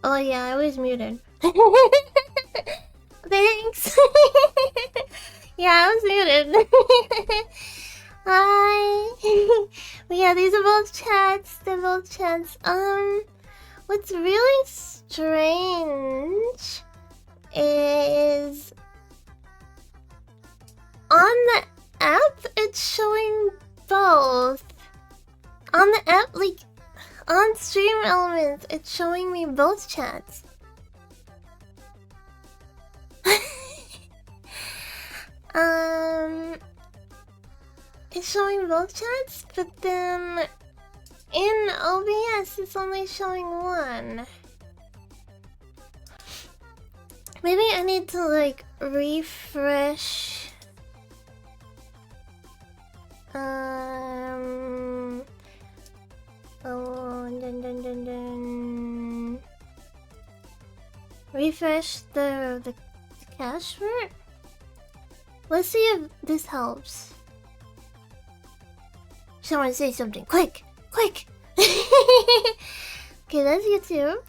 Oh yeah, I was muted. Thanks. Yeah, I was muted. Hi. But yeah, these are both chats. They're both chats. What's really strange is on the app it's showing both. On the app, like on Stream Elements, it's showing me both chats. It's showing both chats, but then in OBS it's only showing one. Maybe I need to like refresh. Refresh the cache for it. Let's see if this helps. Someone say something. Quick! Quick! Okay, that's YouTube.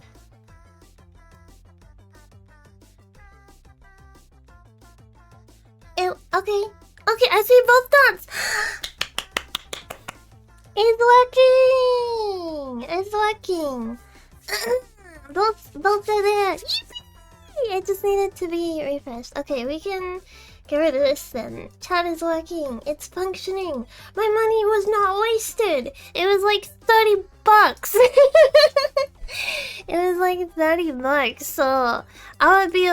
Oh, okay. Okay, I see both dots! It's working! It's working! Both are there! Yippee! I just needed to be refreshed. Okay, we can get rid of this then. Chat is working. It's functioning. My money was not wasted. It was like $30. It was like 30 bucks, so I would be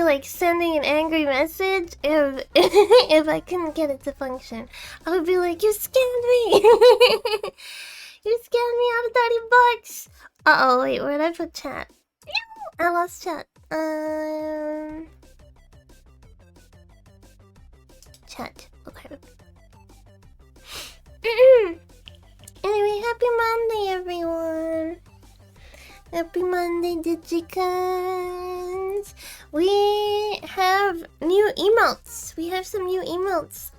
like sending an angry message if if I couldn't get it to function. I would be like, you scammed me. You scammed me out of 30 bucks. Uh-oh, wait, where'd I put chat? I lost chat. Chat. Okay. Anyway, happy Monday, everyone. Happy Monday, Digicans. We have new emotes. We have some new emotes.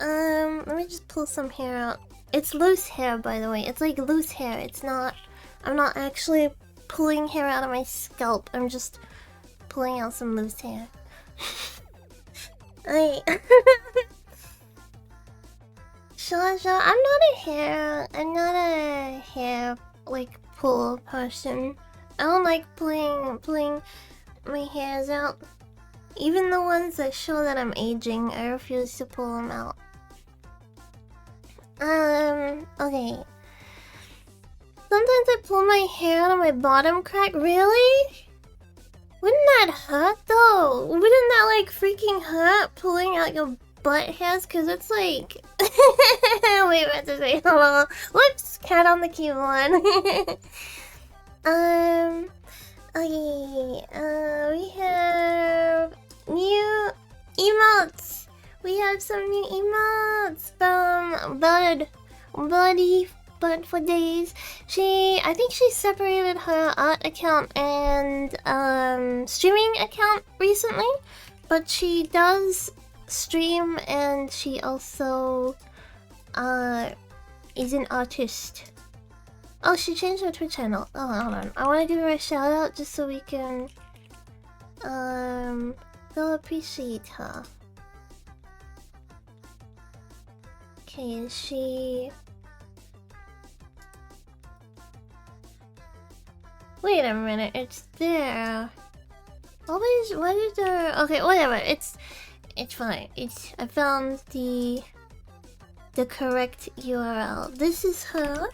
Let me just pull some hair out. It's loose hair, by the way. It's like loose hair. It's not... I'm not actually pulling hair out of my scalp. I'm just pulling out some loose hair. Sure. I'm not a hair like pull person. I don't like pulling my hairs out. Even the ones that show that I'm aging, I refuse to pull them out. Okay. Sometimes I pull my hair out of my bottom crack. Really? Wouldn't that hurt though? Wouldn't that like freaking hurt pulling out your butt hairs? Cause it's like... Wait, what to say? Hold on. Whoops! Cat on the keyboard. Okay. We have new emotes. We have some new emotes from Buddy for days. I think she separated her art account and streaming account recently, but she does stream and she also is an artist. Oh, she changed her Twitch channel. Oh, hold on. I want to give her a shout out just so we can still appreciate her. Okay, is she... Wait a minute, it's there. Always, what is there? Okay, whatever. It's fine. I found the correct URL. This is her.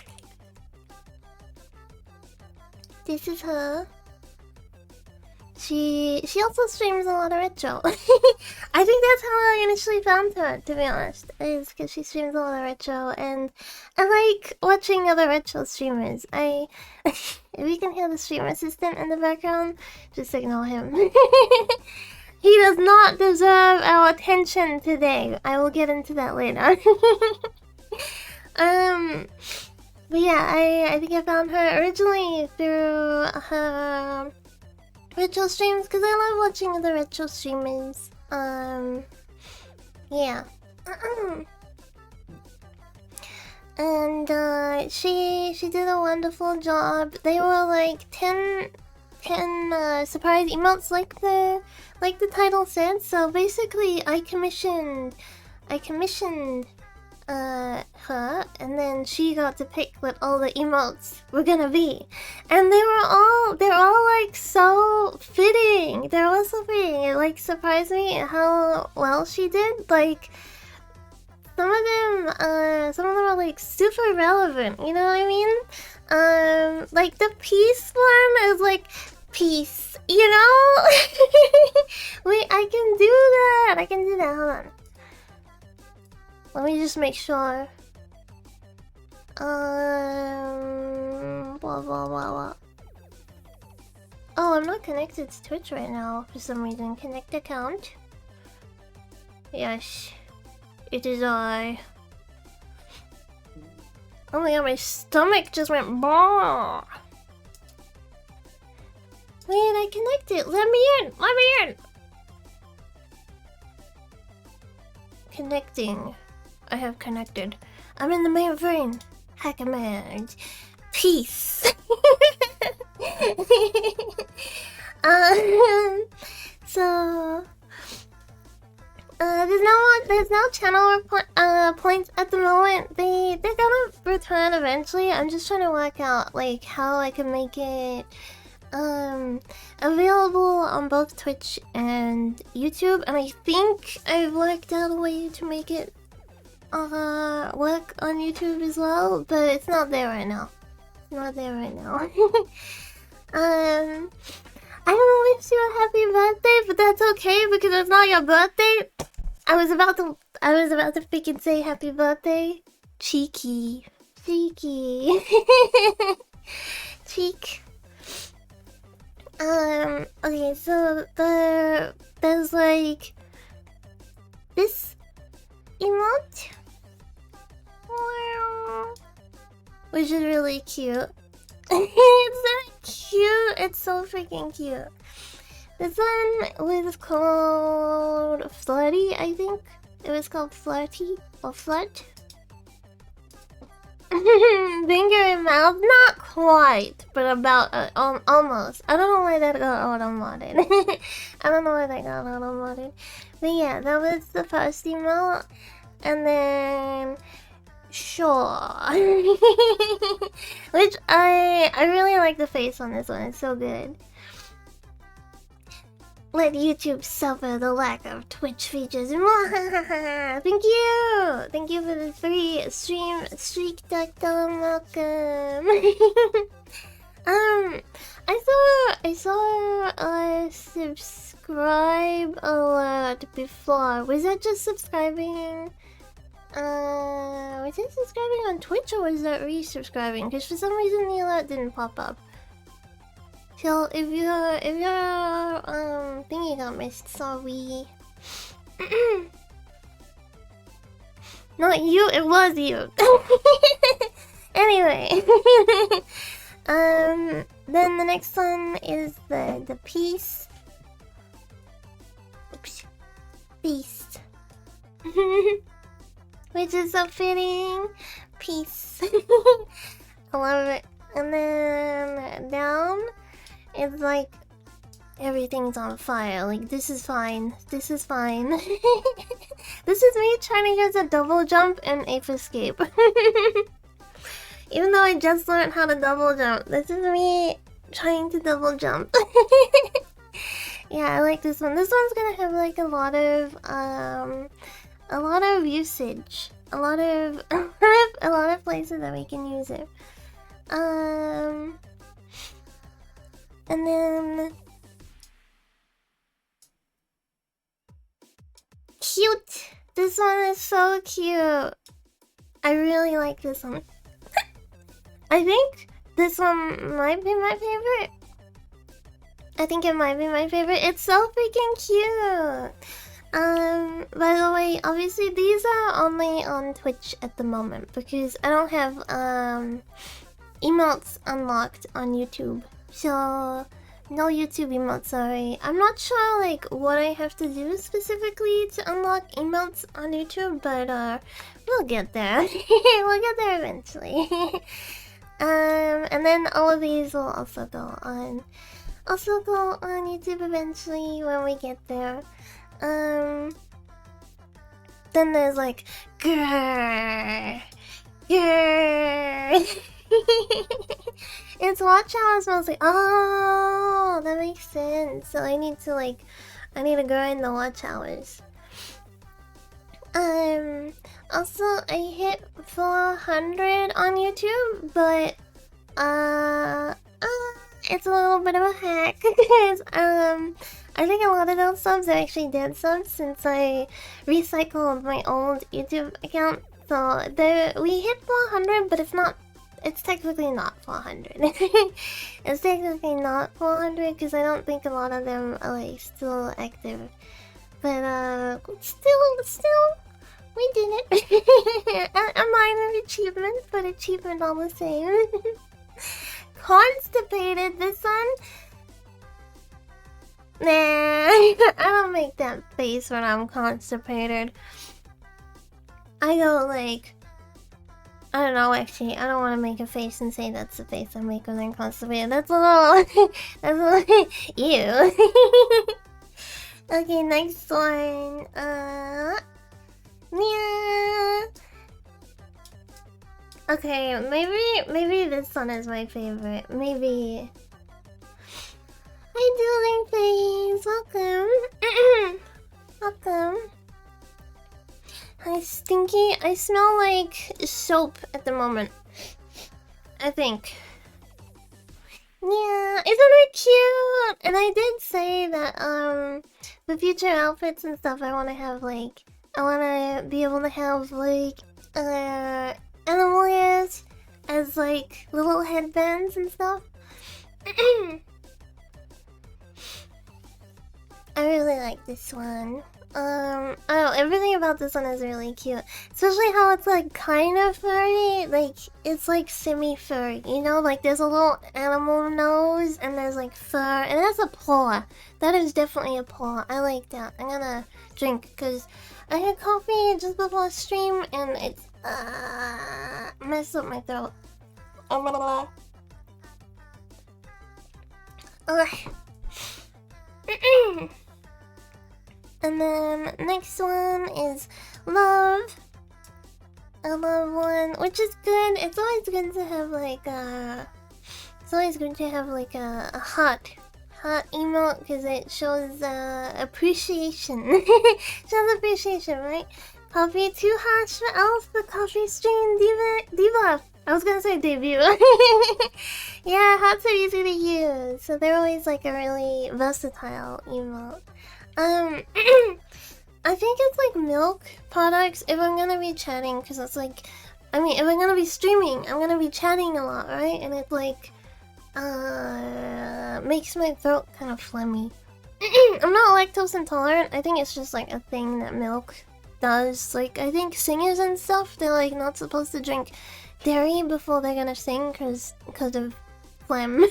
This is her. She also streams a lot of retro. I think that's how I initially found her, to be honest. Is because she streams a lot of retro, and I like watching other retro streamers. If you can hear the stream assistant in the background, just ignore him. He does not deserve our attention today. I will get into that later. But yeah, I think I found her originally through her retro streams because I love watching other retro streamers. Yeah. And she did a wonderful job. They were like 10 surprise emotes like the title said. So basically I commissioned her, and then she got to pick what all the emotes were gonna be, and they're all like so fitting. They're all so fitting. It like surprised me how well she did. Like some of them are like super relevant. You know what I mean? Like the peace one is like peace. You know? Wait, I can do that. Hold on. Let me just make sure. Blah blah blah blah. Oh, I'm not connected to Twitch right now for some reason. Connect account. Yes, it is I. Oh my god, my stomach just went bah. Wait, I connected. Let me in. Connecting. I have connected. I'm in the main frame. Hacker mode. Peace. So there's no channel points at the moment. They're gonna return eventually. I'm just trying to work out like how I can make it available on both Twitch and YouTube, and I think I've worked out a way to make it work on YouTube as well, but it's not there right now. I don't wish you a happy birthday, but that's okay because it's not your birthday. I was about to freaking say happy birthday. Cheeky. Cheeky. Cheek. Okay, so there's like this emote, which is really cute. It's so cute. It's so freaking cute. This one was called Flirty, I think. It was called Flirty or Flirt. Finger in mouth, not quite, but about almost. I don't know why that got auto-modded. I don't know why that got auto-modded. But yeah, that was the first emote. And then sure. Which I really like the face on this one. It's so good. Let YouTube suffer the lack of Twitch features. Thank you! Thank you for the 3 stream streak. Welcome. I saw a subscribe alert before. Was that just subscribing? Was it subscribing on Twitch or was that resubscribing? Because for some reason the alert didn't pop up. So if your thingy got missed, sorry. Not you, it was you. Anyway. Then the next one is the piece. Oops. Beast. Which is so fitting. Peace. I love it. And then down, it's like everything's on fire. Like, this is fine. This is fine. This is me trying to use a double jump and ape escape. Even though I just learned how to double jump, this is me trying to double jump. Yeah, I like this one. This one's gonna have like a lot of usage. A lot of places that we can use it. And then cute. This one is so cute. I really like this one. I think this one might be my favorite. I think it might be my favorite. It's so freaking cute. By the way, obviously these are only on Twitch at the moment because I don't have emotes unlocked on YouTube. So no YouTube emotes, sorry. I'm not sure like what I have to do specifically to unlock emotes on YouTube, but we'll get there. We'll get there eventually. And then all of these will also go on YouTube eventually when we get there. Then there's like grrr. It's watch hours mostly. Oh, that makes sense. So I need to grind the watch hours. Also I hit 400 on YouTube, but it's a little bit of a hack because I think a lot of those subs are actually dead subs since I recycled my old YouTube account. So we hit 400, but it's technically not 400. It's technically not 400 because I don't think a lot of them are like still active. But still, we did it. A minor achievement, but achievement all the same. Constipated, this one? Nah, I don't make that face when I'm constipated. I go like, I don't know, actually, I don't want to make a face and say that's the face I make when I'm constipated. That's a little, ew. Okay, next one, yeah. Okay, maybe this one is my favorite. Maybe. Hi, Dueling Face. Welcome. Welcome. Hi, Stinky. I smell like soap at the moment. I think. Yeah, isn't and I did say that the future outfits and stuff I want to have like I want to be able to have like animal ears as like little headbands and stuff. I really like this one. I don't know, everything about this one is really cute. Especially how it's like kind of furry, like it's like semi-furry, you know? Like there's a little animal nose and there's like fur and that's a paw. That is definitely a paw. I like that. I'm gonna drink because I had coffee just before stream and it's messed up my throat. And then next one is love. A love one, which is good. It's always good to have like a hot emote because it shows appreciation. Shows appreciation, right? Coffee too hot for else the coffee stream diva. I was gonna say debut. Yeah, hots are easy to use, so they're always like a really versatile emote. I think it's like milk products if I'm gonna be chatting, because it's like, I mean, if I'm gonna be streaming, I'm gonna be chatting a lot, right? And it like, makes my throat kind of phlegmy. I'm not lactose intolerant. I think it's just like a thing that milk does. Like, I think singers and stuff, they're like not supposed to drink dairy before they're gonna sing because of phlegm.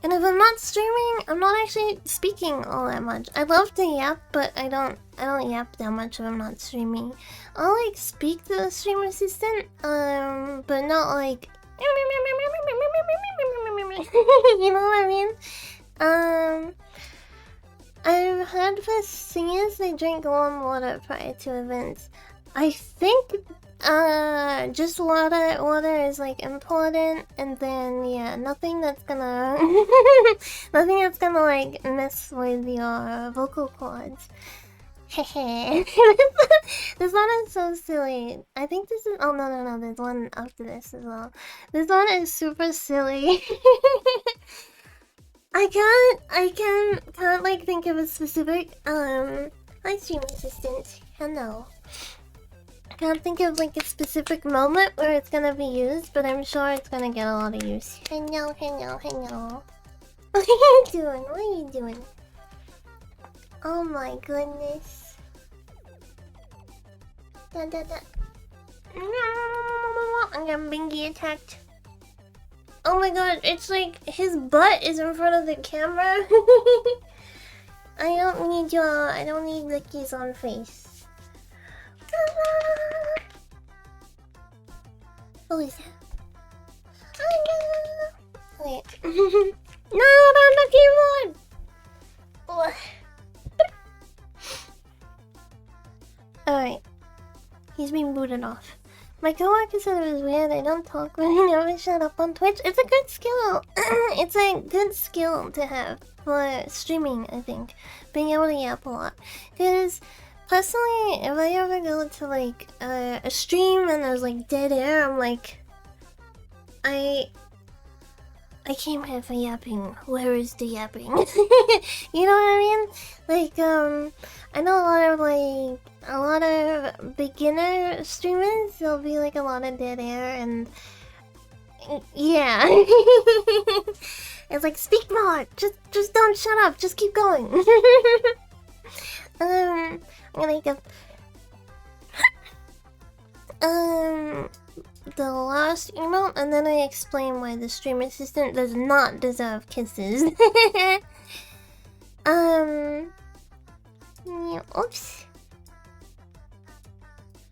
And if I'm not streaming, I'm not actually speaking all that much. I love to yap, but I don't yap that much if I'm not streaming. I'll like speak to the stream assistant, but not like you know what I mean? I've heard for singers they drink warm water prior to events. I think just water is like important, and then yeah, nothing that's gonna like mess with your vocal cords. Hehe. This one is so silly. I think this is no, there's one after this as well. This one is super silly. I can't like think of a specific hi stream assistant. Hello. I can't think of like a specific moment where it's gonna be used, but I'm sure it's gonna get a lot of use. Hello. What are you doing? What are you doing? Oh my goodness. I'm getting bingy attacked. Oh my god, it's like his butt is in front of the camera. I don't need lickies on face. Who is that? Wait. No, not the keyboard! Alright. He's being booted off. My coworker said it was weird I don't talk when I never shut up on Twitch. It's a good skill. It's a good skill to have for streaming, I think. Being able to yap a lot. Because personally, if I ever go to like a stream and there's like dead air, I'm like, I came here for yapping. Where is the yapping? You know what I mean? Like, I know a lot of beginner streamers, there'll be like a lot of dead air and yeah. It's like, speak more! Just don't shut up, just keep going. I'm gonna go the last emote, and then I explain why the stream assistant does not deserve kisses. Yeah, oops.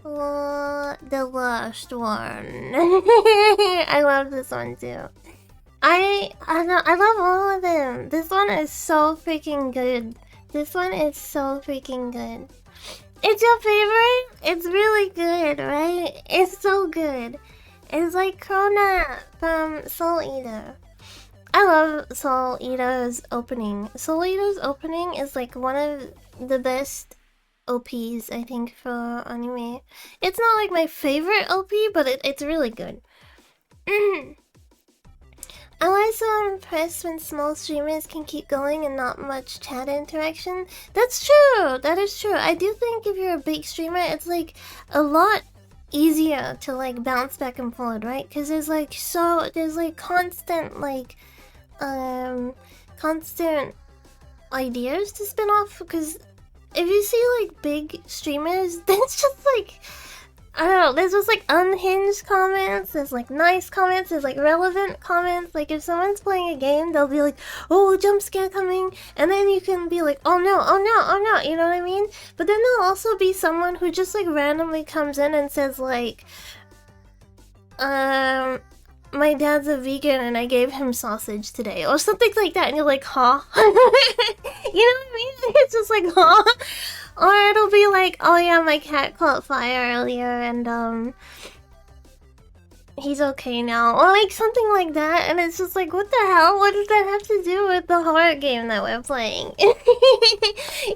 The last one. I love this one too. I love all of them. This one is so freaking good. This one is so freaking good. It's your favorite? It's really good, right? It's so good. It's like Krona from Soul Eater. I love Soul Eater's opening. Soul Eater's opening is like one of the best OPs, I think, for anime. It's not like my favorite OP, but it's really good. I'm always so impressed when small streamers can keep going and not much chat interaction. That's true. That is true. I do think if you're a big streamer, it's like a lot easier to like bounce back and forward, right? Because there's like constant constant ideas to spin off. Because if you see like big streamers, then it's just like, I don't know, there's just like unhinged comments, there's like nice comments, there's like relevant comments. Like if someone's playing a game, they'll be like, oh, jump scare coming, and then you can be like, oh no, oh no, oh no, you know what I mean? But then there'll also be someone who just like randomly comes in and says like, my dad's a vegan and I gave him sausage today, or something like that, and you're like, huh? You know what I mean? It's just like, huh? Or it'll be like, oh yeah, my cat caught fire earlier and he's okay now. Or like something like that, and it's just like, what the hell? What does that have to do with the horror game that we're playing?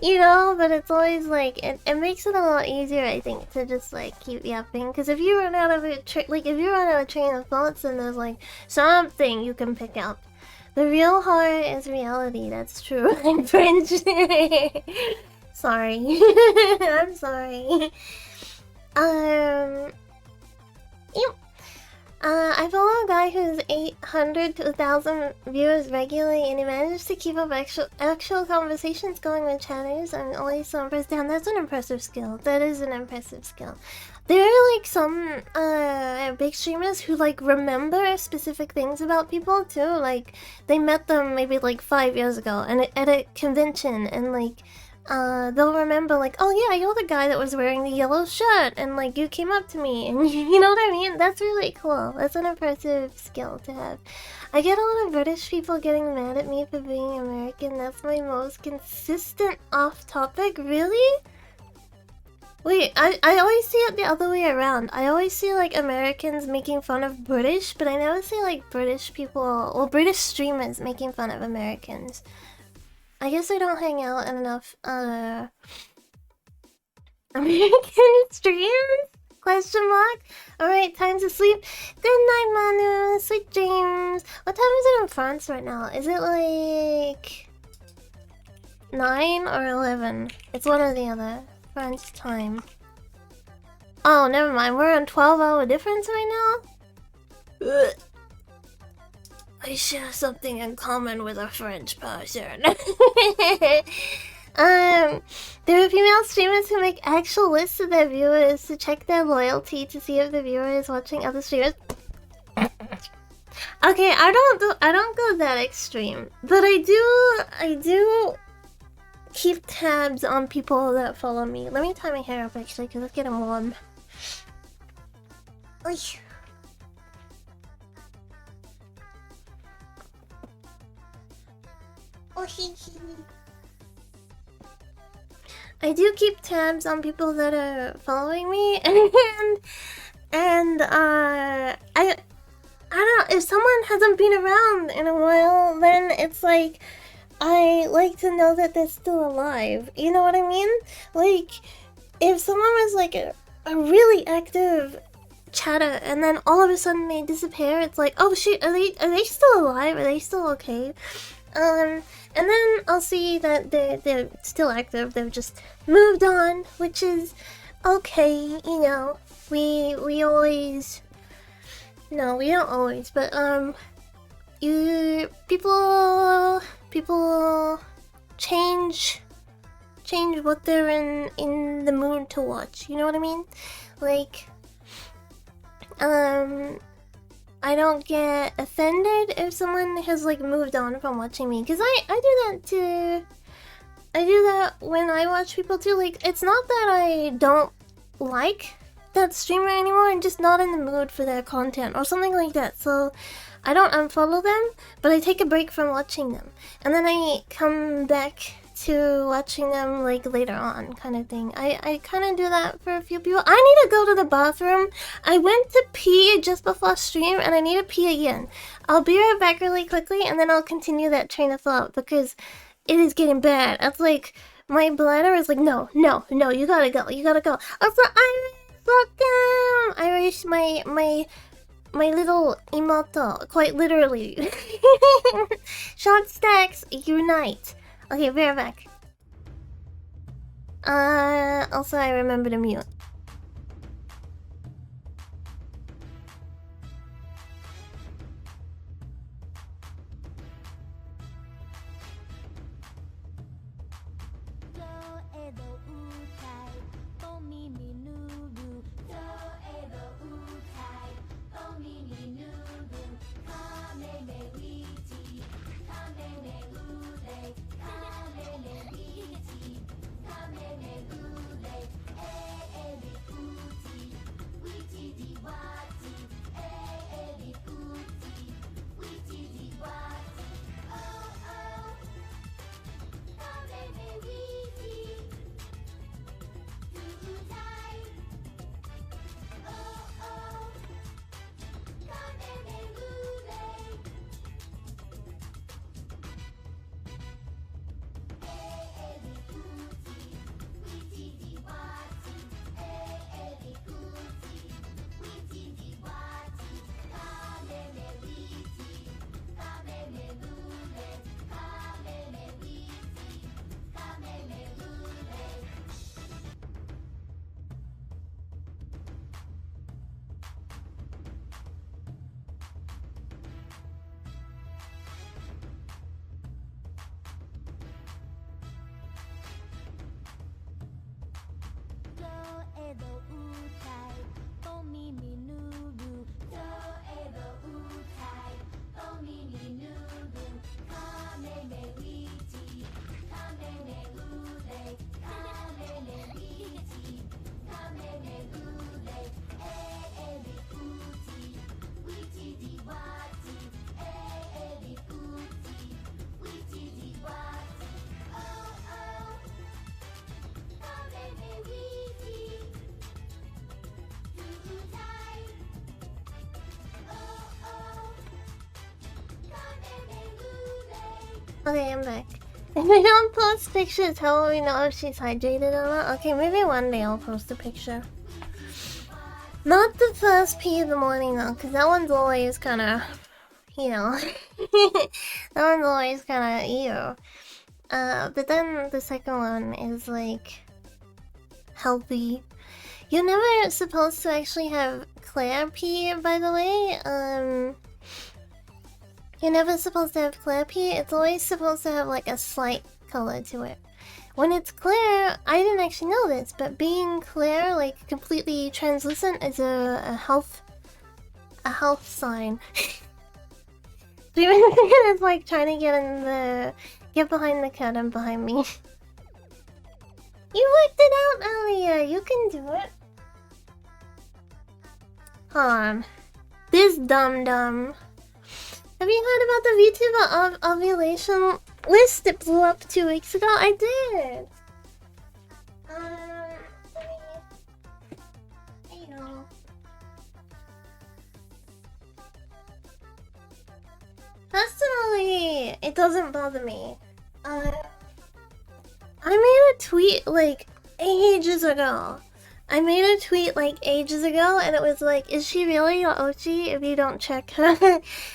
You know? But it's always like, it makes it a lot easier, I think, to just like keep yapping. Because if you run out of a train of thoughts, then there's like something you can pick up. The real horror is reality, that's true. I'm French. Sorry. I'm sorry. Yep. I follow a guy who's 800 to 1,000 viewers regularly, and he managed to keep up actual conversations going with chatters. I'm always so impressed. Damn, that's an impressive skill. That is an impressive skill. There are like some big streamers who like remember specific things about people too. Like they met them maybe like 5 years ago, and at a convention, and like they'll remember like, oh yeah, you're the guy that was wearing the yellow shirt, and like you came up to me, and you know what I mean? That's really cool. That's an impressive skill to have. I get a lot of British people getting mad at me for being American. That's my most consistent off-topic. Really? Wait, I always see it the other way around. I always see like Americans making fun of British, but I never see like British people or British streamers making fun of Americans. I guess I don't hang out in enough American streams? Question mark? Alright, time to sleep. Good night, Manu. Sweet dreams. What time is it in France right now? Is it like 9 or 11? It's one or the other. French time. Oh, never mind. We're on 12-hour difference right now? Ugh. I share something in common with a French person. There are female streamers who make actual lists of their viewers to check their loyalty to see if the viewer is watching other streamers. Okay, I don't go that extreme, but I do keep tabs on people that follow me. Let me tie my hair up actually, because it's getting warm. Oy. I do keep tabs on people that are following me, and I don't know, if someone hasn't been around in a while, then it's like I like to know that they're still alive. You know what I mean? Like if someone was like a really active chatter and then all of a sudden they disappear, it's like, oh shit, are they still alive? Are they still okay? And then I'll see that they're still active. They've just moved on, which is okay. You know, we always, no, we don't always, but people change what they're in the mood to watch. You know what I mean? Like, I don't get offended if someone has like moved on from watching me, because I do that too. I do that when I watch people too. Like, it's not that I don't like that streamer anymore, I'm just not in the mood for their content or something like that. So I don't unfollow them, but I take a break from watching them, and then I come back to watching them like later on, kind of thing. I kind of do that for a few people. I need to go to the bathroom. I went to pee just before stream and I need to pee again. I'll be right back really quickly and then I'll continue that train of thought because it is getting bad. It's like my bladder is like, no, you gotta go. Also, Irish, welcome! Irish, my my little emoto, quite literally. Shot stacks unite. Okay, be right back. Also I remember to mute. Okay, I'm back. If I don't post pictures, how will we know if she's hydrated or not? Okay, maybe one day I'll post a picture. Not the first pee of the morning though, because that one's always kinda, you know. That one's always kinda ew. But then the second one is like healthy. You're never supposed to actually have clear pee, by the way. You're never supposed to have clear pee. It's always supposed to have like a slight color to it. When it's clear, I didn't actually know this, but being clear, like completely translucent, is a health sign. It's like trying to get behind the curtain behind me. You worked it out earlier. You can do it. Hold on. This dum-dum. Have you heard about the VTuber ovulation list that blew up 2 weeks ago? I did. You know. Personally, it doesn't bother me. I made a tweet like ages ago. And it was like, is she really your Ochi if you don't check her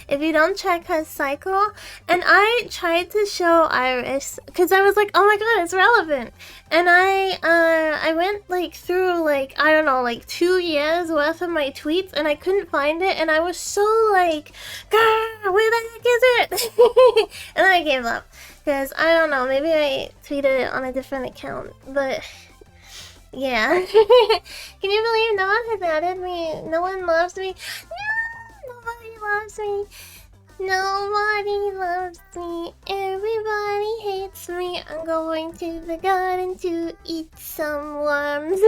if you don't check her cycle? And I tried to show Iris because I was like, oh my god, it's relevant. And I went like through like, I don't know, like 2 years worth of my tweets and I couldn't find it, and I was so like, God, where the heck is it? And then I gave up. Because I don't know, maybe I tweeted it on a different account, but yeah. Can you believe no one has added me? No one loves me? No, nobody loves me. Nobody loves me. Everybody hates me. I'm going to the garden to eat some worms.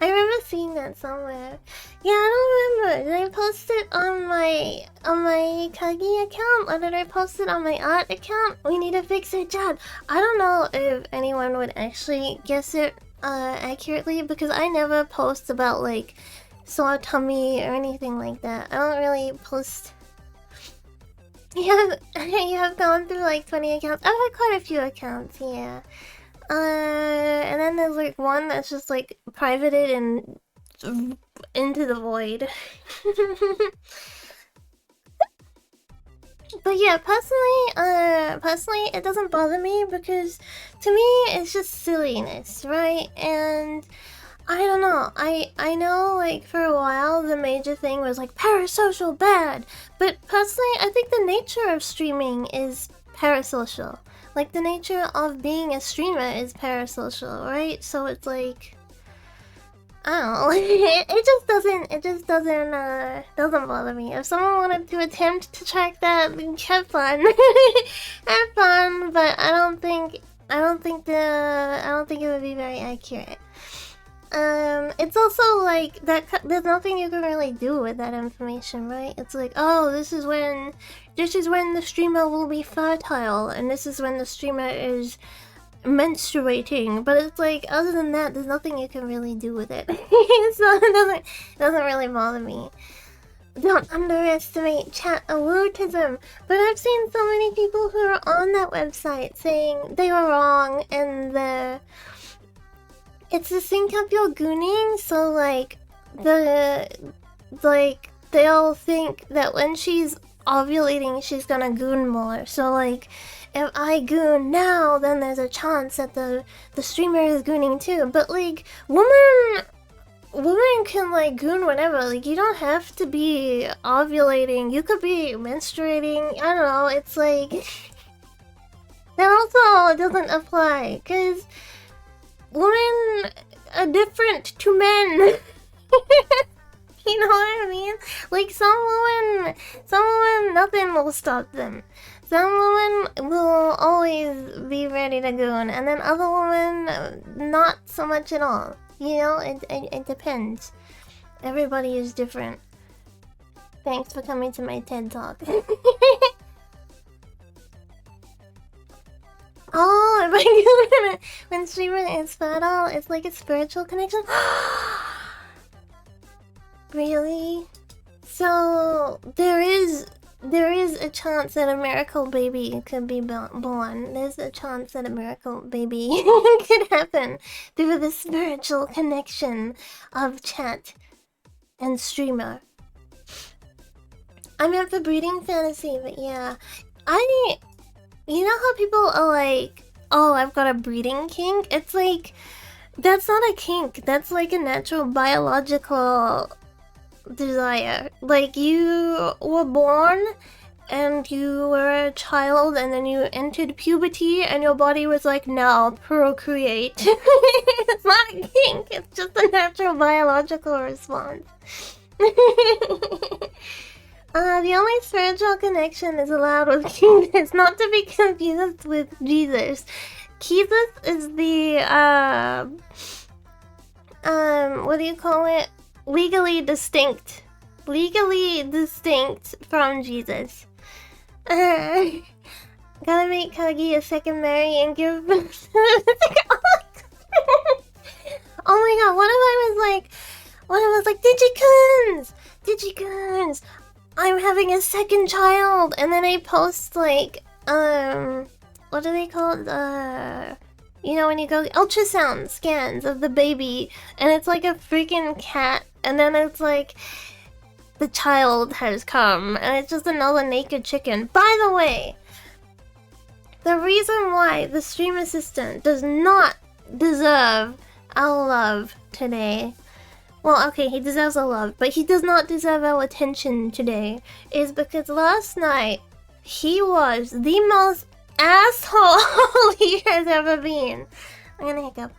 I remember seeing that somewhere. Yeah, I don't remember. Did I post it on my Kagi account, or did I post it on my art account? We need to fix it, Chad. I don't know if anyone would actually guess it accurately, because I never post about like sore tummy or anything like that. I don't really post. You have gone through like 20 accounts. I've had quite a few accounts, yeah. And then there's like one that's just like privated and into the void. But yeah, personally, it doesn't bother me because to me, it's just silliness, right? And I don't know. I know, like, for a while the major thing was like parasocial bad, but personally, I think the nature of streaming is parasocial. Like the nature of being a streamer is parasocial, right? So it's like, I don't know. It just doesn't bother me. If someone wanted to attempt to track that, then have fun. Have fun, but I don't think it would be very accurate. It's also like that. There's nothing you can really do with that information, right? It's like, oh, this is when the streamer will be fertile, and this is when the streamer is menstruating. But it's like, other than that, there's nothing you can really do with it. So it doesn't really bother me. Don't underestimate chat autism. But I've seen so many people who are on that website saying they were wrong, and it's to sync up your gooning, so like they'll think that when she's ovulating she's gonna goon more. So like, if I goon now, then there's a chance that the streamer is gooning too. But like, women can like goon whenever. Like, you don't have to be ovulating. You could be menstruating. I don't know. It's like that also doesn't apply because women are different to men. You know what I mean? Like, some women, nothing will stop them. Some women will always be ready to goon, and then other women, not so much at all. You know, it depends. Everybody is different. Thanks for coming to my TED Talk. Oh, if I goon when streamer is fertile, it's like a spiritual connection. Really? So there is a chance that a miracle baby could be born. There's a chance that a miracle baby could happen through the spiritual connection of chat and streamer. I meant for breeding fantasy, but yeah. You know how people are like, oh, I've got a breeding kink? It's like, that's not a kink. That's like a natural biological desire. Like, you were born and you were a child, and then you entered puberty and your body was like, now procreate. It's not a kink, it's just a natural biological response. The only spiritual connection is allowed with Jesus, not to be confused with Jesus. Jesus is the what do you call it? Legally distinct from Jesus. Gotta make Kagi a second Mary and give. Oh my god! What if I was like, Digicons, I'm having a second child, and then I post like what are they called? You know, when you go ultrasound scans of the baby, and it's like a freaking cat, and then it's like the child has come, and it's just another naked chicken. By the way, the reason why the stream assistant does not deserve our love today, well, okay, he deserves our love, but he does not deserve our attention today, is because last night he was the most asshole he has ever been. I'm gonna hiccup.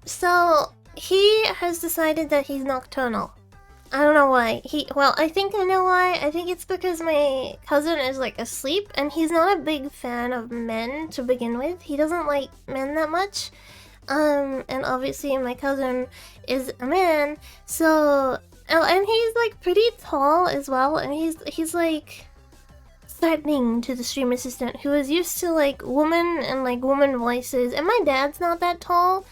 So he has decided that he's nocturnal. I don't know why. I think I know why. I think it's because my cousin is like asleep, and he's not a big fan of men to begin with. He doesn't like men that much. And obviously my cousin is a man, so and he's like pretty tall as well, and he's like threatening to the stream assistant, who is used to like woman and like woman voices. And my dad's not that tall.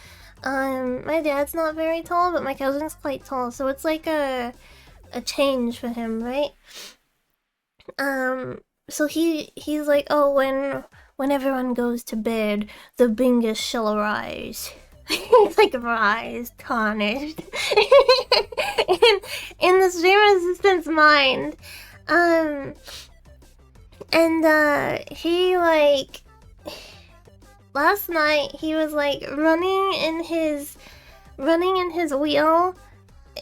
My dad's not very tall, but my cousin's quite tall, so it's like a change for him, right? So he's like, oh, when everyone goes to bed, the bingus shall arise. like rise tarnished in the stream assistant's mind. And he like last night he was like running in his wheel.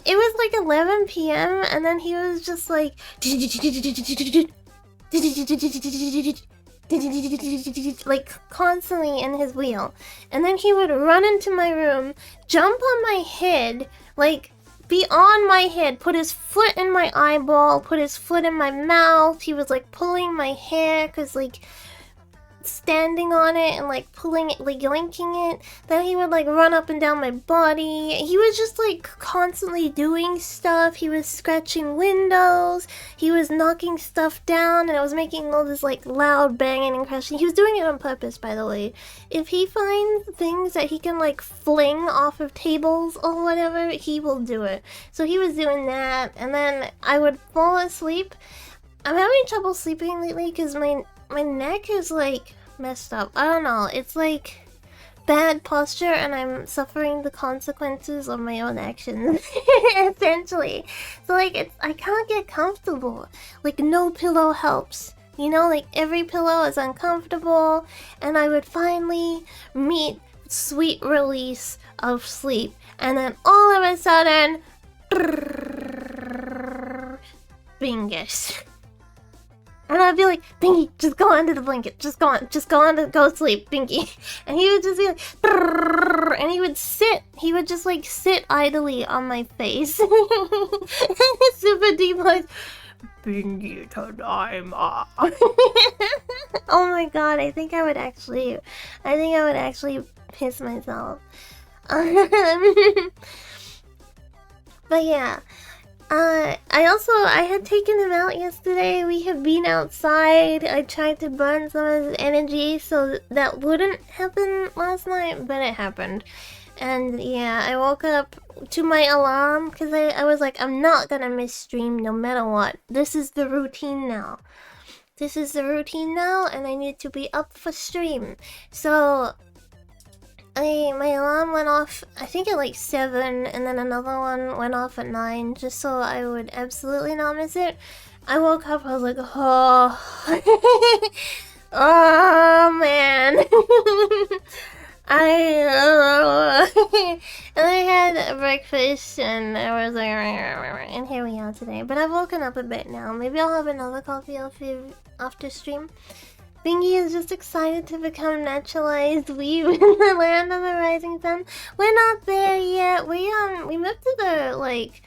It was like 11 p.m. and then he was just like like constantly in his wheel. And then he would run into my room, jump on my head, like be on my head, put his foot in my eyeball, put his foot in my mouth. He was like pulling my hair because like standing on it and like pulling it, like yoinking it. Then he would like run up and down my body. He was just like constantly doing stuff. He was scratching windows. He was knocking stuff down, and I was making all this like loud banging and crashing. He was doing it on purpose, by the way. If he finds things that he can like fling off of tables or whatever, he will do it. So he was doing that, and then I would fall asleep. I'm having trouble sleeping lately because my neck is like messed up. I don't know. It's like bad posture, and I'm suffering the consequences of my own actions, essentially. So like I can't get comfortable. Like no pillow helps. You know, like every pillow is uncomfortable, and I would finally meet sweet release of sleep, and then all of a sudden, bingus. And I'd be like, Binky, just go under the blanket. Just go on, go sleep, Binky. And he would just be like, brrr, and he would just like sit idly on my face. Super deep voice, Binky, Tadaima. Oh my god, I think I would actually piss myself. But yeah. I had taken him out yesterday. We had been outside. I tried to burn some of his energy so that wouldn't happen last night, but it happened. And yeah, I woke up to my alarm because I was like, I'm not gonna miss stream no matter what. This is the routine now. And I need to be up for stream. So my alarm went off, I think at like 7, and then another one went off at 9, just so I would absolutely not miss it. I woke up, I was like, oh, oh man. And I had breakfast, and I was like, and here we are today. But I've woken up a bit now. Maybe I'll have another coffee after stream. Bingy is just excited to become naturalized weeb in the land of the rising sun. We're not there yet. We moved to the like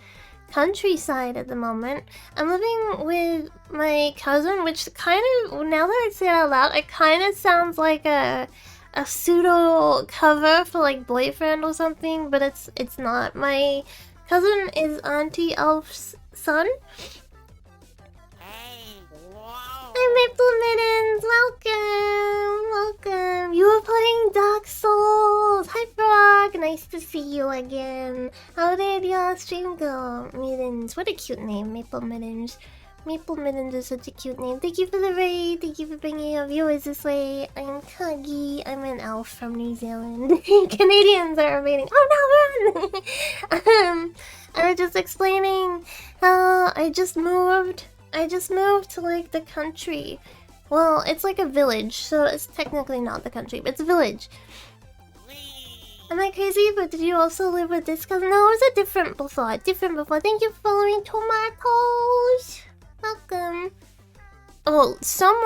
countryside at the moment. I'm living with my cousin, which kind of, now that I say it out loud, it kind of sounds like a pseudo cover for like boyfriend or something, but it's not. My cousin is Auntie Elf's son. Hi, Maple Mittens! Welcome! You were playing Dark Souls! Hi, Frog! Nice to see you again. How did your stream go, Mittens? What a cute name, Maple Mittens. Maple Mittens is such a cute name. Thank you for the raid. Thank you for bringing your viewers this way. I'm Kagi. I'm an elf from New Zealand. Canadians are invading. Oh no, run! I was just explaining how I just moved to like the country. Well, it's like a village, so it's technically not the country, but it's a village. Am I crazy? But did you also live with this cousin? No, it was different before. Thank you for following Tomatoes. Welcome. Oh, some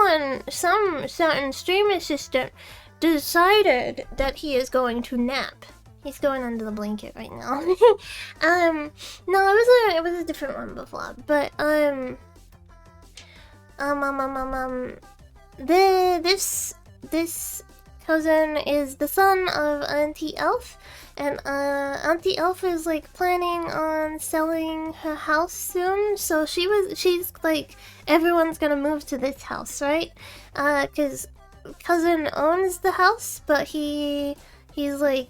certain stream assistant decided that he is going to nap. He's going under the blanket right now. No, it was a different one before, but this cousin is the son of Auntie Elf, and Auntie Elf is like planning on selling her house soon. So she's like, everyone's gonna move to this house, right? Cause cousin owns the house, but he's like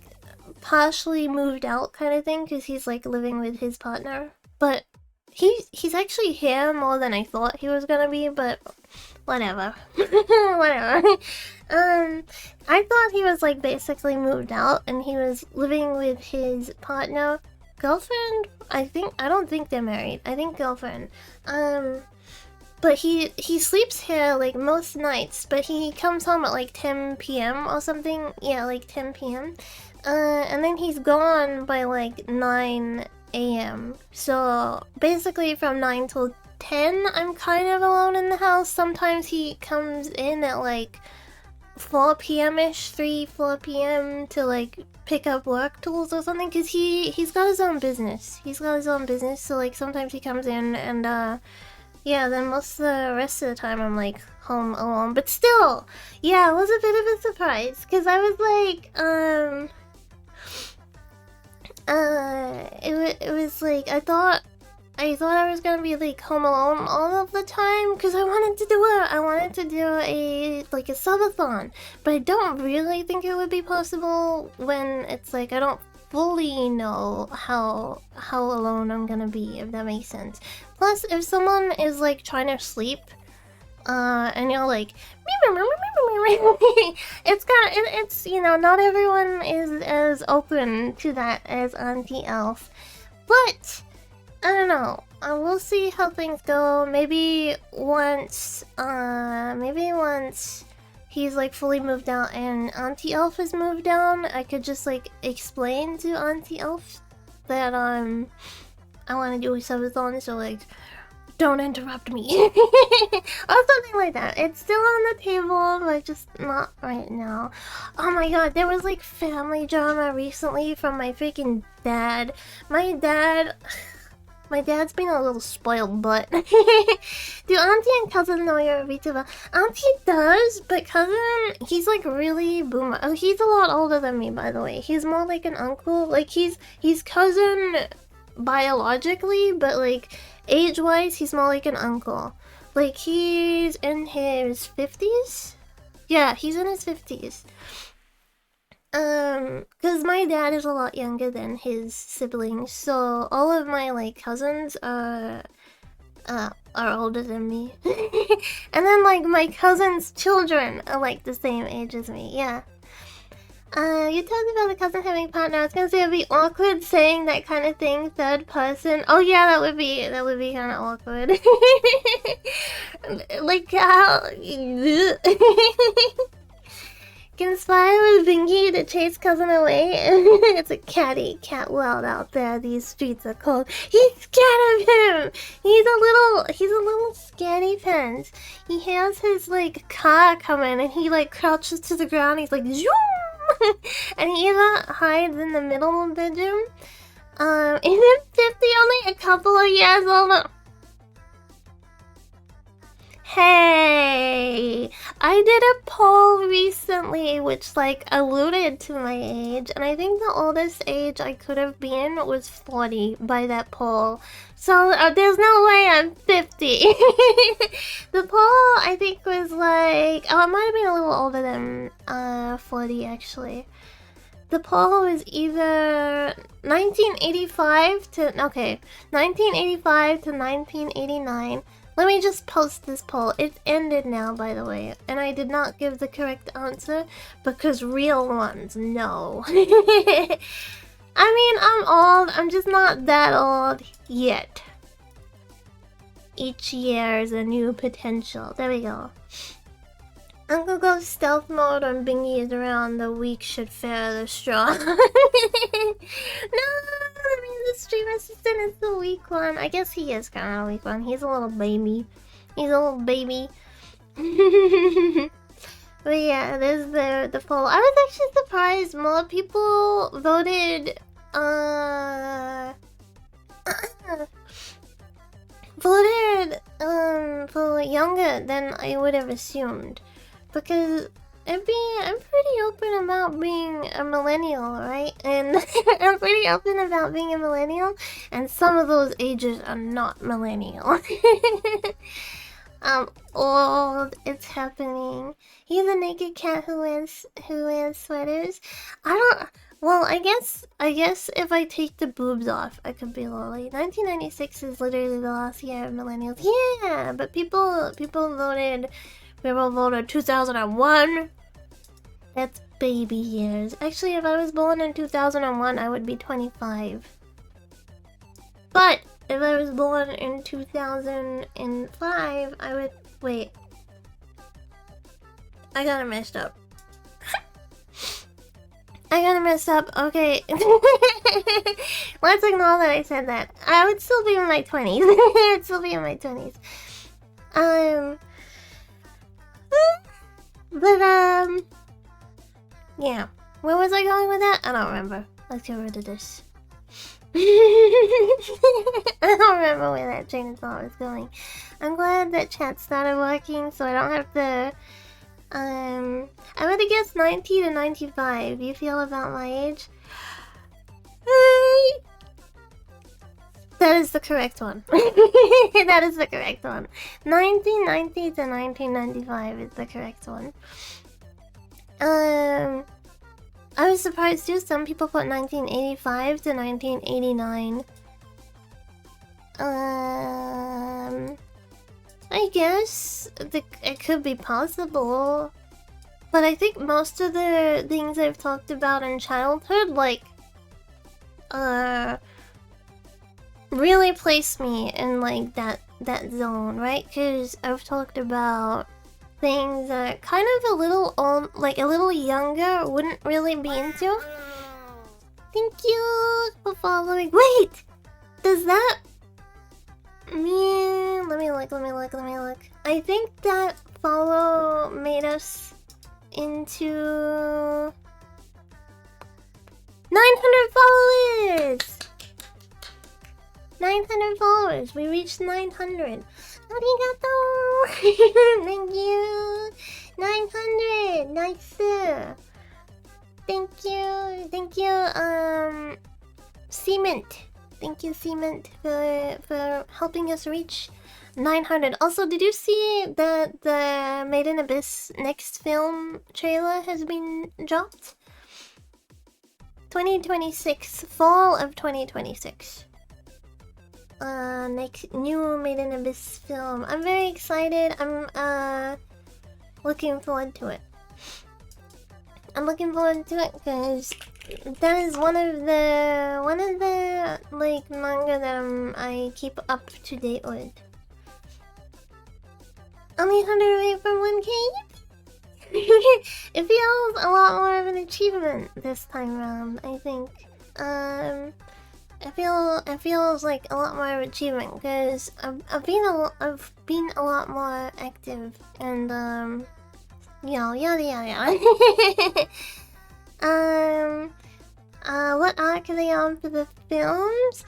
partially moved out kind of thing, cause he's like living with his partner, but he's actually here more than I thought he was gonna be, but Whatever. Whatever. I thought he was like basically moved out and he was living with his partner, girlfriend. I don't think they're married. I think girlfriend. But he sleeps here like most nights, but he comes home at like 10 p.m. or something. Yeah, like 10 p.m. And then he's gone by like 9 a.m. So basically from 9 till 10, I'm kind of alone in the house. Sometimes he comes in at like 4 p.m.-ish, 4 p.m. to like pick up work tools or something, because he's got his own business. So like sometimes he comes in and yeah, then most of the rest of the time I'm like home alone. But still, yeah, it was a bit of a surprise because I was like, it was like I thought I was gonna be like home alone all of the time because I wanted to do a like a subathon, but I don't really think it would be possible when it's like I don't fully know how alone I'm gonna be, if that makes sense. Plus, if someone is like trying to sleep, and you're like, it's you know, not everyone is as open to that as Auntie Elf, but I don't know. We'll see how things go. Maybe once he's like fully moved out and Auntie Elf has moved down, I could just like explain to Auntie Elf that I want to do a subathon, so like don't interrupt me or something like that. It's still on the table, but just not right now. Oh my god, there was like family drama recently from my freaking dad. My dad's been a little spoiled butt. Do Auntie and Cousin know you're a VTuber? Auntie does, but Cousin, he's like really boomer. Oh, he's a lot older than me, by the way. He's more like an uncle. Like he's cousin biologically, but like age-wise, he's more like an uncle. Like he's in his 50s? Yeah, he's in his 50s. Because my dad is a lot younger than his siblings, so all of my like cousins are older than me. And then like my cousins' children are like the same age as me, yeah. You talked about the cousin having a partner. I was gonna say it'd be awkward saying that kind of thing third person. Oh yeah, that would be kind of awkward. Like how conspire with Binky to chase cousin away. It's a cat world out there. These streets are cold. He's scared of him. He's a little scaredy pants. He hears his like car coming and he like crouches to the ground. He's like zoom, and he either hides in the middle bedroom. Isn't 50 only a couple of years older? Hey, I did a poll recently which like alluded to my age, and I think the oldest age I could have been was 40 by that poll. So there's no way I'm 50. The poll I think was like, oh, it might have been a little older than 40 actually. The poll was either 1985 to 1989. Let me just post this poll. It ended now, by the way, and I did not give the correct answer because real ones know. I mean, I'm old. I'm just not that old yet. Each year is a new potential. There we go. Uncle goes stealth mode when Bingy is around. The weak should fare the strong. No, I mean the stream assistant is the weak one. I guess he is kind of a weak one. He's a little baby. But yeah, there's the poll. I was actually surprised more people voted for younger than I would have assumed. Because I'm pretty open about being a millennial, right? And I'm pretty open about being a millennial, and some of those ages are not millennial. Old, it's happening. He's a naked cat who wears sweaters. Well, I guess if I take the boobs off, I could be lolly. 1996 is literally the last year of millennials. Yeah, but people voted. People voted 2001. That's baby years. Actually, if I was born in 2001, I would be 25. But if I was born in 2005, I would... Wait. I got it messed up. Okay. Let's ignore that I said that. I would still be in my 20s. I would still be in my 20s. But, yeah. Where was I going with that? I don't remember. Let's get rid of this. I don't remember where that train of thought was going. I'm glad that chat started working so I don't have to... I would have guessed 90 to 95. You feel about my age? That is the correct one. That is the correct one. 1990 to 1995 is the correct one. I was surprised too. Some people put 1985 to 1989. I guess it could be possible. But I think most of the things I've talked about in childhood, like, really place me in, like, that zone, right? Because I've talked about things that kind of a little old, like, a little younger wouldn't really be into. Thank you for following. Wait! Does that... Man, let me look. I think that follow made us into 900 followers! 900 followers! We reached 900! Arigato! Thank you! 900! Nice! Thank you, Cement! Thank you, Cement, for helping us reach 900. Also, did you see that the Made in Abyss next film trailer has been dropped? 2026, fall of 2026. Next new Made in Abyss film. I'm very excited. I'm looking forward to it. Because that is one of the like manga that I keep up to date with. Only 100 away from 1K. It feels a lot more of an achievement this time around, I think. It feels like a lot more of an achievement because I've been a lot more active and yada. What arc are they on for the films?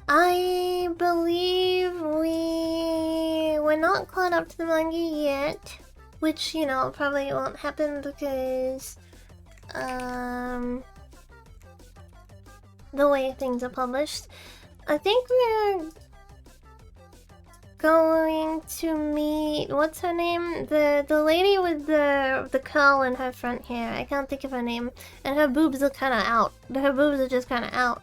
I believe we're not caught up to the manga yet, which, you know, probably won't happen because the way things are published. I think we're going to meet, what's her name? The lady with the curl in her front hair. I can't think of her name. And her boobs are kind of out. Her boobs are just kind of out.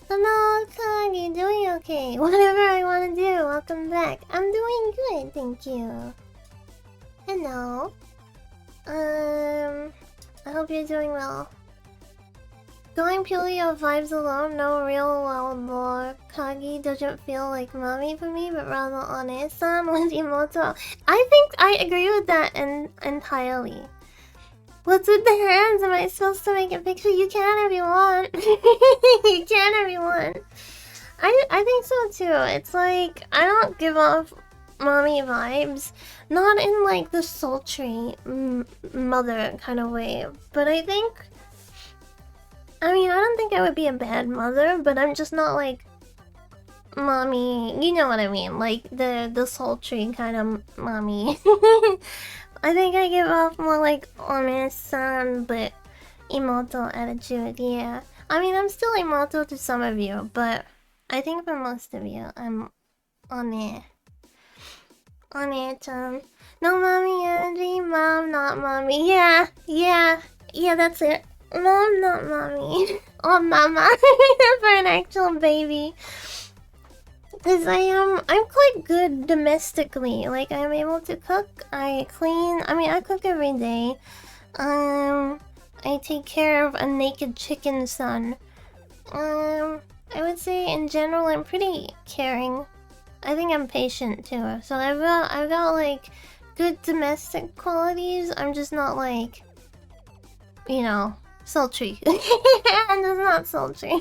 Hello, Kag, you doing okay? Whatever I want to do, welcome back. I'm doing good, thank you. Hello. I hope you're doing well. Going purely off vibes alone, no real world lore. Kagi doesn't feel like mommy for me, but rather One-san with Imoto. I think I agree with that entirely. What's with the hands? Am I supposed to make a picture? You can if you want. You can if you want. I think so too. It's like, I don't give off mommy vibes. Not in like the sultry mother kind of way. But I think... I mean, I don't think I would be a bad mother, but I'm just not like... mommy... You know what I mean? Like the sultry kind of mommy. I think I give off more like One-san, but Imoto attitude, yeah. I mean, I'm still Imoto to some of you, but I think for most of you, I'm One-chan. No mommy energy, mom, not mommy. Yeah, that's it. No, I'm not mommy. Or mama for an actual baby. Cause I'm quite good domestically. Like I'm able to cook, I clean. I mean, I cook every day. I take care of a naked chicken son. I would say in general I'm pretty caring. I think I'm patient too. So I've got like good domestic qualities. I'm just not like, you know, sultry. I'm just not sultry.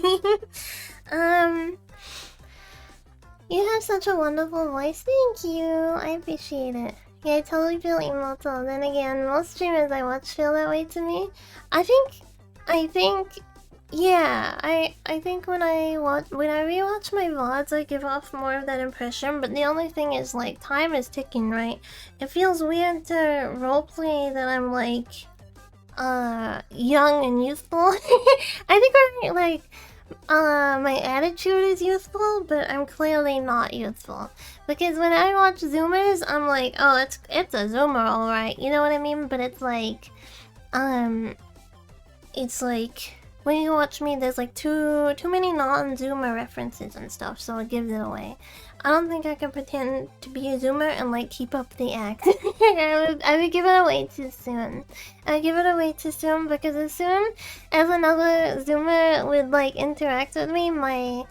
You have such a wonderful voice. Thank you. I appreciate it. Yeah, I totally feel immortal. Then again, most streamers I watch feel that way to me. I think, yeah. I think when I rewatch my VODs, I give off more of that impression. But the only thing is, like, time is ticking, right? It feels weird to roleplay that I'm like, young and youthful. I think I'm like. My attitude is youthful, but I'm clearly not youthful. Because when I watch Zoomers, I'm like, oh, it's a Zoomer, alright. You know what I mean? But it's like, when you watch me, there's like too many non-Zoomer references and stuff, so it gives it away. I don't think I can pretend to be a Zoomer and like keep up the act. I would give it away too soon. I would give it away too soon because as soon as another Zoomer would like interact with me, my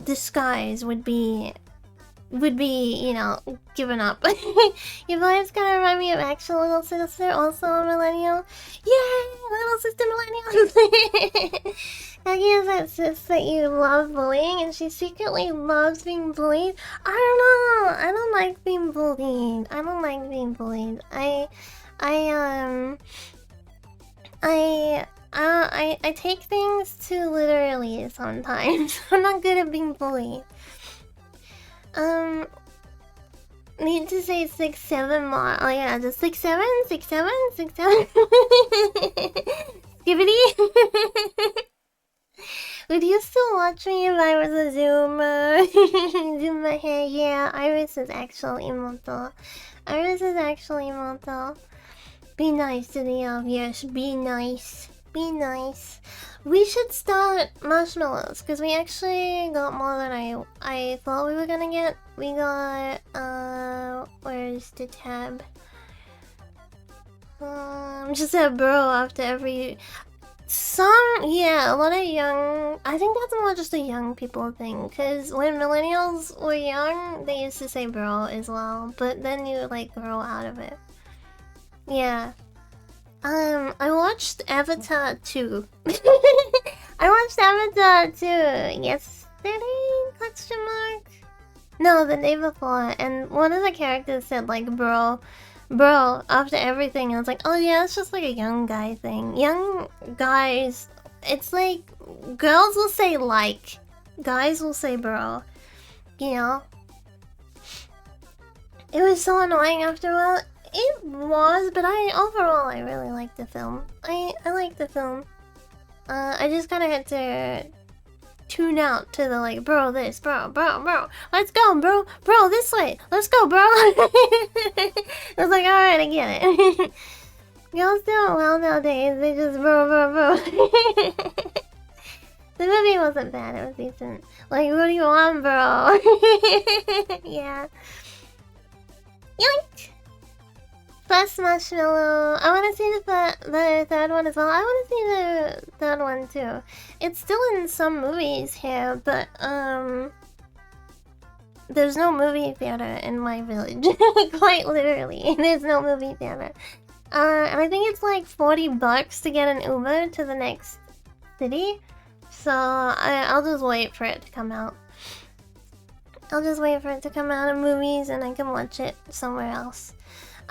disguise would be, you know, given up. Your voice kind of remind me of actual little sister, also a millennial. Yay, little sister millennial. Maggie is that sis that you love bullying, and she secretly loves being bullied. I don't know. I don't like being bullied. I don't like being bullied. I take things too literally sometimes. I'm not good at being bullied. Need to say 6'7" more. Oh yeah, just 6'7", 6'7", 6'7". Skibbity. Would you still watch me if I was a Zoomer? Zoom my hair, yeah. Iris is actually immortal. Iris is actually immortal. Be nice to the obvious. Be nice. Be nice. We should start marshmallows because we actually got more than I thought we were gonna get. We got where's the tab? Just a bro after every. Yeah, a lot of young. I think that's more just a young people thing. Cause when millennials were young, they used to say bro as well. But then you like grow out of it. Yeah. I watched Avatar 2. I watched Avatar 2 yesterday? Question mark? No, the day before. And one of the characters said like bro after everything. I was like, oh yeah, it's just like a young guy thing. Young guys, it's like girls will say like, guys will say bro. You know? It was so annoying after a while. It was, but overall I really liked the film. I liked the film. I just kind of had to tune out to the like, bro this, bro, let's go, bro this way, let's go, bro. I was like, alright, I get it. Girls do it well nowadays, they just bro. The movie wasn't bad, it was decent. Like, what do you want, bro? Yeah. Yoink! Plus Marshmallow. I want to see the third one as well. I want to see the third one too. It's still in some movies here, but there's no movie theater in my village. Quite literally, there's no movie theater. And I think it's like $40 to get an Uber to the next city. So I'll just wait for it to come out. I'll just wait for it to come out in movies and I can watch it somewhere else.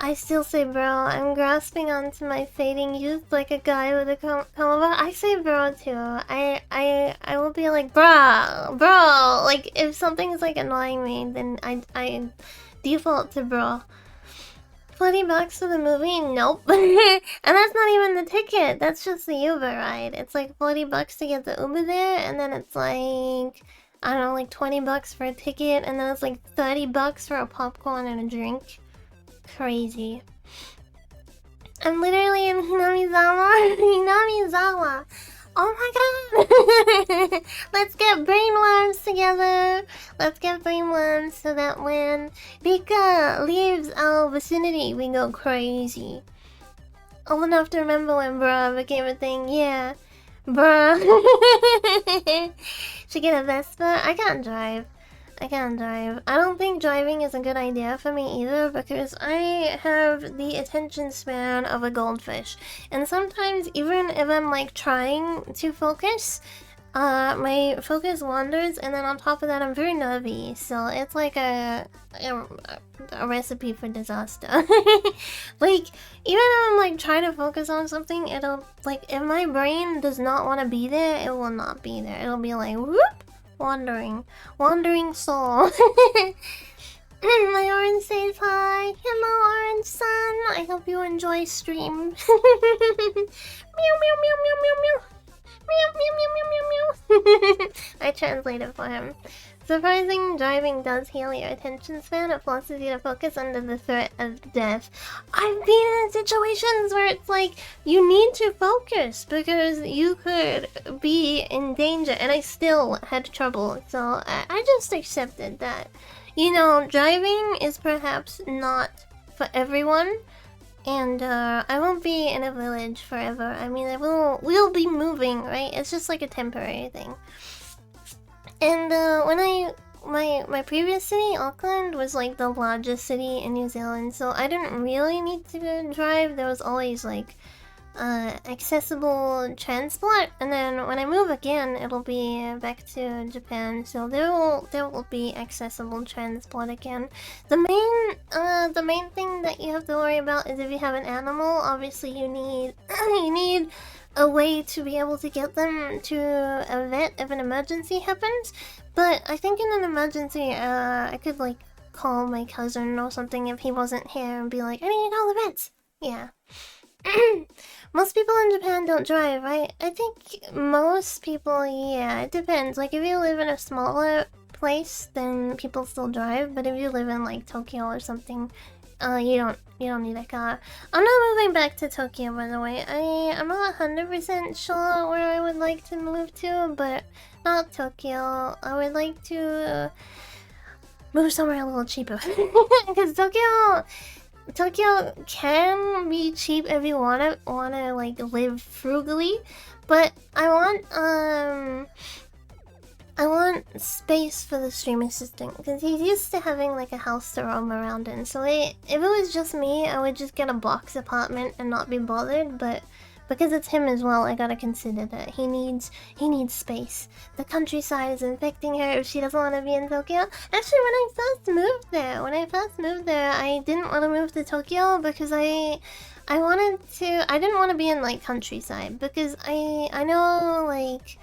I still say bro. I'm grasping onto my fading youth like a guy with a come over. I say bro too. I will be like bro. Like if something's like annoying me, then I default to bro. $40 for the movie? Nope. And that's not even the ticket. That's just the Uber ride. It's like $40 to get the Uber there, and then it's like I don't know, like $20 for a ticket, and then it's like $30 for a popcorn and a drink. Crazy. I'm literally in Hinamizawa. Hinamizawa. Oh my god! Let's get brainworms together. Let's get brainworms so that when Rika leaves our vicinity, we go crazy. Old enough to remember when bruh became a thing. Yeah. Bruh. Should get a Vespa? I can't drive. I can't drive. I don't think driving is a good idea for me either because I have the attention span of a goldfish. And sometimes even if I'm like trying to focus, my focus wanders, and then on top of that I'm very nervy, so it's like a recipe for disaster. Like, even if I'm like trying to focus on something, it'll like, if my brain does not want to be there, it will not be there. It'll be like whoop, wandering soul. My orange says hi. Hello, orange sun. I hope you enjoy stream. Meow meow meow meow meow meow. Meow meow meow meow meow meow. I translated for him. Surprising driving does heal your attention span. It forces you to focus under the threat of death. I've been in situations where it's like you need to focus because you could be in danger, and I still had trouble. So I just accepted that. You know, driving is perhaps not for everyone. And I won't be in a village forever. I mean, we'll be moving, right? It's just like a temporary thing. And my previous city, Auckland, was like the largest city in New Zealand, so I didn't really need to drive. There was always like accessible transport, and then when I move again, it'll be back to Japan, so there will be accessible transport again. The main thing that you have to worry about is if you have an animal. Obviously, you need a way to be able to get them to a vet if an emergency happens. But I think in an emergency, I could like call my cousin or something if he wasn't here and be like, I need to call the vets. Yeah. Most people in Japan don't drive, right? I think most people, yeah, it depends. Like, if you live in a smaller place, then people still drive. But if you live in, like, Tokyo or something, you don't need a car. I'm not moving back to Tokyo, by the way. I'm not 100% sure where I would like to move to, but not Tokyo. I would like to move somewhere a little cheaper. Because Tokyo can be cheap if you wanna like live frugally, but I want space for the stream assistant because he's used to having like a house to roam around in. So if it was just me, I would just get a box apartment and not be bothered. But because it's him as well, I gotta consider that he needs space. The countryside is infecting her if she doesn't want to be in Tokyo. Actually, when I first moved there, I didn't want to move to Tokyo because I didn't want to be in like countryside because I know like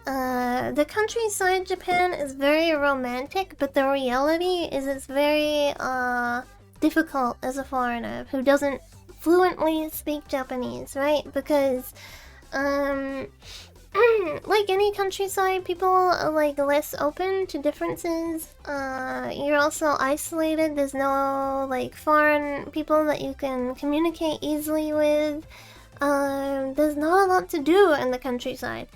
the countryside Japan is very romantic, but the reality is it's very difficult as a foreigner who doesn't fluently speak Japanese, right? Because like any countryside, people are like less open to differences. You're also isolated. There's no like foreign people that you can communicate easily with. There's not a lot to do in the countryside.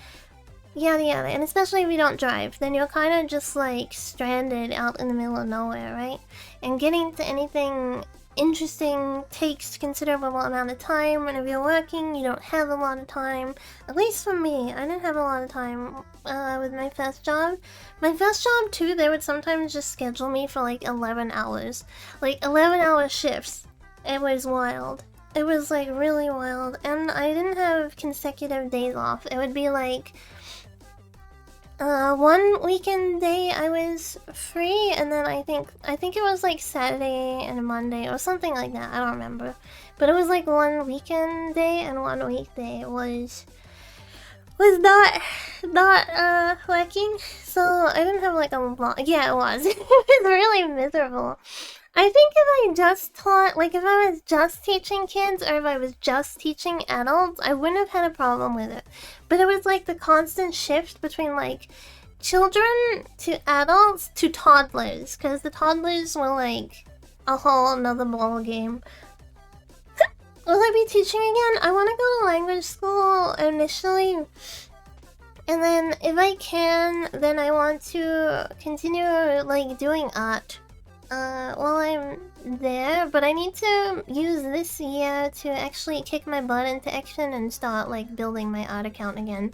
Yeah, and especially if you don't drive, then you're kind of just like stranded out in the middle of nowhere, right? And getting to anything interesting takes a considerable amount of time, and if you're working, you don't have a lot of time. At least for me, I didn't have a lot of time with my first job. My first job too, they would sometimes just schedule me for like 11 hours. Like 11-hour shifts. It was wild. It was like really wild, and I didn't have consecutive days off. It would be like one weekend day I was free, and then I think it was like Saturday and a Monday or something like that. I don't remember, but it was like one weekend day and one weekday was not working. So I didn't have like a lot. Yeah, it was. It was really miserable. I think if I just taught, like if I was just teaching kids or if I was just teaching adults, I wouldn't have had a problem with it. But it was like the constant shift between like children to adults to toddlers, because the toddlers were like a whole another ball game. Will I be teaching again? I want to go to language school initially. And then if I can, then I want to continue like doing art while I'm there. But I need to use this year to actually kick my butt into action and start like building my art account again.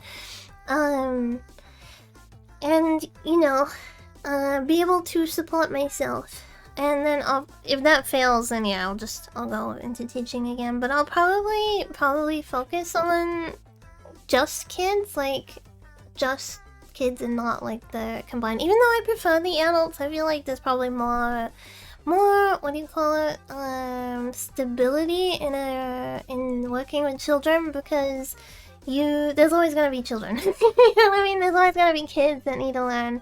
And you know, be able to support myself. And then if that fails, then yeah, I'll go into teaching again. But I'll probably focus on just kids, like just kids and not like the combined. Even though I prefer the adults, I feel like there's probably more what do you call it? Stability in working with children, because there's always gonna be children. You know what I mean? There's always gonna be kids that need to learn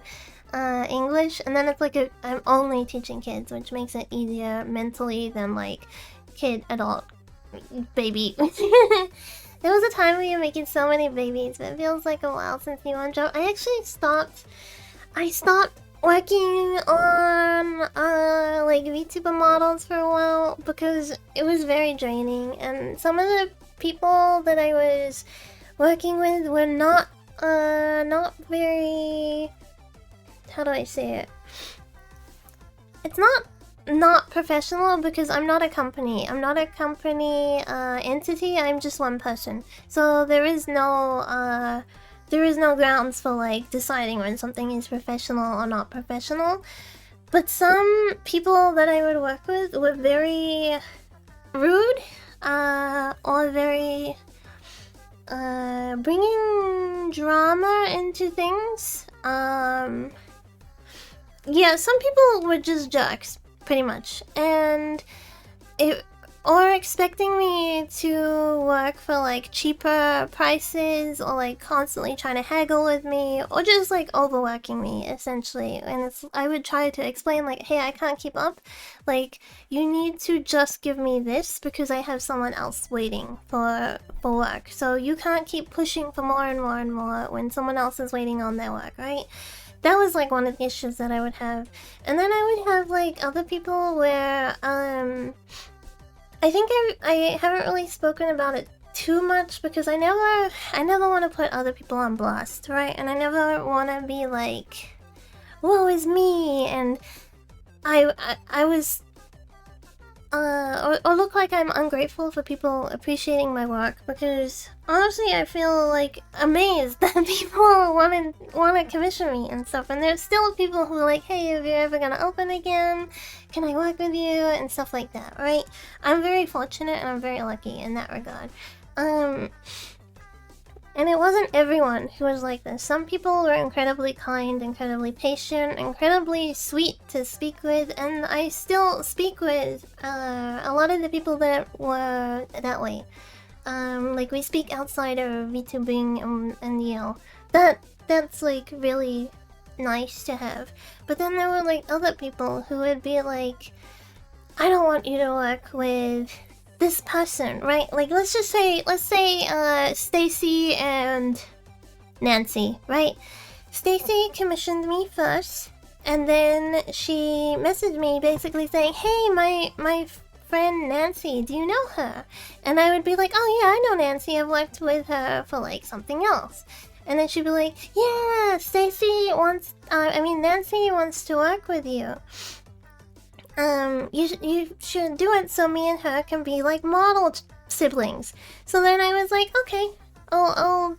English, and then it's like I'm only teaching kids, which makes it easier mentally than like kid, adult, baby. There was a time where you're making so many babies, but it feels like a while since you won job. I actually stopped working on like VTuber models for a while because it was very draining, and some of the people that I was working with were not very, how do I say it? It's not professional, because I'm not a company. I'm not a company entity. I'm just one person. So there is no grounds for like deciding when something is professional or not professional. But some people that I would work with were very rude or very bringing drama into things. Yeah, some people were just jerks, pretty much, and or expecting me to work for like cheaper prices, or like constantly trying to haggle with me, or just like overworking me essentially. And I would try to explain like, hey, I can't keep up, like you need to just give me this because I have someone else waiting for work, so you can't keep pushing for more and more and more when someone else is waiting on their work, right? That was like one of the issues that I would have. And then I would have like other people where I think I haven't really spoken about it too much, because I never want to put other people on blast, right? And I never want to be like, woe is me, and I was or look like I'm ungrateful for people appreciating my work, because honestly I feel like amazed that people want to commission me and stuff, and there's still people who are like, hey, if you're ever gonna open again, can I work with you and stuff like that, right? I'm very fortunate and I'm very lucky in that regard. And it wasn't everyone who was like this. Some people were incredibly kind, incredibly patient, incredibly sweet to speak with, and I still speak with a lot of the people that were that way. Like we speak outside of VTubing, and you know, that's like really nice to have. But then there were like other people who would be like, I don't want you to work with this person, right? Like let's say Stacy and Nancy, right? Stacy commissioned me first, and then she messaged me basically saying, hey, my friend Nancy, do you know her? And I would be like, oh yeah, I know Nancy, I've worked with her for like something else. And then she'd be like, yeah, Nancy wants to work with you. You should do it so me and her can be like model siblings. So then I was like, okay, I'll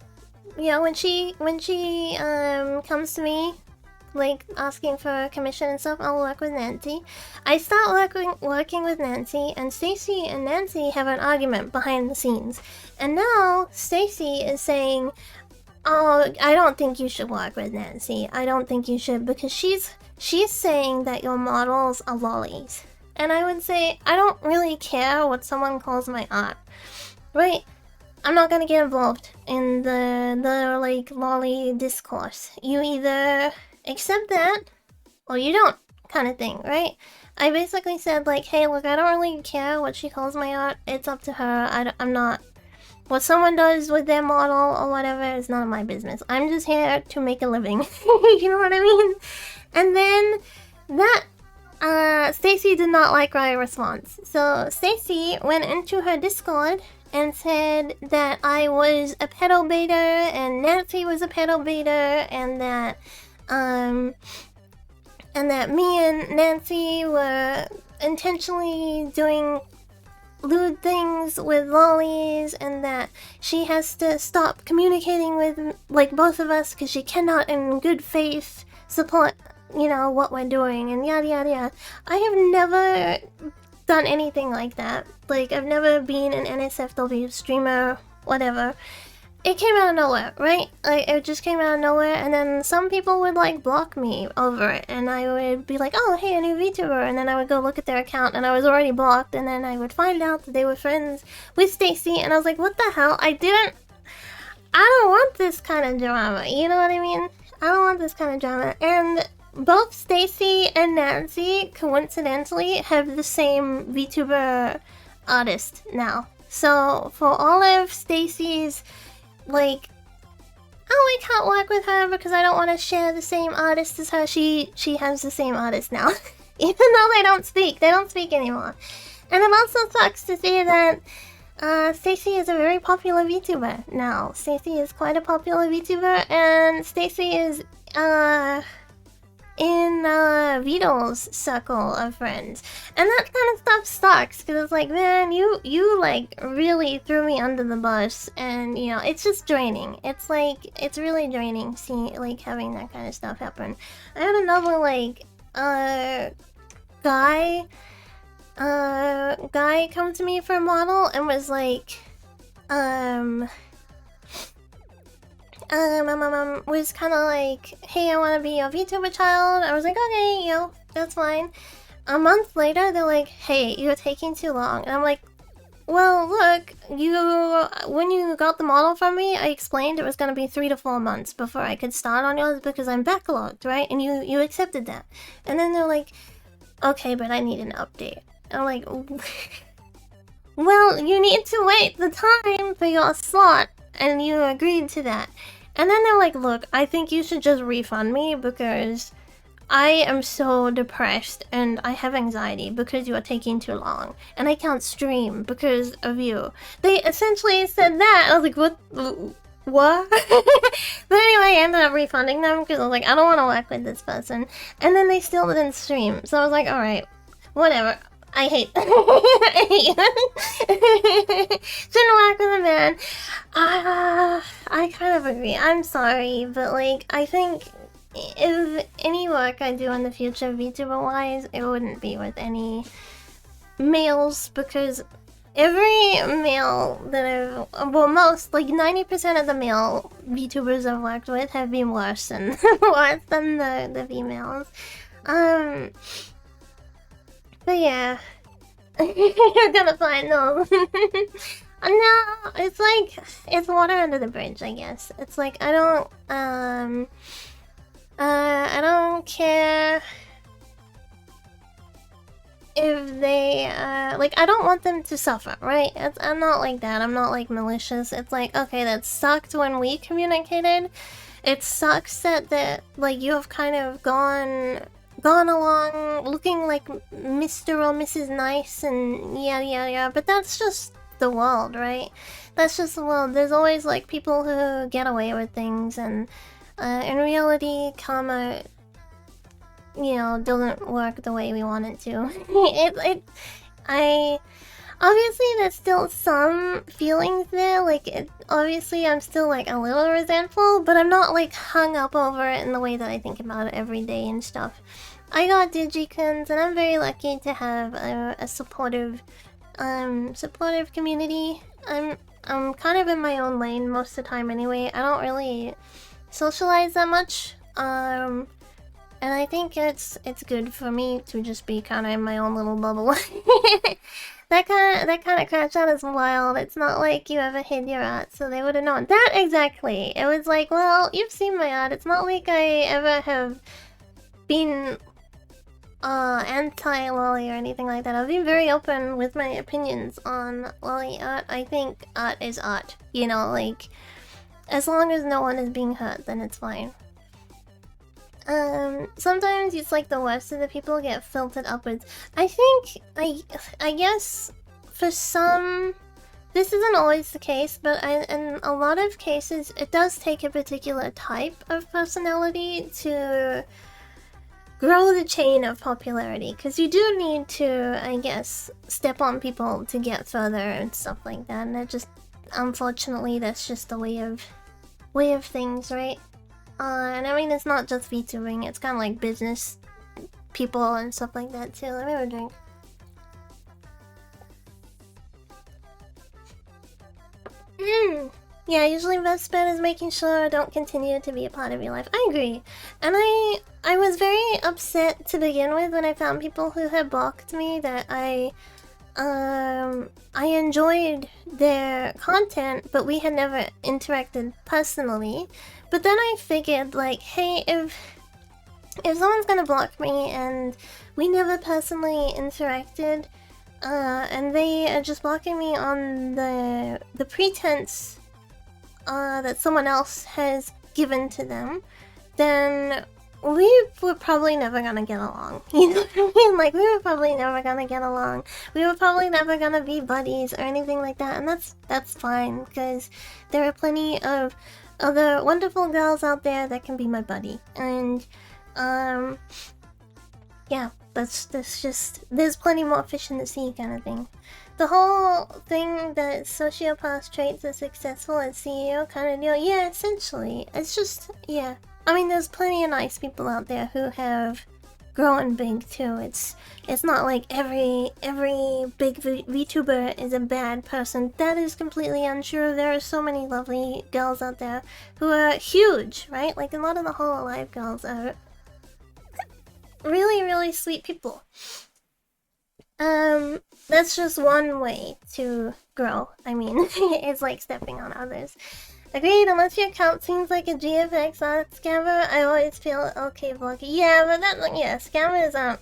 yeah, when she comes to me like asking for a commission and stuff, I'll work with Nancy. I start working with Nancy, and Stacy and Nancy have an argument behind the scenes. And now Stacy is saying, oh, I don't think you should work with Nancy. I don't think you should, because she's saying that your models are lollies. And I would say, I don't really care what someone calls my art, right? I'm not gonna get involved in the like lolly discourse. You either accept that or you don't, kind of thing, right? I basically said like, hey, look, I don't really care what she calls my art. It's up to her. I'm not. What someone does with their model or whatever is none of my business. I'm just here to make a living. You know what I mean? And then Stacy did not like my response. So Stacy went into her Discord and said that I was a pedo baiter and Nancy was a pedo baiter and that me and Nancy were intentionally doing lewd things with lollies and that she has to stop communicating with like both of us because she cannot in good faith support, you know, what we're doing and yada yada yada. I have never done anything like that. Like, I've never been an NSFW streamer, whatever. It came out of nowhere, right? Like, it just came out of nowhere, and then some people would, like, block me over it, and I would be like, oh, hey, a new VTuber, and then I would go look at their account, and I was already blocked, and then I would find out that they were friends with Stacy, and I was like, what the hell? I don't want this kind of drama, you know what I mean? I don't want this kind of drama, and both Stacy and Nancy, coincidentally, have the same VTuber artist now. So, for all of Stacy's, like, oh, I can't work with her because I don't want to share the same artist as her, she has the same artist now. Even though they don't speak anymore. And it also sucks to see that Stacy is a very popular VTuber now. Stacy is quite a popular VTuber, and Stacy is, in Vito's circle of friends. And that kind of stuff sucks, because it's like, man, you like really threw me under the bus, and you know, it's just draining. It's like, it's really draining seeing, like, having that kind of stuff happen. I had another, like, guy come to me for a model and was like, was kind of like, hey, I want to be a VTuber child. I was like, okay, you know, that's fine. A month later, they're like, hey, you're taking too long. And I'm like, well, look, when you got the model from me, I explained it was going to be 3 to 4 months before I could start on yours because I'm backlogged, right? And you accepted that. And then they're like, okay, but I need an update. I'm like, well, you need to wait the time for your slot, and you agreed to that. And then they're like, look, I think you should just refund me because I am so depressed and I have anxiety because you are taking too long. And I can't stream because of you. They essentially said that. I was like, what? What? But anyway, I ended up refunding them because I was like, I don't want to work with this person. And then they still didn't stream. So I was like, alright, whatever. I hate shouldn't work with a man. I kind of agree. I'm sorry, but like, I think if any work I do in the future VTuber-wise, it wouldn't be with any males, because every male that I've, well, most, like 90% of the male VTubers I've worked with have been worse than the females. But yeah, you're gonna find those. No, it's like, it's water under the bridge, I guess. It's like, I don't care if they, like, I don't want them to suffer, right? I'm not like that. I'm not, like, malicious. It's like, okay, that sucked when we communicated. It sucks that like, you have kind of gone along looking like Mr. or Mrs. Nice and yada yada yada, but that's just the world, right? That's just the world. There's always, like, people who get away with things, and in reality, karma, you know, doesn't work the way we want it to. Obviously there's still some feelings there, like, obviously I'm still, like, a little resentful, but I'm not, like, hung up over it in the way that I think about it every day and stuff. I got Digikins, and I'm very lucky to have a supportive community. I'm kind of in my own lane most of the time anyway. I don't really socialize that much, and I think it's good for me to just be kind of in my own little bubble. That kind of crash out is wild. It's not like you ever hid your art, so they would have known. That exactly. It was like, well, you've seen my art. It's not like I ever have been anti-lolly or anything like that. I've been very open with my opinions on lolly art. I think art is art. You know, like, as long as no one is being hurt, then it's fine. Sometimes it's like the worst of the people get filtered upwards. I think, I guess, for some, this isn't always the case, but in a lot of cases, it does take a particular type of personality to grow the chain of popularity. Because you do need to, I guess, step on people to get further and stuff like that. And it just, unfortunately, that's just the way of things, right? And I mean, it's not just VTubing, it's kind of like business people and stuff like that too. Let me have a drink. Yeah, usually best bet is making sure I don't continue to be a part of your life. I agree. And I was very upset to begin with when I found people who had blocked me that I enjoyed their content, but we had never interacted personally. But then I figured, like, hey, if someone's gonna block me and we never personally interacted, and they are just blocking me on the pretense that someone else has given to them, then we were probably never gonna get along. You know what I mean? Like, we were probably never gonna get along. We were probably never gonna be buddies or anything like that, and that's fine, because there are plenty of other wonderful girls out there that can be my buddy. And yeah, that's just, there's plenty more fish in the sea kind of thing. The whole thing that sociopath traits are successful at CEO kind of deal, yeah, essentially. It's just, yeah. I mean, there's plenty of nice people out there who have grown big too. It's not like every big VTuber is a bad person. That is completely untrue. There are so many lovely girls out there who are huge, right? Like, a lot of the Hololive girls are really, really sweet people. That's just one way to grow. I mean, it's like stepping on others. Agreed, unless your account seems like a GFX art scammer, I always feel okay blocking. Yeah, but scammers aren't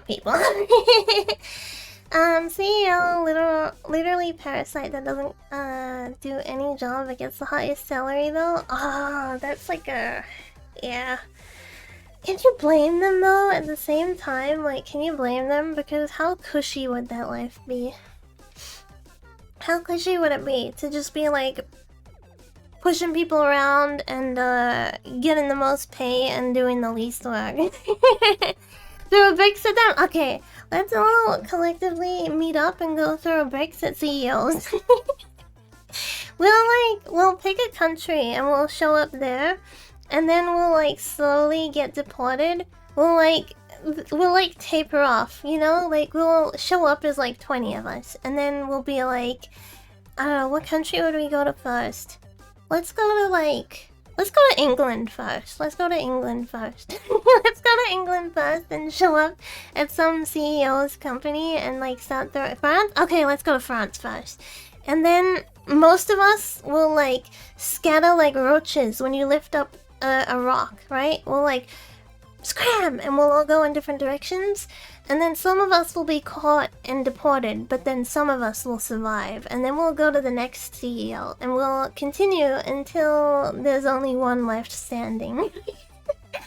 people. CEO, literally parasite that doesn't do any job but gets the highest salary though. Oh, that's like a, yeah. Can you blame them though at the same time? Like, can you blame them? Because how cushy would that life be? How cushy would it be to just be like pushing people around and getting the most pay and doing the least work? Throw bricks at them? Okay, let's all collectively meet up and go throw bricks at CEOs. We'll pick a country and we'll show up there, and then we'll like slowly get deported. We'll like taper off, you know? Like, we'll show up as like 20 of us, and then we'll be like, I don't know, what country would we go to first? Let's go to England first. Let's go to England first. Let's go to England first and show up at some CEO's company and like start throwing France? Okay, let's go to France first. And then most of us will like scatter like roaches when you lift up a rock, right? We'll like scram and we'll all go in different directions, and then some of us will be caught and deported, but then some of us will survive, and then we'll go to the next CEO and we'll continue until there's only one left standing.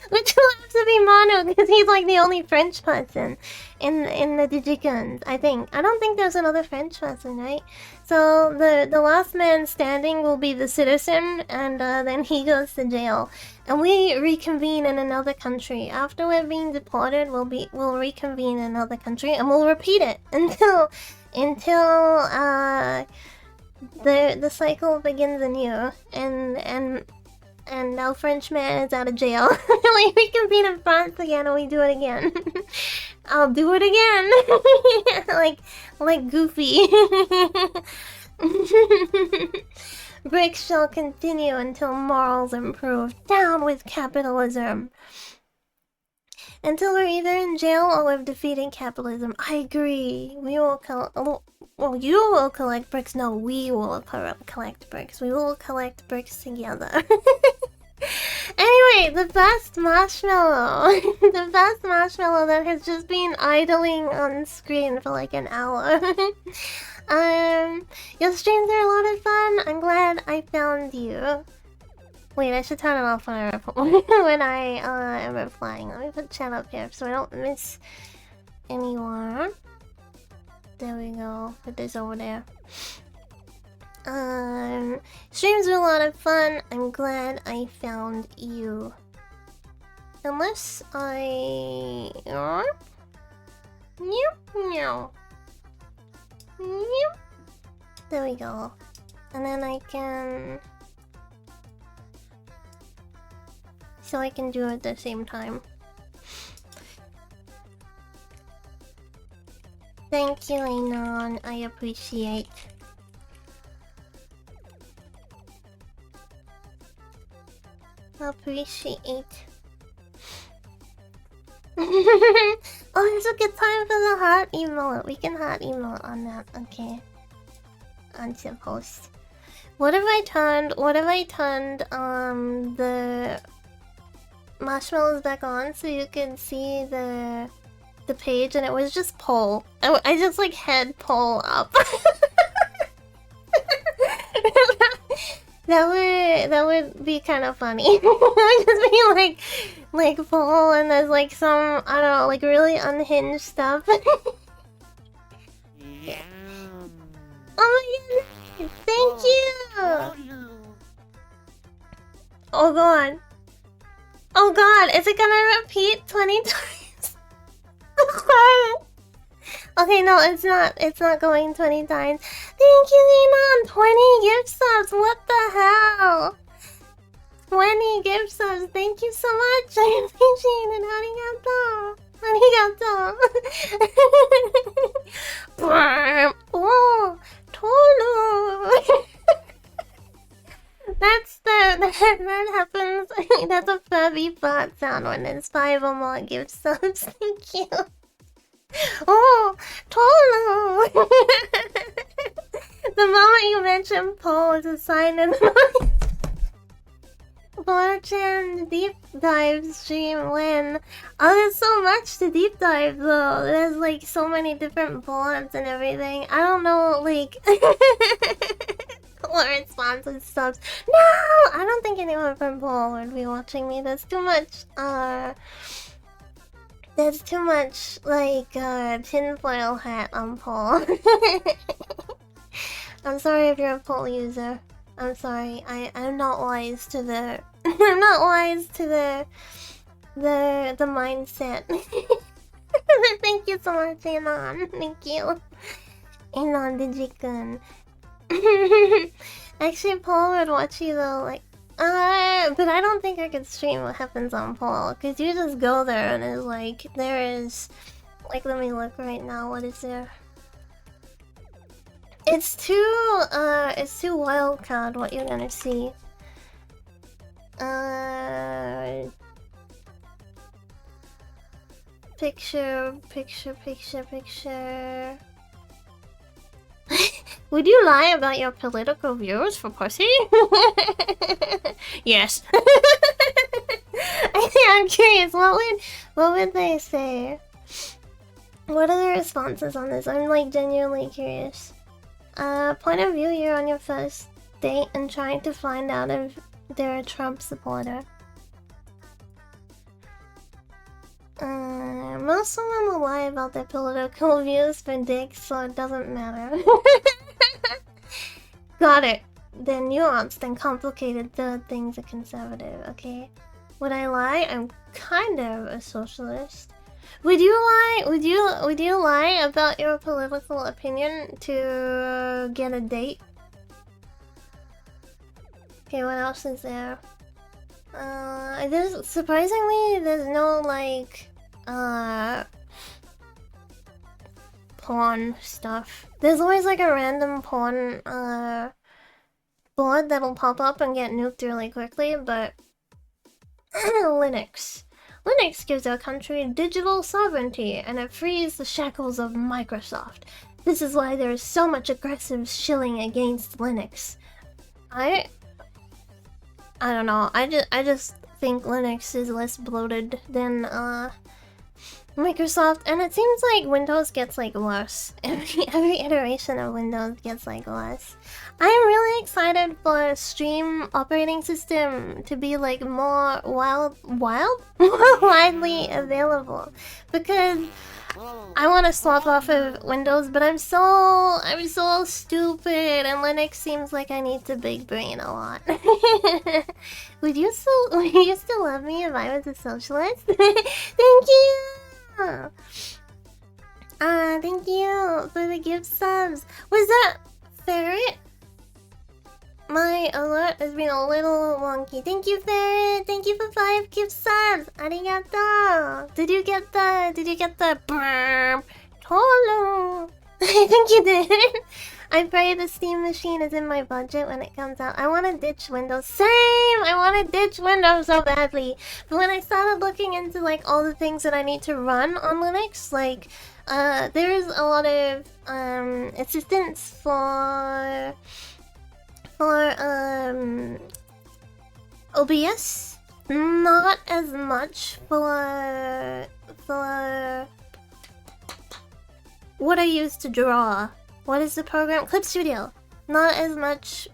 Which will have to be Mono, because he's like the only French person in the Digicons, I think. I don't think there's another French person, right? So the last man standing will be the citizen, and then he goes to jail. And we reconvene in another country. After we're being deported, we'll reconvene in another country, and we'll repeat it until the cycle begins anew, and no French man is out of jail. Like, we compete in France again and we do it again. I'll do it again. like Goofy. Bricks shall continue until morals improve. Down with capitalism. Until we're either in jail or we've defeated capitalism. I agree. We will you will collect bricks. No, we will collect bricks. We will collect bricks together. Anyway, the best marshmallow. The best marshmallow that has just been idling on screen for like an hour. Your streams are a lot of fun. I'm glad I found you. Wait, I should turn it off when I am replying. Let me put chat up here so I don't miss anyone. There we go. Put this over there. Streams were a lot of fun. I'm glad I found you. Unless I... There we go. And then I can... So I can do it at the same time. Thank you, Anon. I appreciate. Appreciate. Oh, it's a good time for the heart emote. We can heart emote on that. Okay. Onto post. What if I turned the marshmallows back on so you can see the page and it was just poll. I just like head poll up. That would be kind of funny. It would just be like poll and there's like some, I don't know, like really unhinged stuff. Yeah. Oh my goodness! Thank you! Oh god. Oh god, is it gonna repeat 20 times? Okay, no, it's not. It's not going 20 times. Thank you, Iman! 20 gift subs! What the hell? 20 gift subs! Thank you so much! I appreciate it! Arigato! Arigato! Oh! Tolu! That happens. That's a Furby bot sound when there's 5 or more gift subs. Thank you. Oh, Tolu! The moment you mentioned Paul is a sign of the Fortune deep dive stream when... Oh, there's so much to deep dive though. There's like so many different bullets and everything. I don't know, like... What responses subs? No! I don't think anyone from Paul would be watching me. There's too much, there's too much, like, tinfoil hat on Paul. I'm sorry if you're a Paul user. I'm sorry. I'm not wise to the... I'm not wise to the mindset. Thank you so much, Anon. Thank you. Anon Digikun. Actually, Paul would watch you though, like... but I don't think I could stream what happens on Paul, because you just go there and it's like, there is... Like, let me look right now, what is there? It's too wildcard what you're gonna see. Picture. Would you lie about your political views for pussy? Yes. I'm curious, what would they say? What are the responses on this? I'm like genuinely curious. Point of view, you're on your first date and trying to find out if they're a Trump supporter. Most of them will lie about their political views for dicks, so it doesn't matter. Got it. They're nuanced and complicated. Third thing's a conservative, okay? Would I lie? I'm kind of a socialist. Would you lie? Would you lie about your political opinion to get a date? Okay, what else is there? Surprisingly, there's no like porn stuff. There's always like a random porn board that'll pop up and get nuked really quickly, but Linux. Linux gives our country digital sovereignty and it frees the shackles of Microsoft. This is why there is so much aggressive shilling against Linux. I don't know. I just think Linux is less bloated than Microsoft, and it seems like Windows gets like worse. Every iteration of Windows gets like worse. I'm really excited for stream operating system to be like more more widely available, because I want to swap off of Windows, but I'm so stupid, and Linux seems like I need to big brain a lot. Would you still love me if I was a socialist? Thank you. Thank you for the gift subs. Was that Ferret? My alert has been a little wonky. Thank you, Ferret. Thank you for 5 gift subs. Arigato. Did you get the brrrr? Tolo. I think you did. I pray the Steam machine is in my budget when it comes out. I want to ditch Windows. Same! I want to ditch Windows so badly. But when I started looking into like all the things that I need to run on Linux, like there's a lot of assistance for OBS, not as much for what I use to draw. What is the program? Clip Studio. Not as much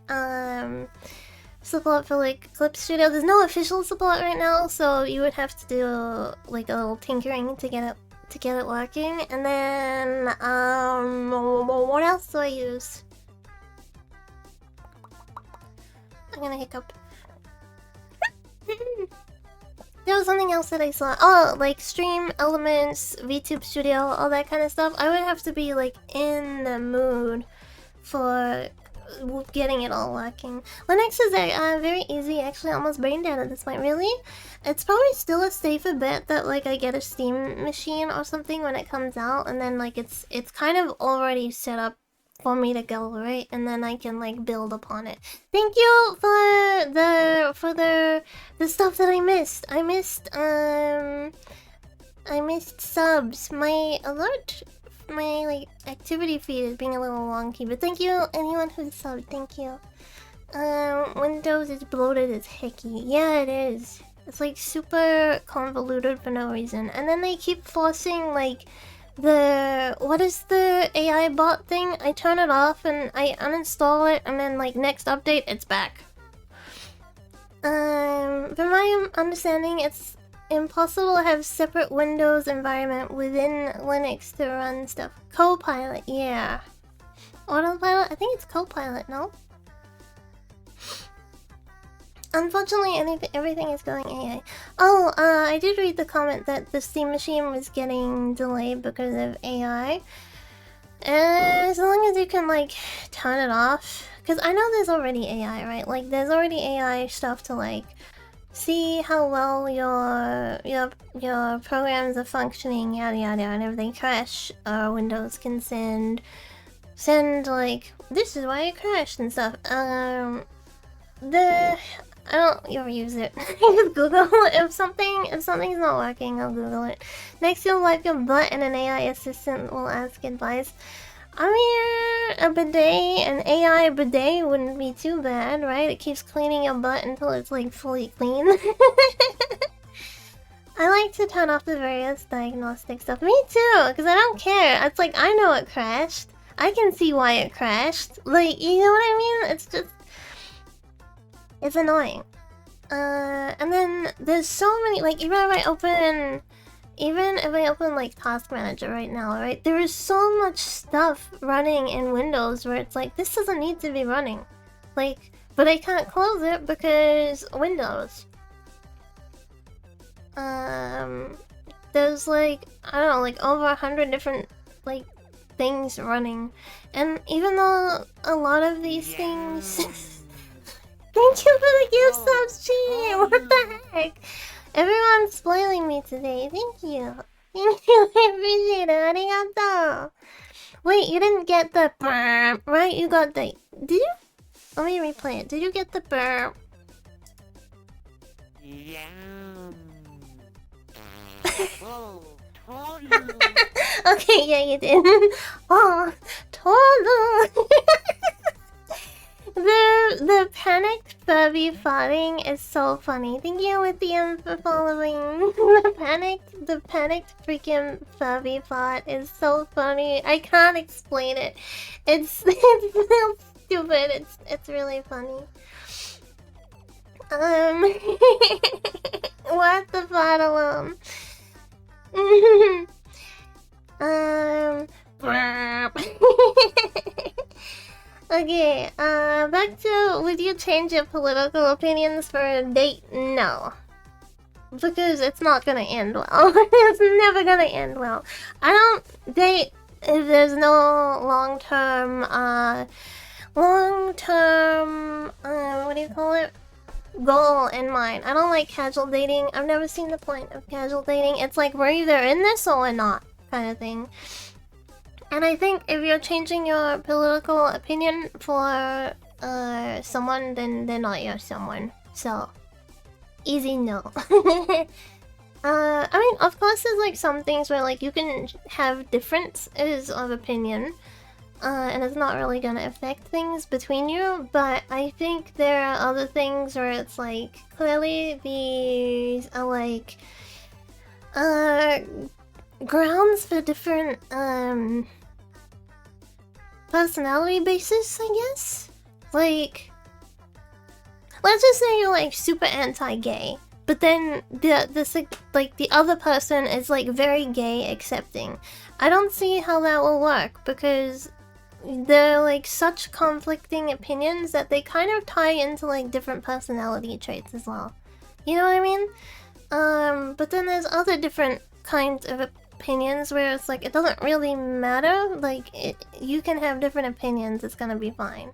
support for like Clip Studio. There's no official support right now, so you would have to do like a little tinkering to get it working. And then what else do I use? I'm gonna hiccup. There was something else that I saw. Oh, like Stream, Elements, VTube Studio, all that kind of stuff. I would have to be like in the mood for getting it all working. Linux is very easy, actually almost brain dead at this point. Really? It's probably still a safer bet that like I get a Steam machine or something when it comes out, and then like it's kind of already set up for me to go, right? And then I can like build upon it. Thank you for the stuff that I missed. I missed subs. My alert, my like activity feed is being a little wonky, but thank you anyone who subbed. Thank you. Windows is bloated as hecky. Yeah, it is. It's like super convoluted for no reason. And then they keep forcing like what is the AI bot thing? I turn it off and I uninstall it, and then like next update it's back. From my understanding, it's impossible to have separate Windows environment within Linux to run stuff. Copilot, yeah. Autopilot? I think it's Copilot, no? Unfortunately, everything is going AI. Oh, I did read the comment that the Steam machine was getting delayed because of AI. As long as you can, like, turn it off. Because I know there's already AI, right? Like, there's already AI stuff to, like, see how well your programs are functioning, yada yada, and if they crash, Windows can send, like, this is why it crashed and stuff. I don't ever use it. Just Google if something's not working, I'll Google it. Next you'll wipe your butt and an AI assistant will ask advice. I mean, a bidet, an AI bidet wouldn't be too bad, right? It keeps cleaning your butt until it's like fully clean. I like to turn off the various diagnostic stuff. Me too, because I don't care. It's like, I know it crashed. I can see why it crashed. Like, you know what I mean? It's just... it's annoying. And then there's so many, like, even if I open like Task Manager right now, right? There is so much stuff running in Windows where it's like, this doesn't need to be running. Like, but I can't close it because Windows. There's like, I don't know, like over 100 different, like, things running. And even though a lot of these things... Thank you for the gift subs, Chi! What the heck? Everyone's spoiling me today. Thank you. Thank you. I appreciate it. Arigato. Wait, you didn't get the burp, right? You got the... Did you? Let me replay it. Did you get the burp? Yeah. Okay, yeah, you did. Oh, totally. The panicked Furby farting is so funny. Thank you, Lithium, for following. The panicked freaking Furby fart is so funny. I can't explain it. It's stupid. It's really funny. What the bottom? Okay, back to, would you change your political opinions for a date? No. Because it's not gonna end well. It's never gonna end well. I don't date if there's no long-term, what do you call it? Goal in mind. I don't like casual dating. I've never seen the point of casual dating. It's like we're either in this or we're not, kind of thing. And I think if you're changing your political opinion for someone, then they're not your someone. So, easy no. I mean, of course there's like some things where like you can have differences of opinion. And it's not really gonna affect things between you, but I think there are other things where it's like, clearly these are like, grounds for different, personality basis, I guess? Like, let's just say you're like super anti-gay, but then the other person is like very gay accepting. I don't see how that will work, because they're like such conflicting opinions that they kind of tie into like different personality traits as well. You know what I mean? But then there's other different kinds of opinions where it's like it doesn't really matter. Like you can have different opinions, it's gonna be fine.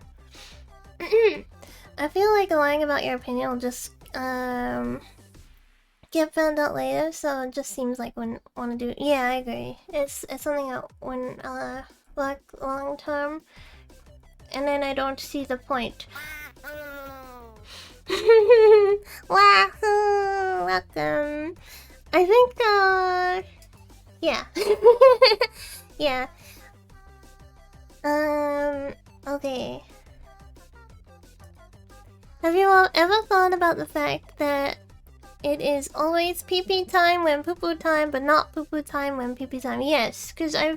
I feel like lying about your opinion will just get found out later, so it just seems like wouldn't want to do. Yeah, I agree. It's something that wouldn't like long term, and then I don't see the point. Wahoo! Welcome. I think yeah. Yeah. Okay. Have you all ever thought about the fact that it is always pee-pee time when poo-poo time, but not poo-poo time when pee-pee time? Yes, because I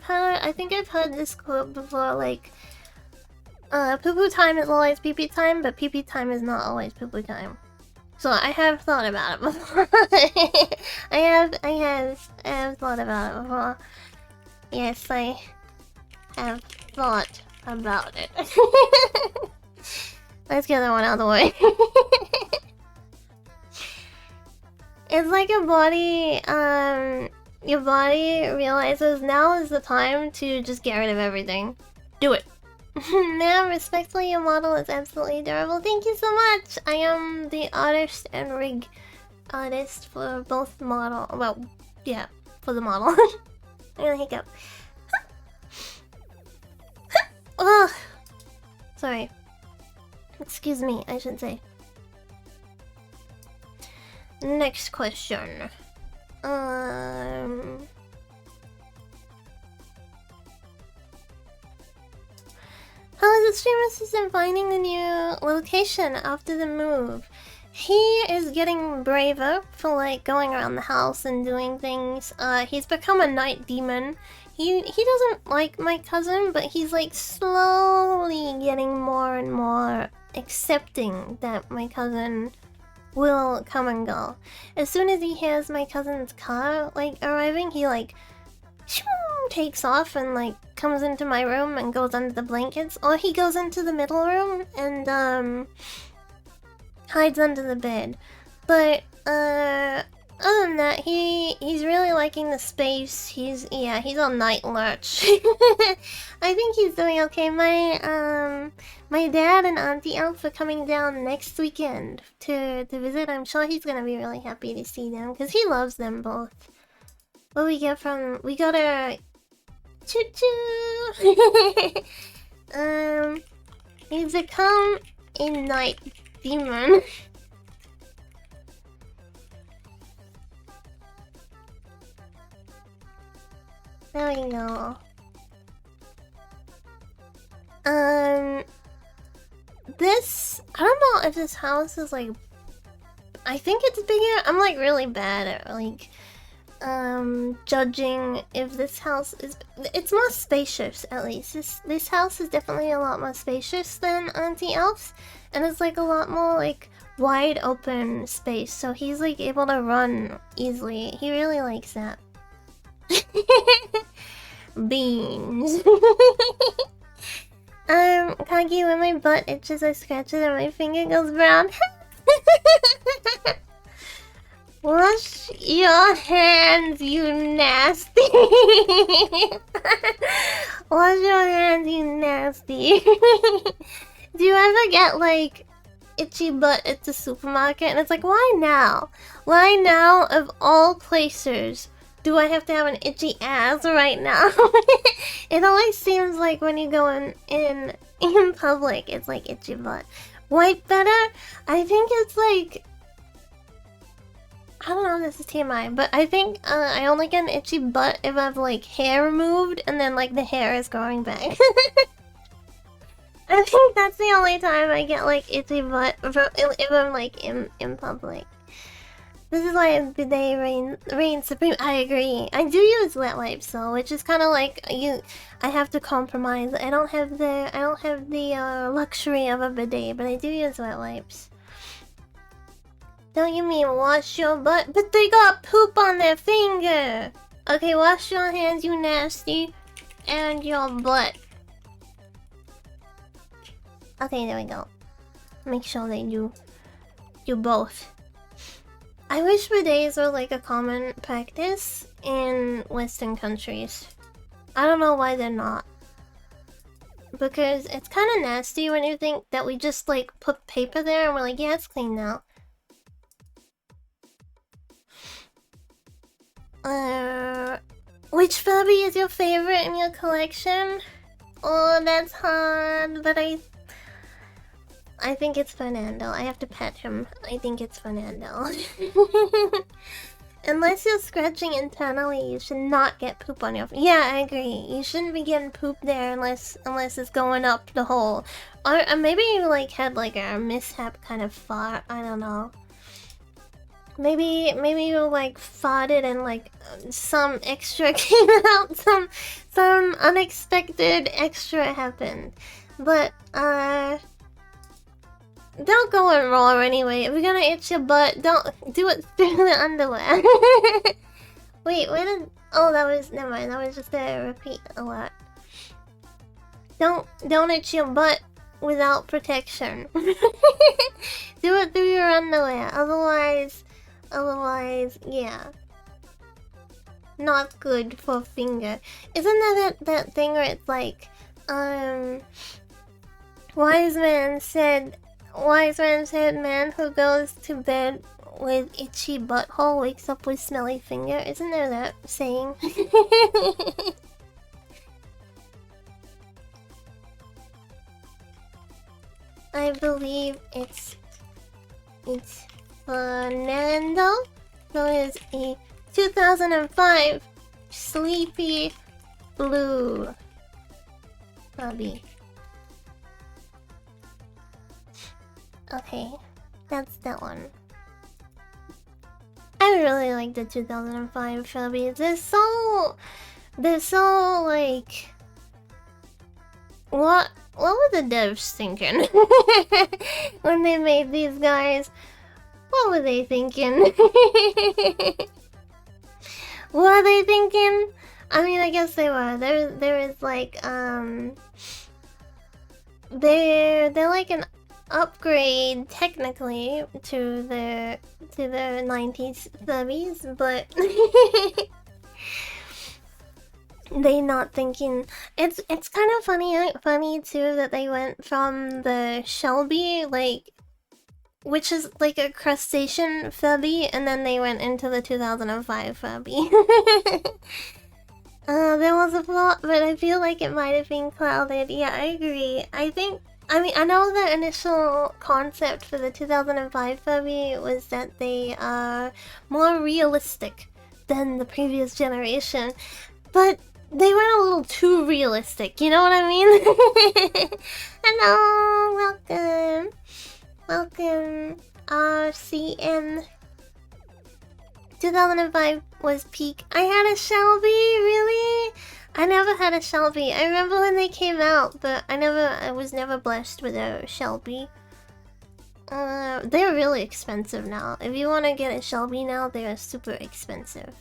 think I've heard this quote before, like, poo-poo time is always pee-pee time, but pee-pee time is not always poo-poo time. So I have thought about it before. I have thought about it before. Yes, I have thought about it. Let's get that one out of the way. It's like your body realizes now is the time to just get rid of everything. Do it. Ma'am, respectfully, your model is absolutely adorable. Thank you so much. I am the artist and rig artist for both model. Well, yeah, for the model. I'm gonna hiccup. Ugh. Sorry. Excuse me, I should say. Next question. How is the stream assistant finding the new location after the move? He is getting braver for like going around the house and doing things. He's become a night demon. He doesn't like my cousin, but he's like slowly getting more and more accepting that my cousin will come and go. As soon as he hears my cousin's car like arriving, he like takes off and like comes into my room and goes under the blankets, or he goes into the middle room and hides under the bed. But other than that, he's really liking the space. He's on night lurch. I think he's doing okay. My dad and Auntie Elf are coming down next weekend to visit. I'm sure he's gonna be really happy to see them because he loves them both. What we got a choo choo. He's become a night demon. There we go. I don't know if this house is like, I think it's bigger. I'm like really bad at like judging if this house is... It's more spacious, at least. This house is definitely a lot more spacious than Auntie Elf's. And it's like a lot more like wide open space. So he's like able to run easily. He really likes that. Beans. Kagi, when my butt itches, I scratch it and my finger goes brown. Wash your hands, you nasty. Wash your hands, you nasty. Do you ever get like itchy butt at the supermarket and it's like, why now? Why now of all places do I have to have an itchy ass right now? It always seems like when you go in public, it's like itchy butt. Wipe better? I think it's like... I don't know if this is TMI, but I think I only get an itchy butt if I have like hair removed and then like the hair is growing back. I think that's the only time I get like itchy butt if I'm like in public. This is why bidet reigns supreme. I agree. I do use wet wipes though, which is kind of like I have to compromise. I don't have the luxury of a bidet, but I do use wet wipes. Don't you mean wash your butt? But they got poop on their finger! Okay, wash your hands, you nasty. And your butt. Okay, there we go. Make sure they do both. I wish bidets were like a common practice in Western countries. I don't know why they're not. Because it's kind of nasty when you think that we just like put paper there and we're like, yeah, it's clean now. Which Furby is your favorite in your collection? Oh, that's hard, but I think it's Fernando. I have to pet him. I think it's Fernando. Unless you're scratching internally, you should not get poop on your... Yeah, I agree. You shouldn't be getting poop there unless it's going up the hole. Or maybe you like had like a mishap kind of fart. I don't know. Maybe you like farted and like some extra came out, some unexpected extra happened. But don't go in raw anyway. If you're gonna itch your butt, don't do it through the underwear. Wait, where did... Oh, that was... Never mind, that was just a repeat alert. Don't itch your butt without protection. Do it through your underwear. Otherwise, yeah. Not good for finger. Isn't that thing where it's like, wise man said, man who goes to bed with itchy butthole wakes up with smelly finger? Isn't there that saying? I believe it's Fernando. So it's a 2005 Sleepy Blue Furby. Okay, that's that one. I really like the 2005 Furbies. They're so like... What were the devs thinking when they made these guys? What were they thinking? What are they thinking? I mean, I guess they were. There is like they're like an upgrade technically to the 90s Furbies, but they not thinking. It's kind of funny too that they went from the Shelby, like, which is like a crustacean Furby, and then they went into the 2005 Furby. There was a plot, but I feel like it might have been clouded. Yeah, I agree. I mean, I know the initial concept for the 2005 Furby was that they are more realistic than the previous generation, but they went a little too realistic, you know what I mean? Hello, welcome. Welcome, RCN. 2005 was peak. I had a Shelby, really? I never had a Shelby. I remember when they came out, but I was never blessed with a Shelby. They're really expensive now. If you want to get a Shelby now, they are super expensive.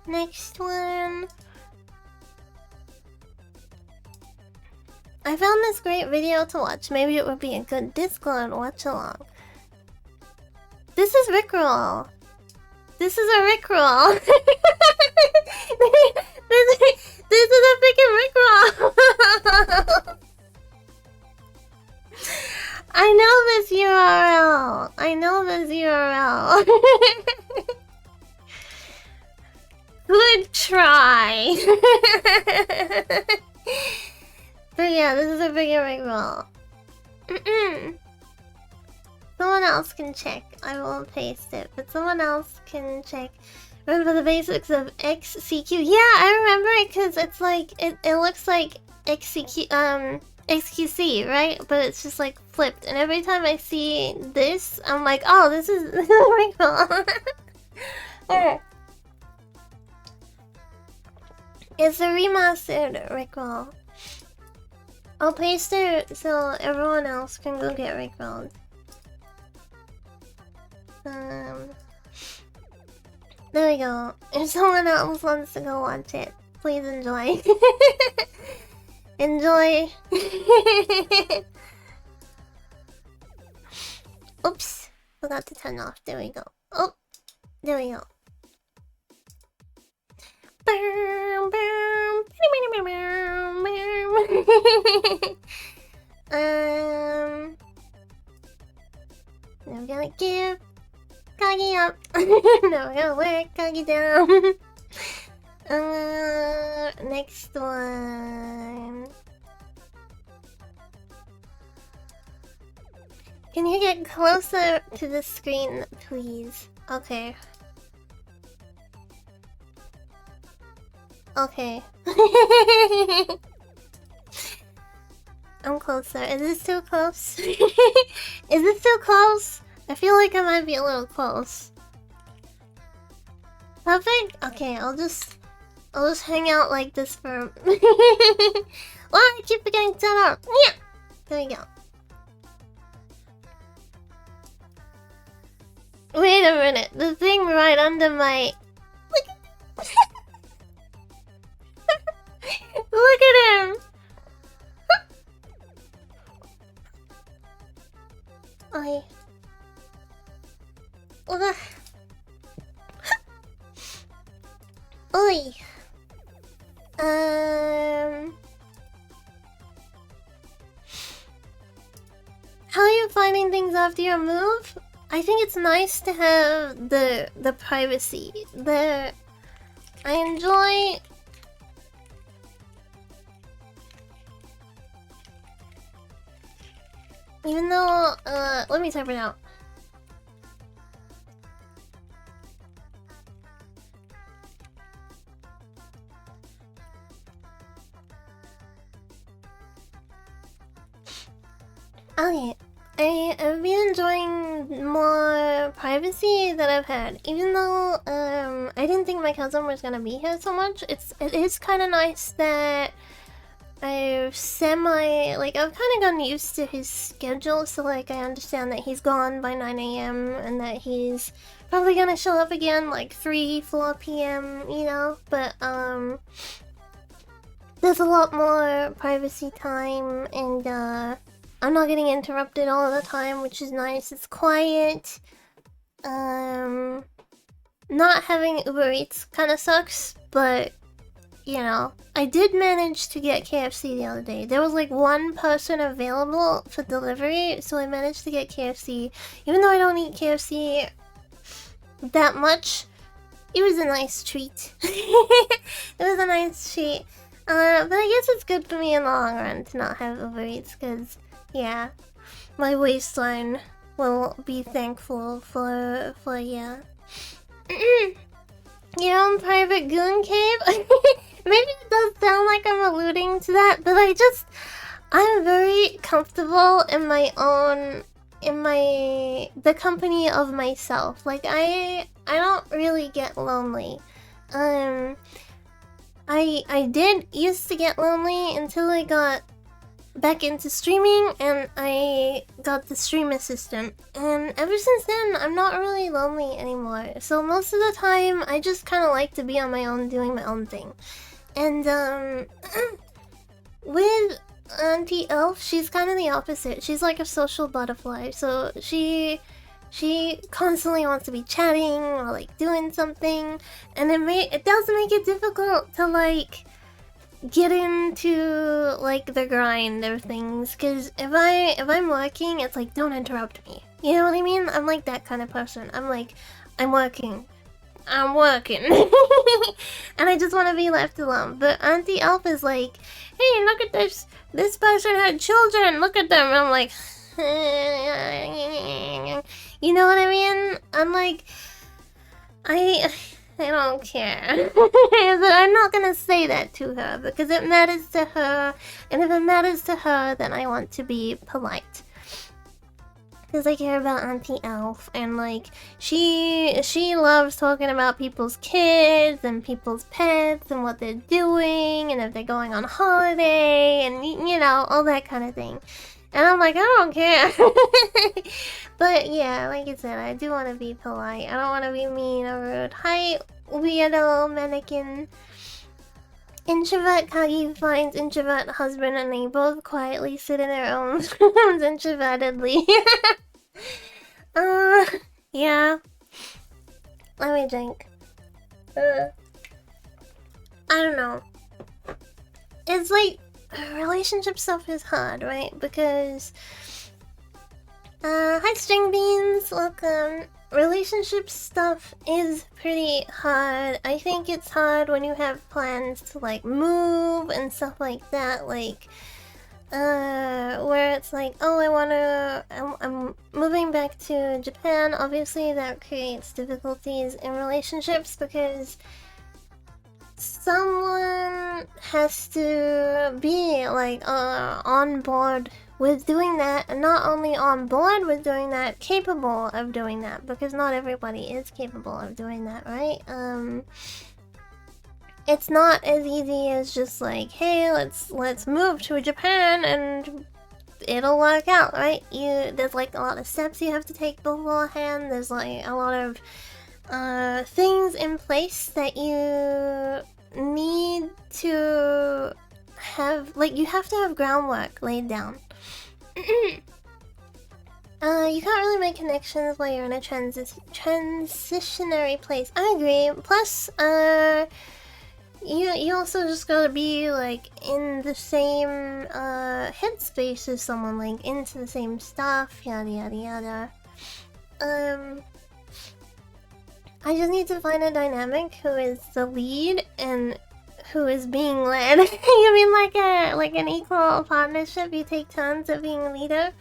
Next one. I found this great video to watch. Maybe it would be a good Discord watch along. This is Rickroll. This is a Rickroll. this is a freaking Rickroll. I know this URL. I know this URL. Good try. But yeah, this is a bigger Rickroll. Someone else can check. I won't paste it, but someone else can check. Remember the basics of XCQ? Yeah, I remember it because it's like it looks like XQC, right? But it's just like flipped. And every time I see this, I'm like, oh, this is Rickroll. Okay. It's a remastered Rickroll. I'll paste it so everyone else can go get Rickrolled. There we go. If someone else wants to go watch it, please enjoy. Enjoy. Oops. Forgot to turn off. There we go. Oh. There we go. Now we're gonna give Kagi up. Now we're gonna work Kagi down. Next one. Can you get closer to the screen, please? Okay. Okay. I'm closer. Is this too close? Is this too close? I feel like I might be a little close. Perfect? Okay, I'll just hang out like this for Well, I keep getting set up. Yeah. There we go. Wait a minute. The thing right under my Look at him! Oi. Ugh. Oi. How are you finding things after your move? I think it's nice to have the privacy. I enjoy. Even though, let me type it out. Okay, I've been enjoying more privacy that I've had. Even though, I didn't think my cousin was gonna be here so much, it is kind of nice that I've kind of gotten used to his schedule, so like I understand that he's gone by 9 AM and that he's probably gonna show up again like 3-4 PM, you know? But there's a lot more privacy time, and I'm not getting interrupted all the time, which is nice. It's quiet. Not having Uber Eats kind of sucks, but you know, I did manage to get KFC the other day. There was like one person available for delivery, so I managed to get KFC. Even though I don't eat KFC that much, it was a nice treat. It was a nice treat. But I guess it's good for me in the long run to not have Uber Eats, because, yeah, my waistline will be thankful for yeah. Your own private goon cave? Maybe it does sound like I'm alluding to that, but I'm very comfortable in the company of myself. Like I don't really get lonely. I did used to get lonely until I got back into streaming and I got the stream assistant. And ever since then, I'm not really lonely anymore. So most of the time, I just kind of like to be on my own, doing my own thing. And with Auntie Elf, she's kind of the opposite. She's like a social butterfly. So she constantly wants to be chatting or like doing something, and it does make it difficult to like get into like the grind of things. Because if I'm working, it's like, don't interrupt me. You know what I mean? I'm like that kind of person. I'm like, I'm working. And I just want to be left alone. But Auntie Elf is like, hey, look at this. This person had children. Look at them. And I'm like, you know what I mean? I'm like, I don't care. But I'm not gonna say that to her because it matters to her. And if it matters to her, then I want to be polite. Because I care about Auntie Elf, and like she loves talking about people's kids and people's pets and what they're doing and if they're going on holiday and you know, all that kind of thing. And I'm like, I don't care. But yeah, like I said, I do want to be polite. I don't want to be mean or rude. Hi, weirdo mannequin. Introvert Kagi finds introvert husband and they both quietly sit in their own rooms introvertedly. Yeah. Let me drink. I don't know. It's like, relationship stuff is hard, right? Because, hi String Beans, welcome. Relationship stuff is pretty hard. I think it's hard when you have plans to like move and stuff like that, like where it's like, oh, I'm moving back to Japan. Obviously that creates difficulties in relationships because someone has to be like on board with doing that, and not only on board with doing that, capable of doing that, because not everybody is capable of doing that, right? It's not as easy as just like, hey, let's move to Japan and it'll work out, right? There's like a lot of steps you have to take beforehand. There's like a lot of things in place that you need to have, like you have to have groundwork laid down. You can't really make connections while you're in a transitionary place. I agree. Plus, you also just gotta be like in the same headspace as someone, like into the same stuff, yada yada yada. I just need to find a dynamic who is the lead and who is being led. You mean like an equal partnership? You take turns at being a leader.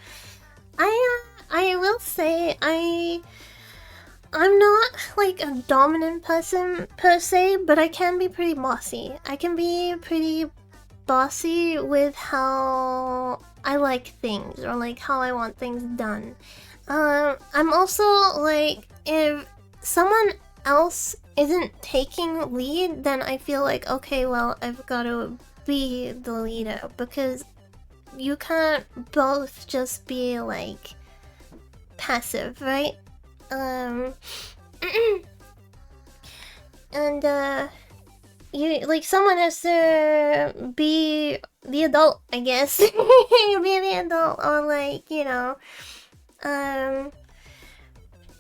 I will say I'm not like a dominant person per se, but I can be pretty bossy. I can be pretty bossy with how I like things or like how I want things done. I'm also like, if someone else isn't taking lead, then I feel like, okay, well, I've got to be the leader, because you can't both just be like passive, right? And you like, someone has to be the adult, I guess. Be the adult, or like, you know,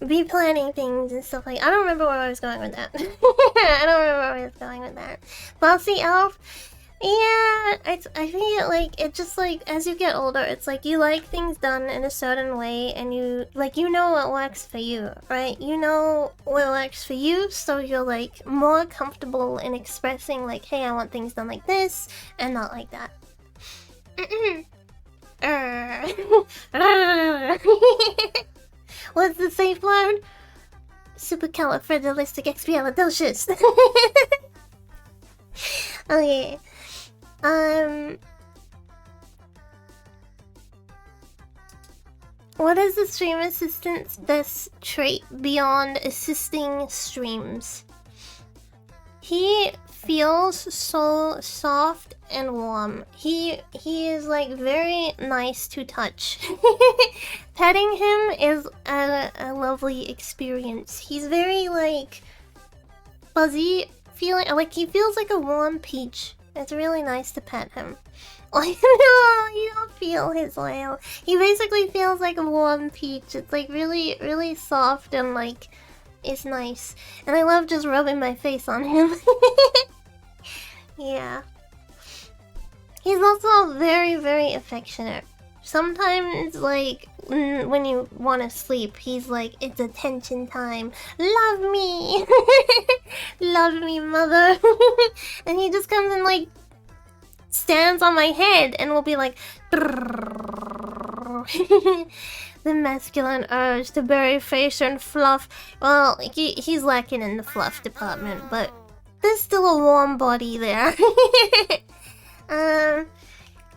be planning things and stuff like. I don't remember where I was going with that. I don't remember where I was going with that. Bossy elf. Yeah, I feel like it just like, as you get older, it's like you like things done in a certain way, and you know what works for you, right? You know what works for you, so you're like more comfortable in expressing like, hey, I want things done like this and not like that. What's the safe word? Supercalifragilisticexpialidocious. Okay. What is the stream assistant's best trait beyond assisting streams? He feels so soft and warm. He is like very nice to touch. Petting him is a lovely experience. He's very like fuzzy feeling, like he feels like a warm peach. It's really nice to pet him. Like, no, you don't feel his oil. He basically feels like a warm peach. It's like really, really soft and like, it's nice. And I love just rubbing my face on him. Yeah. He's also very, very affectionate. Sometimes, like, when you want to sleep, he's like, it's attention time. Love me! Love me, mother! And he just comes and, like, stands on my head and will be like... The masculine urge to bury face and fluff. Well, he's lacking in the fluff department, but there's still a warm body there.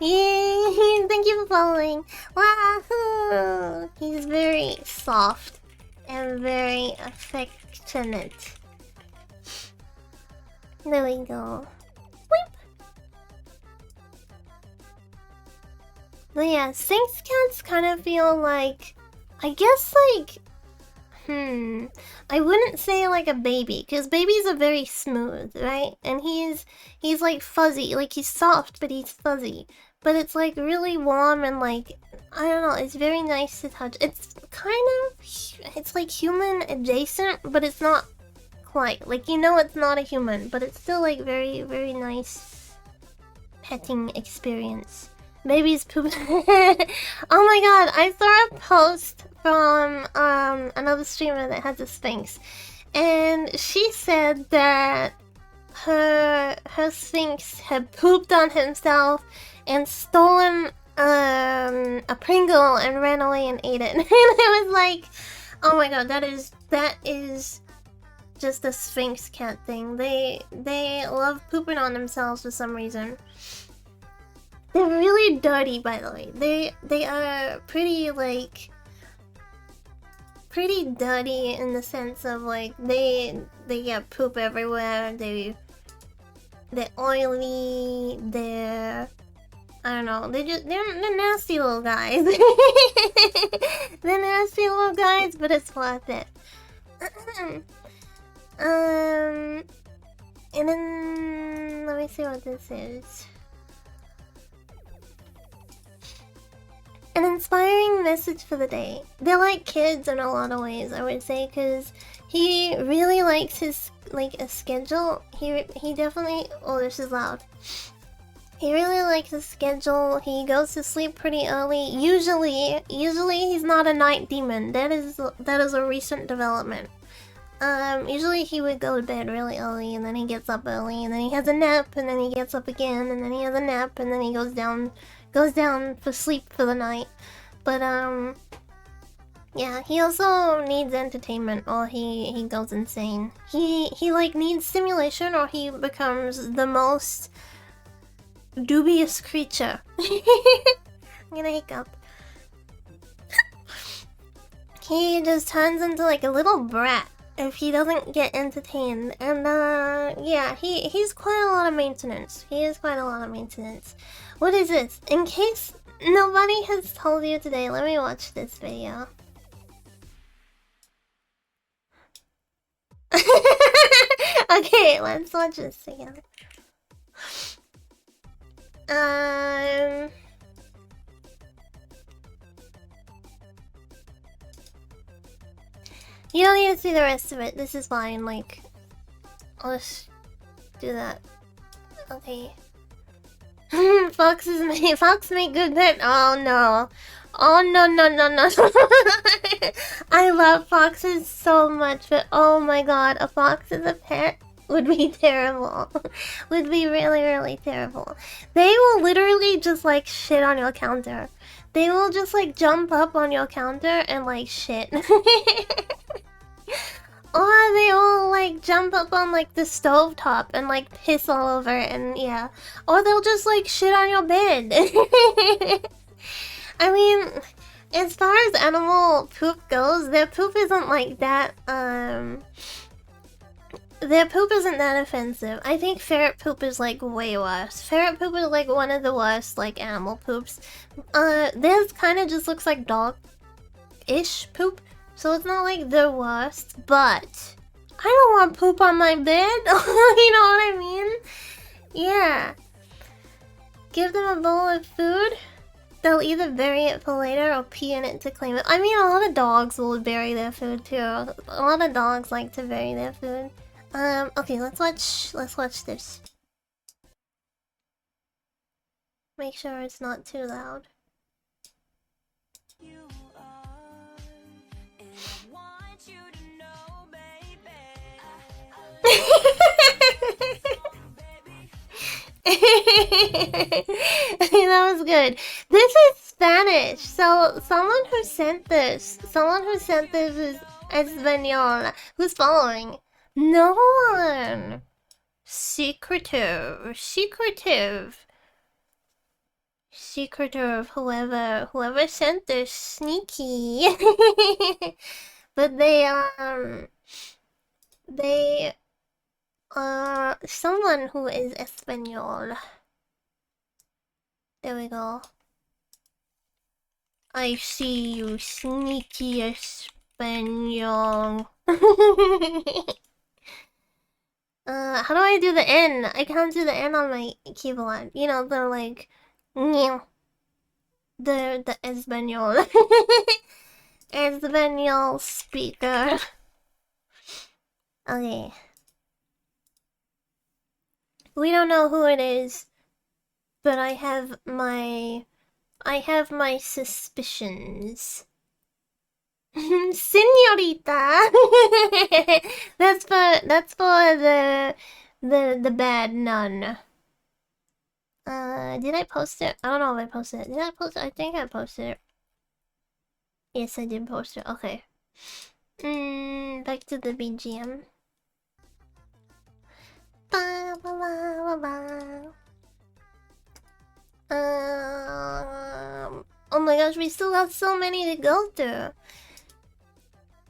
Yeah, thank you for following. Wahoo! He's very soft and very affectionate. There we go. Weep. But yeah, Sphinx cats kind of feel like, I guess like, I wouldn't say like a baby, because babies are very smooth, right? And he's like fuzzy, like he's soft, but he's fuzzy. But it's like really warm and like, I don't know, it's very nice to touch. It's kind of, it's like human adjacent, but it's not quite. Like, you know it's not a human, but it's still like very, very nice petting experience. Babies poop. Oh my god, I saw a post from another streamer that has a Sphinx, and she said that her Sphinx had pooped on himself and stolen a Pringle and ran away and ate it. And I was like, oh my god, that is just a Sphinx cat thing. They love pooping on themselves for some reason. They're really dirty, by the way. They are pretty dirty in the sense of like they get poop everywhere. They're oily. I don't know. They're nasty little guys. They're nasty little guys, but it's worth it. And then let me see what this is. An inspiring message for the day. They're like kids in a lot of ways, I would say, because he really likes his a schedule. He definitely. Oh, this is loud. He really likes his schedule. He goes to sleep pretty early. Usually he's not a night demon. That is a recent development. Usually he would go to bed really early, and then he gets up early, and then he has a nap, and then he gets up again, and then he has a nap, and then he goes down for sleep for the night. But yeah, he also needs entertainment or he goes insane. He like needs stimulation or he becomes the most dubious creature. I'm gonna hiccup. He just turns into like a little brat if he doesn't get entertained. And yeah, he's quite a lot of maintenance. He is quite a lot of maintenance. What is this? In case nobody has told you today, let me watch this video. Okay, let's watch this together. You don't need to see the rest of it. This is fine. Like, I'll just do that. Okay. Fox make good pet. Oh no. Oh no. I love foxes so much, but oh my god, a fox as a pet would be terrible. Would be really, really terrible. They will literally just like shit on your counter. They will just like jump up on your counter and like shit. Or they will like jump up on like the stovetop and like piss all over and yeah. Or they'll just like shit on your bed. I mean, As far as animal poop goes, their poop isn't like that, their poop isn't that offensive. I think ferret poop is like way worse. Ferret poop is like one of the worst like animal poops. Theirs kind of just looks like dog-ish poop, so it's not like the worst. But I don't want poop on my bed. You know what I mean? Yeah. Give them a bowl of food. They'll either bury it for later or pee in it to claim it. I mean, a lot of dogs will bury their food too. A lot of dogs like to bury their food. Okay, let's watch this. Make sure it's not too loud. That was good. This is Spanish. So someone who sent this is Espanol. Who's following? No one. Secretive. Whoever sent this, sneaky. But they someone who is Espanol. There we go. I see you, sneaky Espanol. How do I do the N? I can't do the N on my keyboard. You know, the like, the Espanol. Espanol speaker. Okay. We don't know who it is, but I have my suspicions. Señorita. That's for the bad nun. Did I post it? I don't know if I posted it. Did I post it? I think I posted it. Yes, I did post it. Okay. Back to the BGM. Ba, ba, ba, ba, ba. Oh my gosh, we still got so many to go through.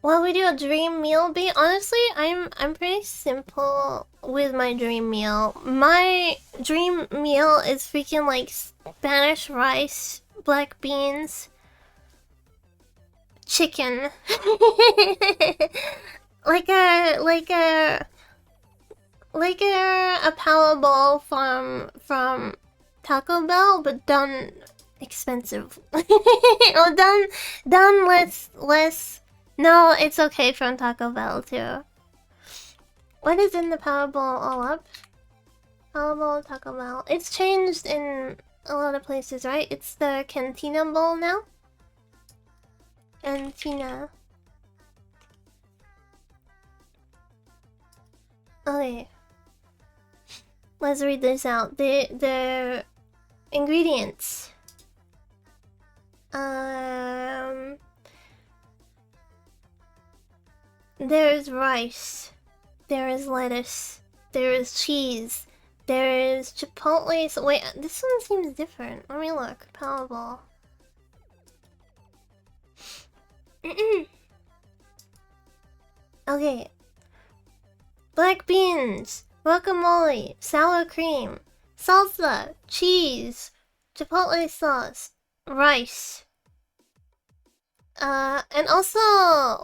While we do a dream meal be honestly, I'm pretty simple with my dream meal. My dream meal is freaking like Spanish rice, black beans, chicken. like a power bowl from Taco Bell, but done expensive. Or done less. No, it's okay from Taco Bell too. What is in the power bowl all up? Power bowl Taco Bell. It's changed in a lot of places, right? It's the Cantina bowl now. Cantina. Okay. Let's read this out. The ingredients. There is rice. There is lettuce. There is cheese. There is chipotle. So wait, this one seems different. Let me look. Powerball. Okay. Black beans, guacamole, sour cream, salsa, cheese, chipotle sauce, rice. And also,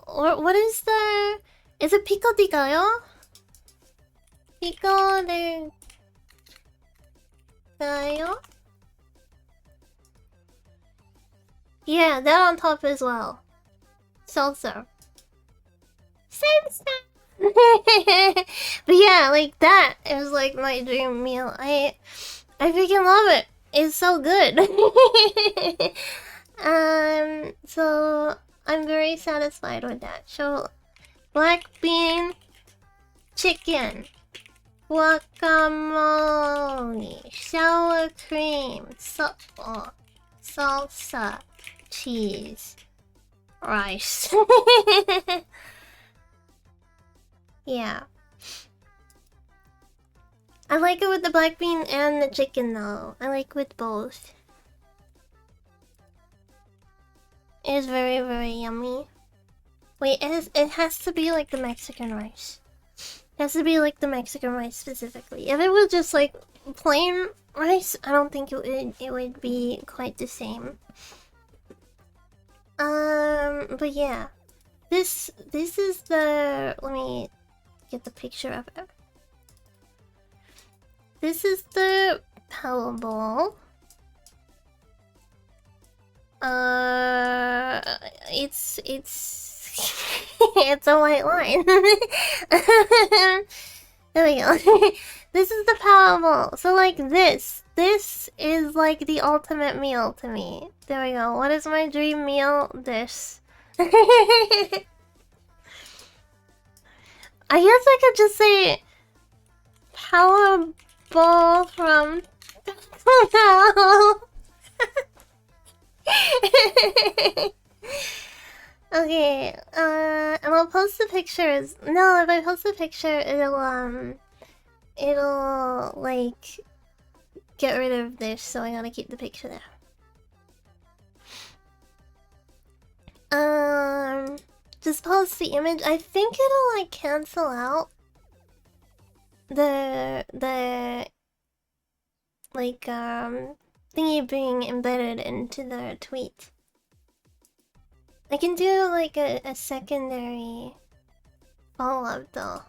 what is the... Is it pico de gallo? Pico de gallo? Yeah, that on top as well. Salsa. Salsa! But yeah, like that is like my dream meal. I freaking love it. It's so good. So I'm very satisfied with that. So black bean, chicken, guacamole, sour cream, salsa, cheese, rice. Yeah. I like it with the black bean and the chicken though. I like with both. is very, very yummy. Wait, it has to be like the Mexican rice. It has to be like the Mexican rice specifically. If it was just like plain rice, I don't think it would be quite the same. But yeah. This is the, let me get the picture of it. This is the power ball. It's it's a white line. There we go. This is the power ball. So like this is like the ultimate meal to me. There we go. What is my dream meal? This. I guess I could just say power ball from Okay, and I'll post the pictures. No, if I post the picture, it'll like get rid of this, so I gotta keep the picture there. Just post the image. I think it'll like cancel out the like thingy being embedded into the tweet. I can do like a secondary follow-up though.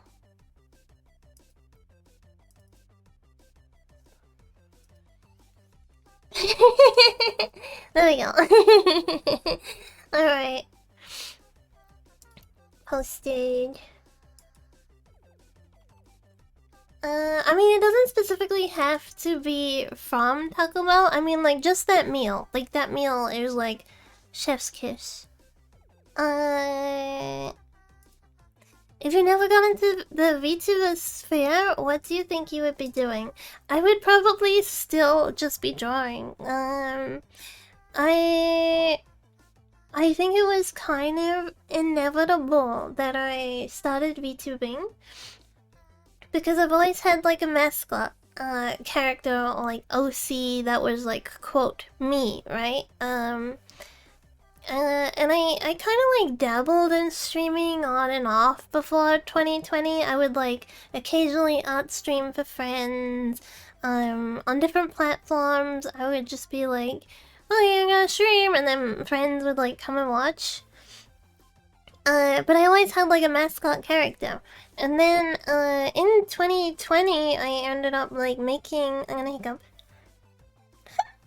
There we go. Alright. Posted. I mean, it doesn't specifically have to be from Taco Bell. I mean, like, just that meal. Like, that meal is like chef's kiss. If you never got into the VTuber sphere, what do you think you would be doing? I would probably still just be drawing. I think it was kind of inevitable that I started VTubing because I've always had like a mascot character or like OC that was like quote me, right? And I kind of like dabbled in streaming on and off before 2020. I would like occasionally art stream for friends on different platforms. I would just be like, oh yeah, I'm gonna stream, and then friends would like come and watch. But I always had like a mascot character. And then in 2020 I ended up like making, I'm gonna hiccup,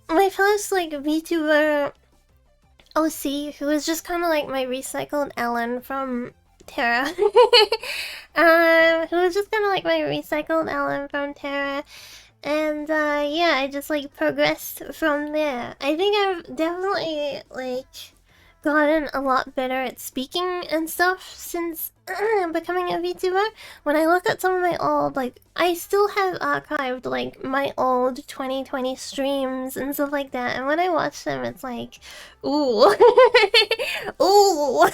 my first like VTuber OC, who was just kind of like my recycled Ellen from Terra. Who was just kind of like my recycled Ellen from Terra. And yeah, I just like progressed from there. I think I've definitely like gotten a lot better at speaking and stuff since becoming a VTuber. When I look at some of my old, like, I still have archived like my old 2020 streams and stuff like that, and when I watch them it's like, ooh. Ooh.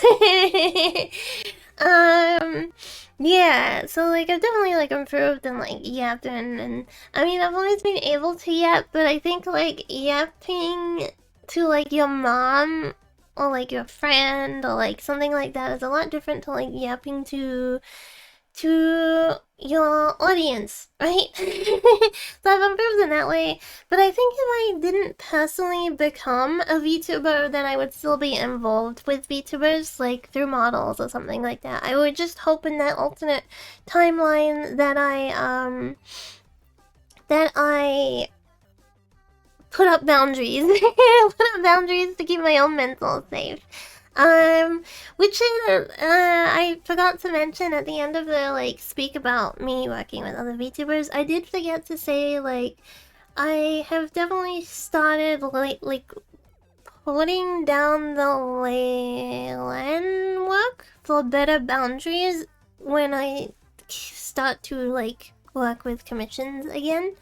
Yeah, so like I've definitely like improved and like yapping, and I mean I've always been able to yap, but I think like yapping to like your mom or like your friend or like something like that is a lot different to like yapping to your audience, right? So I've improved in that way, but I think if I didn't personally become a VTuber, then I would still be involved with VTubers, like through models or something like that. I would just hope in that alternate timeline that I put up boundaries. Put up boundaries to keep my own mental safe. Which I forgot to mention at the end of the like speak about me working with other VTubers. I did forget to say like I have definitely started like putting down the LAN work for better boundaries when I start to like work with commissions again.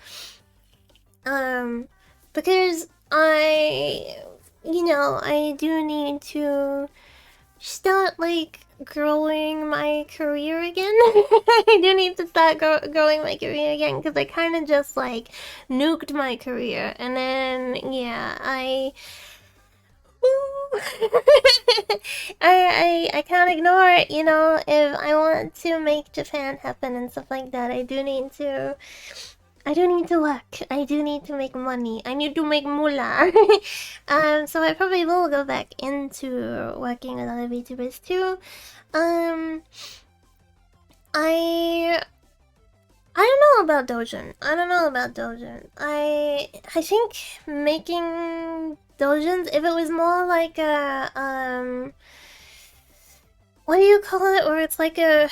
Because I do need to start like growing my career again. I do need to start growing my career again because I kind of just like nuked my career, and then yeah, I can't ignore it, you know, if I want to make Japan happen and stuff like that. I do need to work. I do need to make money. I need to make moolah. So I probably will go back into working with other VTubers too. Um, I I don't know about Dojin. I don't know about Dojin. I think making Dojins, if it was more like a what do you call it? Where it's like a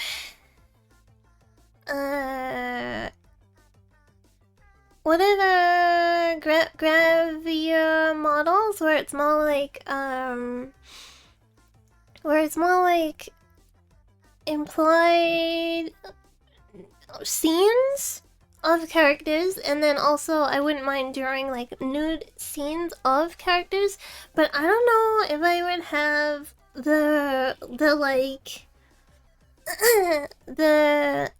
what are the gravier models where it's more like implied scenes of characters, and then also I wouldn't mind drawing like nude scenes of characters, but I don't know if I would have the like the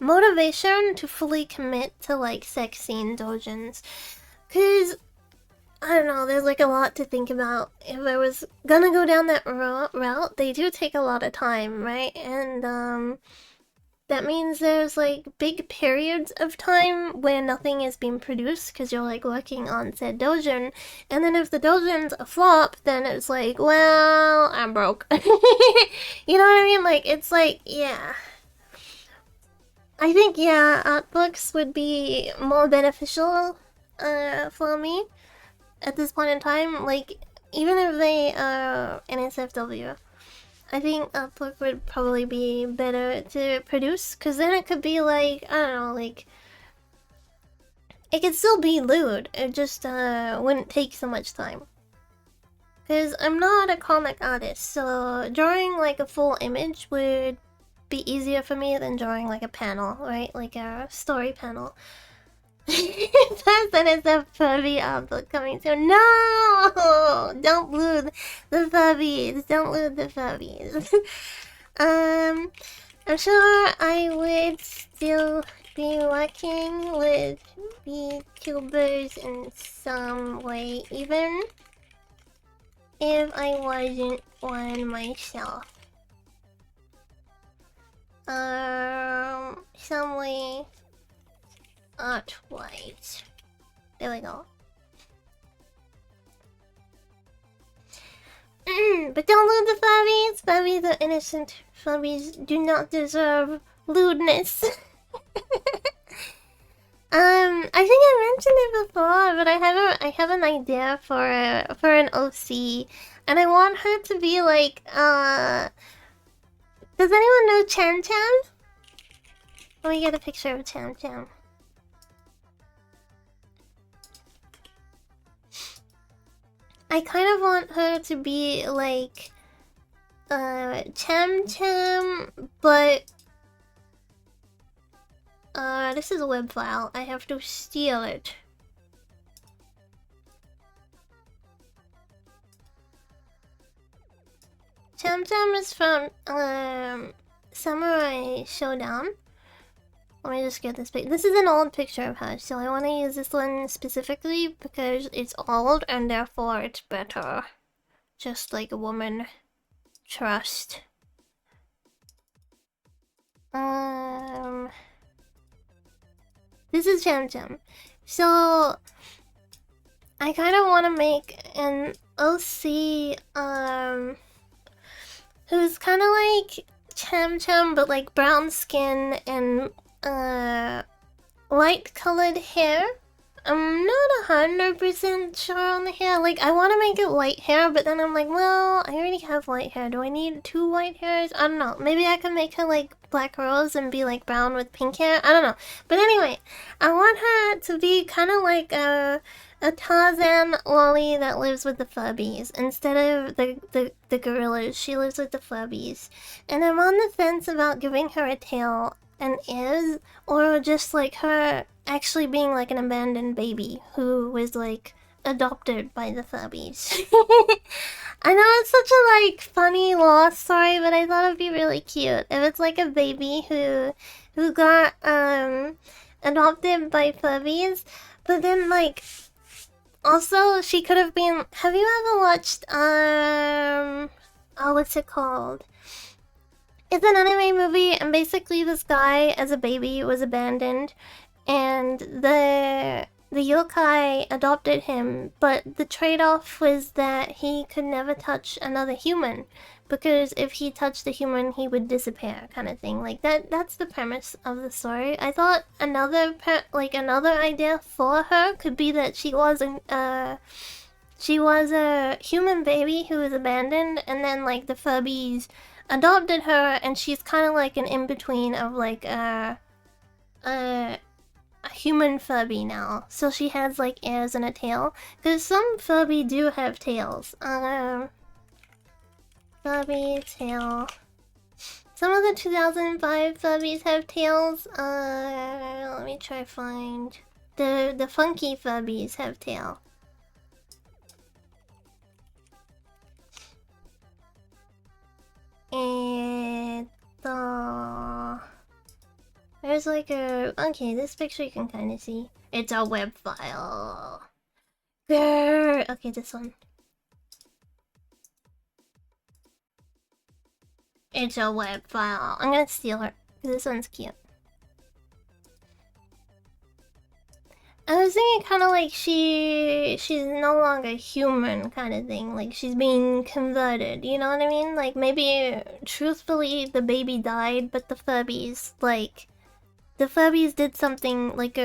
motivation to fully commit to like sex scene dojins, cause I don't know, there's like a lot to think about. If I was gonna go down that route, they do take a lot of time, right? And that means there's like big periods of time where nothing is being produced because you're like working on said dojin, and then if the dojin's a flop, then it's like, well, I'm broke. You know what I mean? Like, it's like, yeah. I think, yeah, art books would be more beneficial for me at this point in time. Like, even if they are NSFW, I think art book would probably be better to produce, because then it could be like, I don't know, like, it could still be lewd, it just wouldn't take so much time. Because I'm not a comic artist, so drawing like a full image would be easier for me than drawing like a panel, right? Like a story panel. Then it's a furby book coming soon. No! Don't lose the furbies. Don't lose the furbies. I'm sure I would still be working with VTubers in some way, even if I wasn't one myself. Some way. Twice. There we go. But don't lewd the furbies. Furbies are innocent. Furbies do not deserve lewdness. I think I mentioned it before, but I have an idea for an OC, and I want her to be like does anyone know Chan Chan? Let me get a picture of Chan Chan. I kind of want her to be like Cham Cham, but this is a web file. I have to steal it. Cham Cham is from Samurai Showdown. Let me just get this picture. This is an old picture of her, so I want to use this one specifically because it's old and therefore it's better. Just like a woman. Trust. This is Cham Cham. So I kind of want to make an OC who's kind of like Cham Cham but like brown skin and light colored hair. I'm not 100% sure on the hair. Like, I want to make it white hair, but then I'm like, well, I already have white hair. Do I need 2 white hairs? I don't know. Maybe I can make her like Black Rose and be like brown with pink hair. I don't know. But anyway, I want her to be kind of like a Tarzan lolly that lives with the Furbies. Instead of the gorillas, she lives with the Furbies. And I'm on the fence about giving her a tail and ears, or just like her actually being like an abandoned baby who was like adopted by the Furbies. I know it's such a like funny lost story, but I thought it'd be really cute if it's like a baby who got adopted by Furbies, but then like Also, she could have been. Have you ever watched oh, what's it called? It's an anime movie, and basically this guy, as a baby, was abandoned, and the yokai adopted him, but the trade-off was that he could never touch another human, because if he touched a human, he would disappear, kind of thing. Like that's the premise of the story. I thought another another idea for her could be that she was a human baby who was abandoned, and then like the Furbies adopted her, and she's kind of like an in-between of like a human Furby now. So she has like ears and a tail, because some Furby do have tails. Furby tail. Some of the 2005 Furbies have tails. Let me try find the funky Furbies have tail. And there's like a okay. This picture you can kind of see. It's a web file. Grr. Okay, this one. It's a web file. I'm gonna steal her. This one's cute. I was thinking kind of like she's no longer human kind of thing. Like she's being converted. You know what I mean? Like maybe truthfully the baby died, but the Furbies did something like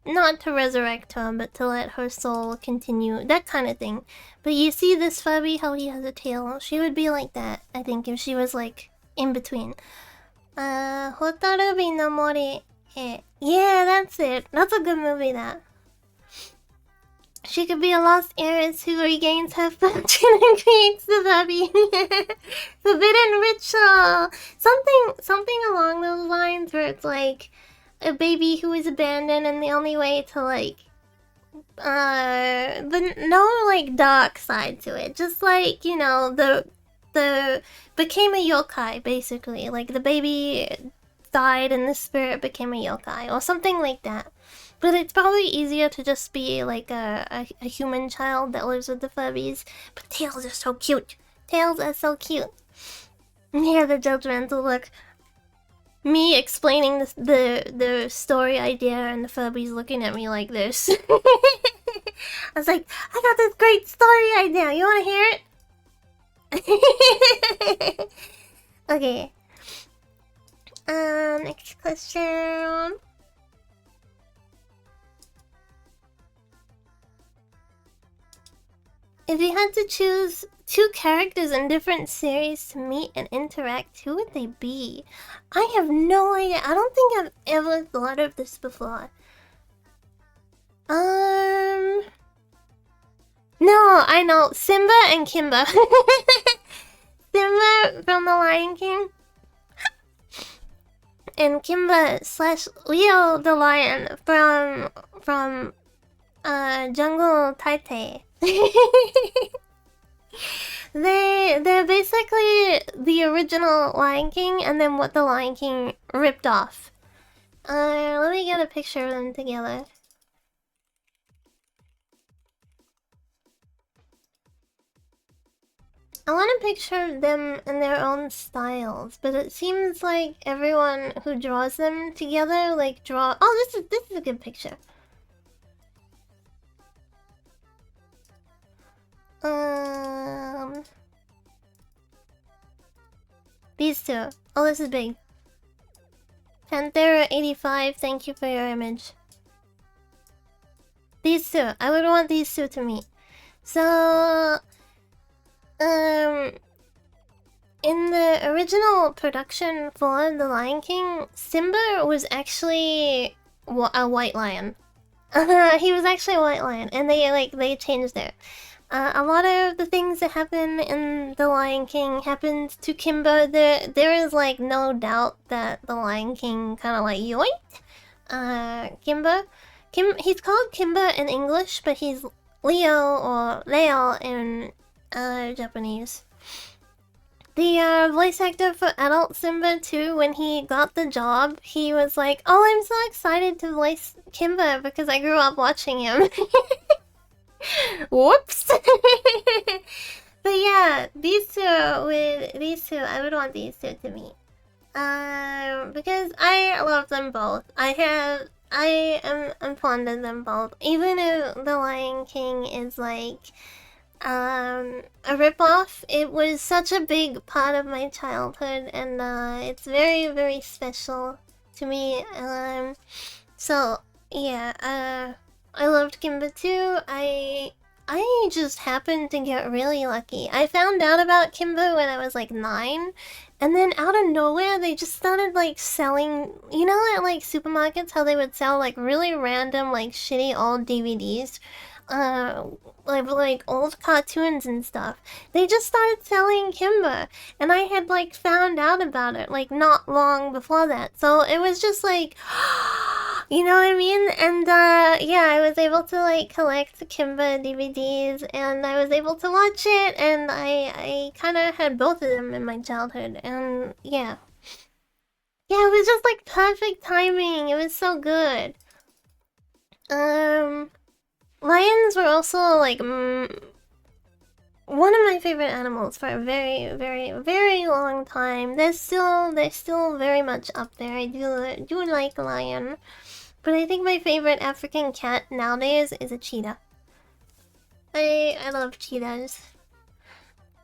not to resurrect her, but to let her soul continue, that kind of thing. But you see this Furby, how he has a tail? She would be like that, I think, if she was like in between. Hotarubi no Mori. Yeah, that's it. That's a good movie, that. She could be a lost heiress who regains her fortune and creates the Furby. Forbidden ritual. Something along those lines where it's like a baby who is abandoned, and the only way to like but no like dark side to it, just like, you know, the became a yokai, basically. Like the baby died and the spirit became a yokai or something like that. But it's probably easier to just be like a human child that lives with the Furbies. But tails are so cute. Tails are so cute. Yeah, the judgmental look. Me explaining the story idea and the Furbies looking at me like this. I was like, I got this great story idea. You want to hear it? Okay. Next question. If you had to choose two characters in different series to meet and interact, who would they be? I have no idea. I don't think I've ever thought of this before. No, I know. Simba and Kimba. Simba from The Lion King. And Kimba slash Leo the Lion from Jungle Taipei. They're basically the original Lion King, and then what the Lion King ripped off. Let me get a picture of them together. I want a picture of them in their own styles, but it seems like everyone who draws them together like draw. Oh, this is a good picture. These two. Oh, this is big. Panthera85, thank you for your image. These two. I would want these two to meet. So, in the original production for The Lion King, Simba was actually a white lion. He was actually a white lion, and they changed it. A lot of the things that happen in The Lion King happened to Kimba. There is like no doubt that The Lion King kind of like yoinked Kimba. He's called Kimba in English, but he's Leo or Leo in Japanese. The voice actor for adult Simba too, when he got the job, he was like, "Oh, I'm so excited to voice Kimba because I grew up watching him." Whoops. But yeah, these two, I would want these two to meet. Because I love them both. I'm fond of them both. Even if The Lion King is like a ripoff, it was such a big part of my childhood, and it's very, very special to me. So yeah, I loved Kimba too. I just happened to get really lucky. I found out about Kimba when I was like 9, and then out of nowhere they just started like selling, you know, at like supermarkets how they would sell like really random like shitty old DVDs, uh, like old cartoons and stuff. They just started selling Kimba, and I had like found out about it like not long before that. So it was just like, you know what I mean? And yeah, I was able to like collect Kimba DVDs, and I was able to watch it, and I kind of had both of them in my childhood, and yeah. Yeah, it was just like perfect timing. It was so good. Um, Lions were also like one of my favorite animals for a very, very, very long time. They're still very much up there. I do like lion, but I think my favorite African cat nowadays is a cheetah. I love cheetahs.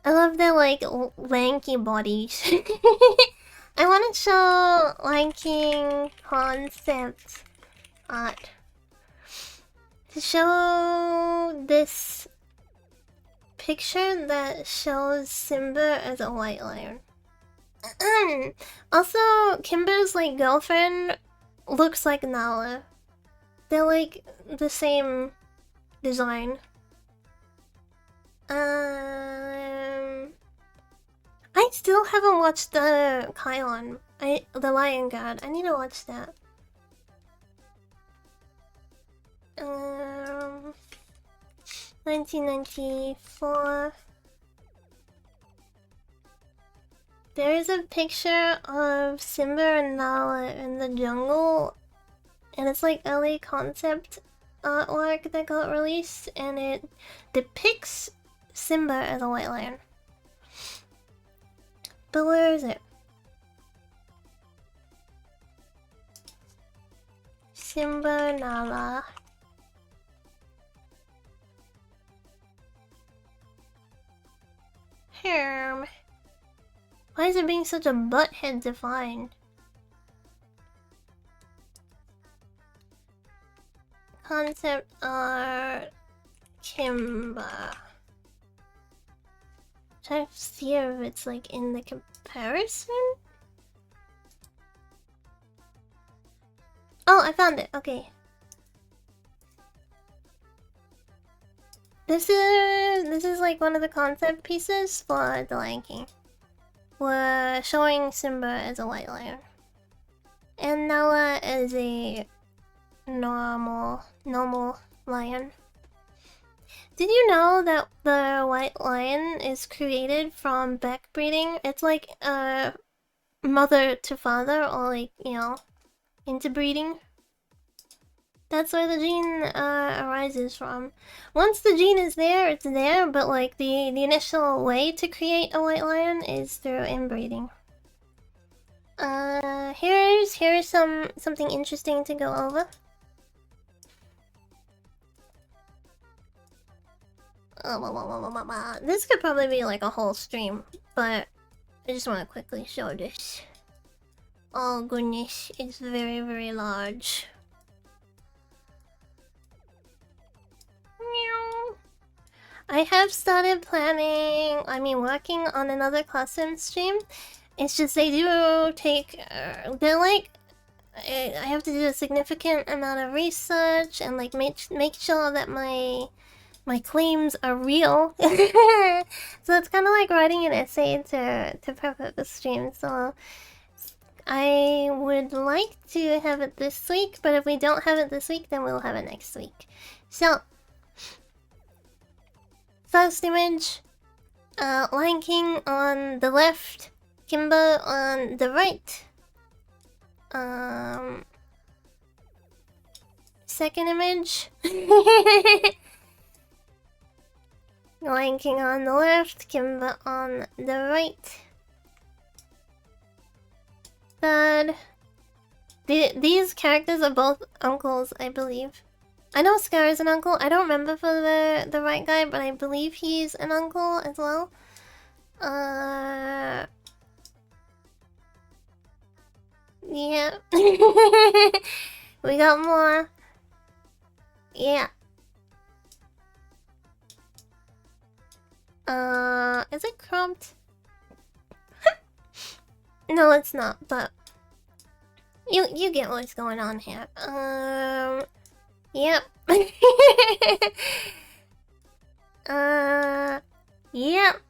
I love their like lanky bodies. I want to show Lion King concept art to show this picture that shows Simba as a white lion. Also, Kimber's like girlfriend looks like Nala. They're like the same design. I still haven't watched the Kion. The Lion God. I need to watch that. 1994. There is a picture of Simba and Nala in the jungle, and it's like LA concept artwork that got released, and it depicts Simba as a white lion. But where is it? Simba, Nala. Herm. Why is it being such a butthead to find? Concept art Kimba. Try to see if it's like in the comparison. Oh, I found it. Okay. This is like one of the concept pieces for The Lion King. We're showing Simba as a white lion, and Nala as a normal lion. Did you know that the white lion is created from backbreeding? It's like mother to father, or like, you know, interbreeding. That's where the gene arises from. Once the gene is there, it's there, but like the initial way to create a white lion is through inbreeding. Here's something interesting to go over. This could probably be like a whole stream, but I just want to quickly show this. Oh goodness, it's very, very large. I have started working on another costume stream. It's just they do take, they're like, I have to do a significant amount of research and like make sure that my claims are real. So it's kind of like writing an essay to prep up the stream. So I would like to have it this week, but if we don't have it this week, then we'll have it next week. So first image, Lion King on the left, Kimba on the right. Second image. Lion King on the left, Kimba on the right. Third. These characters are both uncles, I believe. I know Scar is an uncle. I don't remember for the right guy, but I believe he's an uncle as well. Yeah. We got more. Yeah. Is it cropped? No, it's not, but you get what's going on here. Yep. Yep.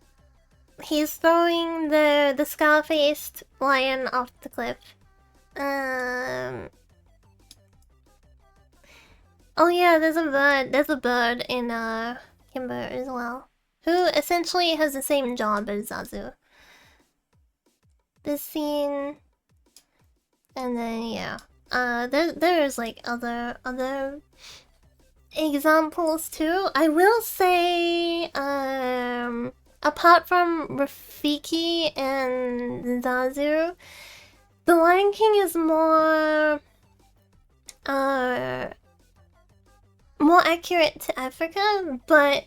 He's throwing the scar-faced lion off the cliff. Oh yeah, there's a bird. There's a bird in Kimber as well, who essentially has the same job as Zazu. This scene, and then yeah, there's like other examples too. I will say, apart from Rafiki and Zazu, the Lion King is more accurate to Africa, but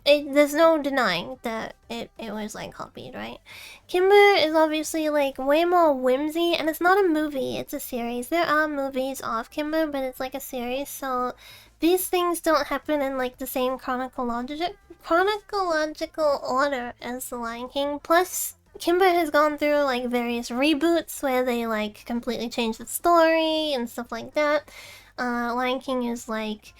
there's no denying that it was like copied, right? Kimber is obviously like way more whimsy, and it's not a movie, it's a series. There are movies of Kimber, but it's like a series, so these things don't happen in like the same chronological order as The Lion King. Plus, Kimber has gone through like various reboots where they like completely change the story and stuff like that. Lion King is like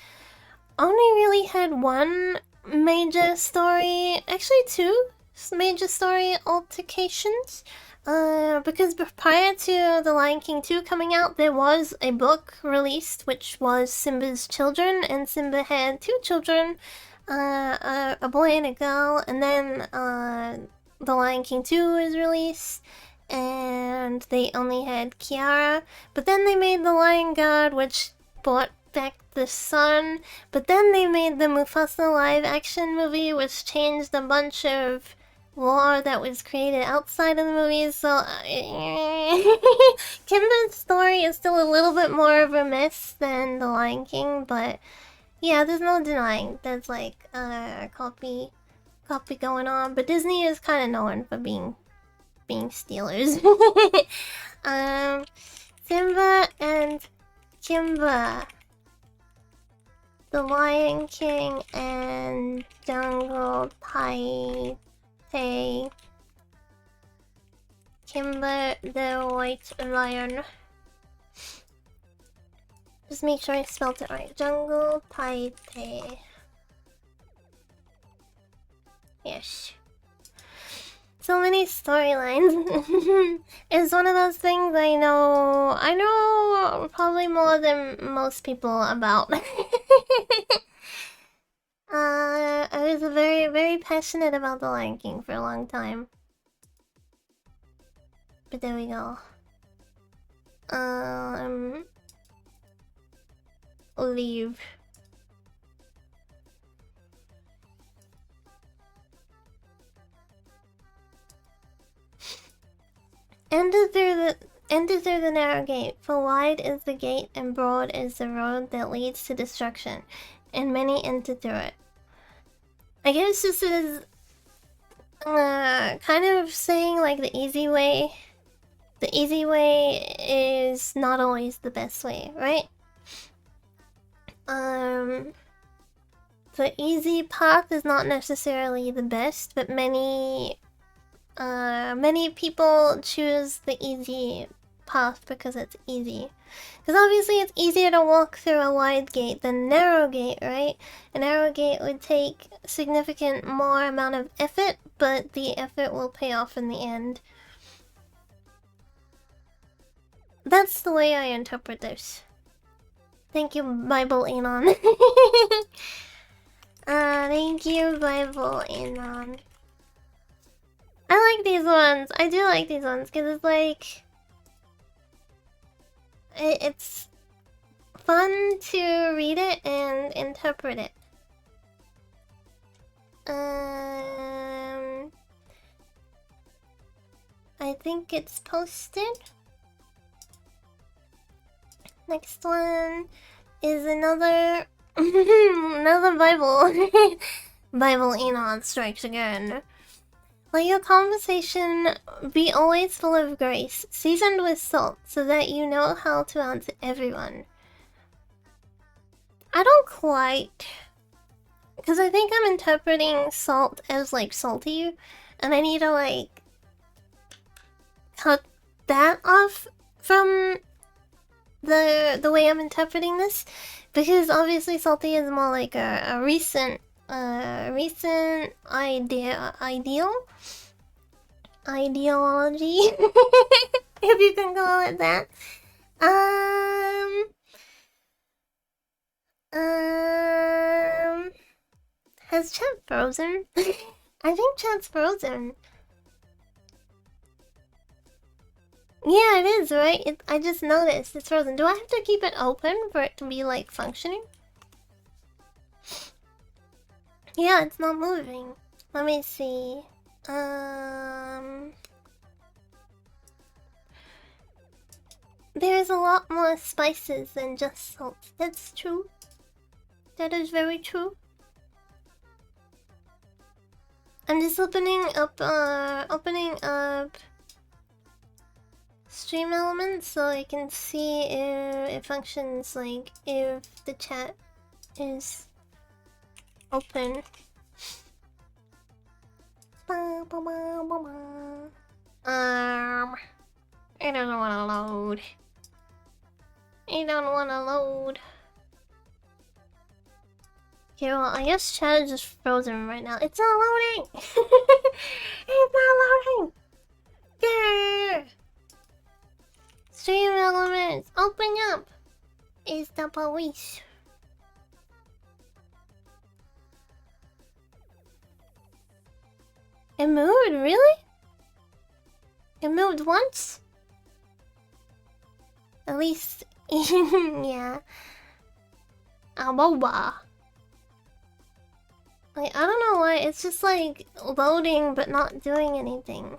only really had one major story, actually two major story altercations. Because prior to The Lion King 2 coming out, there was a book released which was Simba's Children, and Simba had two children, a boy and a girl, and then The Lion King 2 was released, and they only had Kiara. But then they made The Lion Guard, which brought back the sun, but then they made the Mufasa live-action movie, which changed a bunch of lore that was created outside of the movies, so Kimba's story is still a little bit more of a mess than The Lion King, but yeah, there's no denying there's like a copy going on, but Disney is kind of known for being stealers. Simba and Kimba, The Lion King and Jungle Tai, Kimber the White Lion. Just make sure I spelled it right. Jungle Tai. Yes. So many storylines. It's one of those things I know probably more than most people about. I was very, very passionate about The Lion King for a long time. But there we go. Leave. Enter through the narrow gate, for wide is the gate and broad is the road that leads to destruction, and many enter through it. I guess this is kind of saying like the easy way. The easy way is not always the best way, right? The easy path is not necessarily the best, but many people choose the easy path because it's easy. Because obviously it's easier to walk through a wide gate than a narrow gate, right? A narrow gate would take a significant more amount of effort, but the effort will pay off in the end. That's the way I interpret this. Thank you, Bible Anon. Thank you, Bible Anon. I like these ones. I do like these ones because it's like it's fun to read it and interpret it. I think it's posted. Next one is another another Bible. Bible Enoch strikes again. Let your conversation be always full of grace, seasoned with salt, so that you know how to answer everyone. I don't quite... Because I think I'm interpreting salt as, like, salty, and I need to, like, cut that off from the way I'm interpreting this. Because obviously salty is more like a recent ideology, if you can call it that. Has chat frozen? I think chat's frozen. Yeah, it is, right? I just noticed it's frozen. Do I have to keep it open for it to be, like, functioning? Yeah, it's not moving. Let me see. There's a lot more spices than just salt. That's true. That is very true. I'm just opening up Stream Elements so I can see if it functions, like, if the chat is open. I don't wanna load. I don't wanna load. Okay, well, I guess chat is just frozen right now. It's not loading! It's not loading! Yeah! Stream Elements, open up! It's the police. It moved, really? It moved once? At least, yeah. Boba. Like, I don't know why, it's just like loading but not doing anything.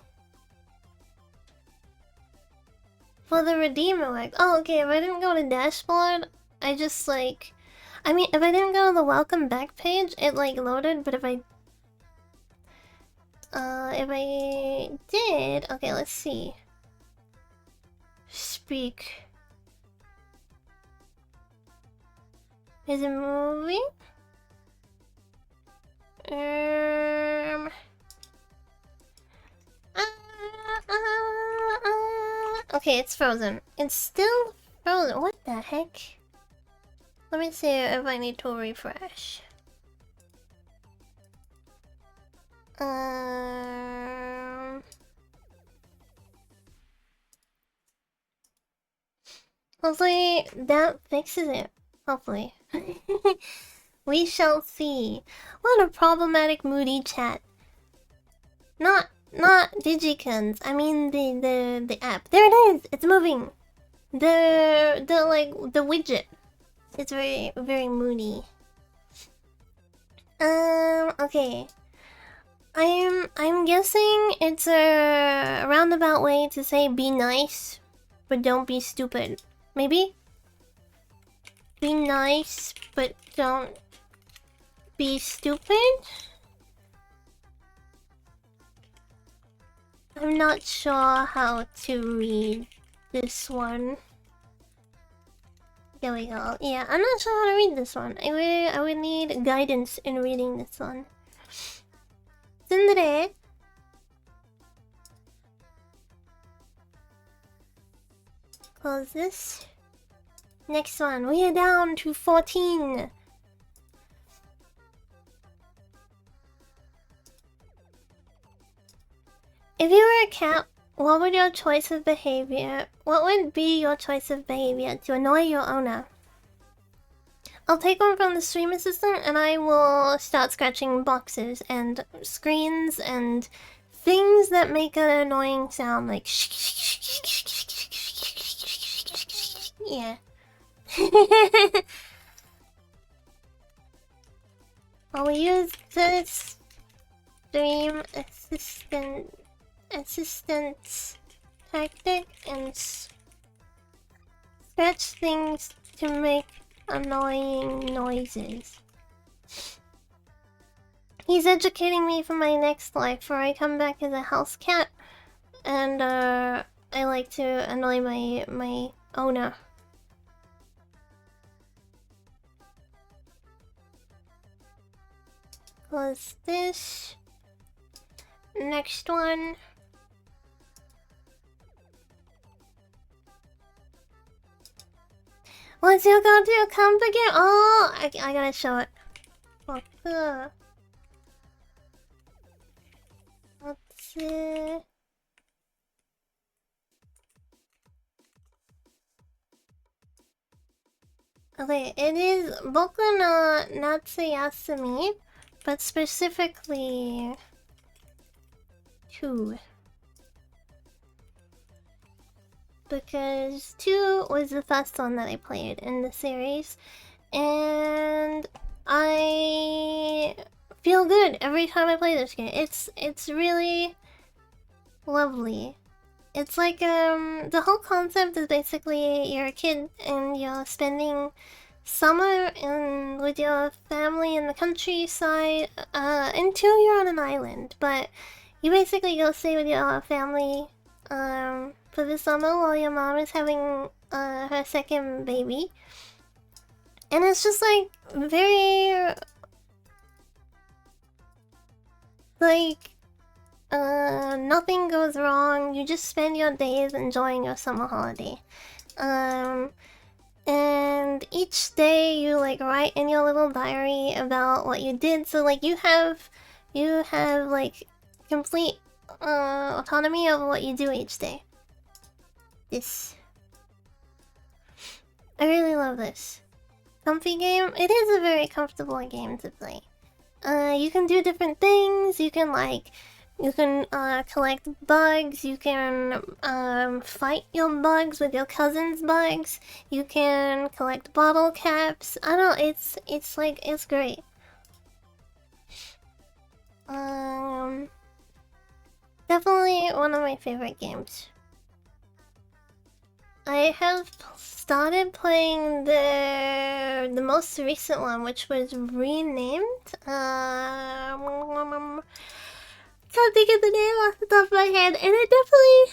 For the redeemer work. Oh, okay, if I didn't go to dashboard, I just like... I mean, if I didn't go to the welcome back page, it like loaded, but if I did... Okay, let's see. Speak. Is it moving? Okay, it's frozen. It's still frozen. What the heck? Let me see if I need to refresh. Hopefully that fixes it. Hopefully. We shall see. What a problematic moody chat. Not Digicons. I mean the app. There it is. It's moving. The widget. It's very very moody. Okay. I'm guessing it's a roundabout way to say be nice, but don't be stupid. Maybe? Be nice, but don't be stupid? I'm not sure how to read this one. There we go. Yeah, I'm not sure how to read this one. I would need guidance in reading this one. Tsundere. Close this. Next one. We are down to 14. If you were a cat, what would your choice of behavior? What would be your choice of behavior to annoy your owner? I'll take one from the stream assistant and I will start scratching boxes and screens and things that make an annoying sound like yeah. I'll use this extreme assistance tactic and scratch things to make annoying noises. He's educating me for my next life, where I come back as a house cat, and I like to annoy my owner. Close this. Next one. What's your go-to comfort game? Oh, I gotta show it. Fuck. Let's see. Okay, it is Boku no Natsuyasumi, but specifically 2. Because 2 was the first one that I played in the series, and I feel good every time I play this game. It's really lovely. It's like the whole concept is basically you're a kid and you're spending summer with your family in the countryside until you're on an island, but you basically go stay with your family for the summer while your mom is having her second baby. And it's just like very like nothing goes wrong. You just spend your days enjoying your summer holiday. And each day you like write in your little diary about what you did. So like you have like complete autonomy of what you do each day. This. I really love this. Comfy game? It is a very comfortable game to play. You can do different things. You can collect bugs. You can fight your bugs with your cousin's bugs. You can collect bottle caps. I don't know, it's great. Definitely one of my favorite games. I have started playing the most recent one, which was renamed. Can't think of the name off the top of my head, and it definitely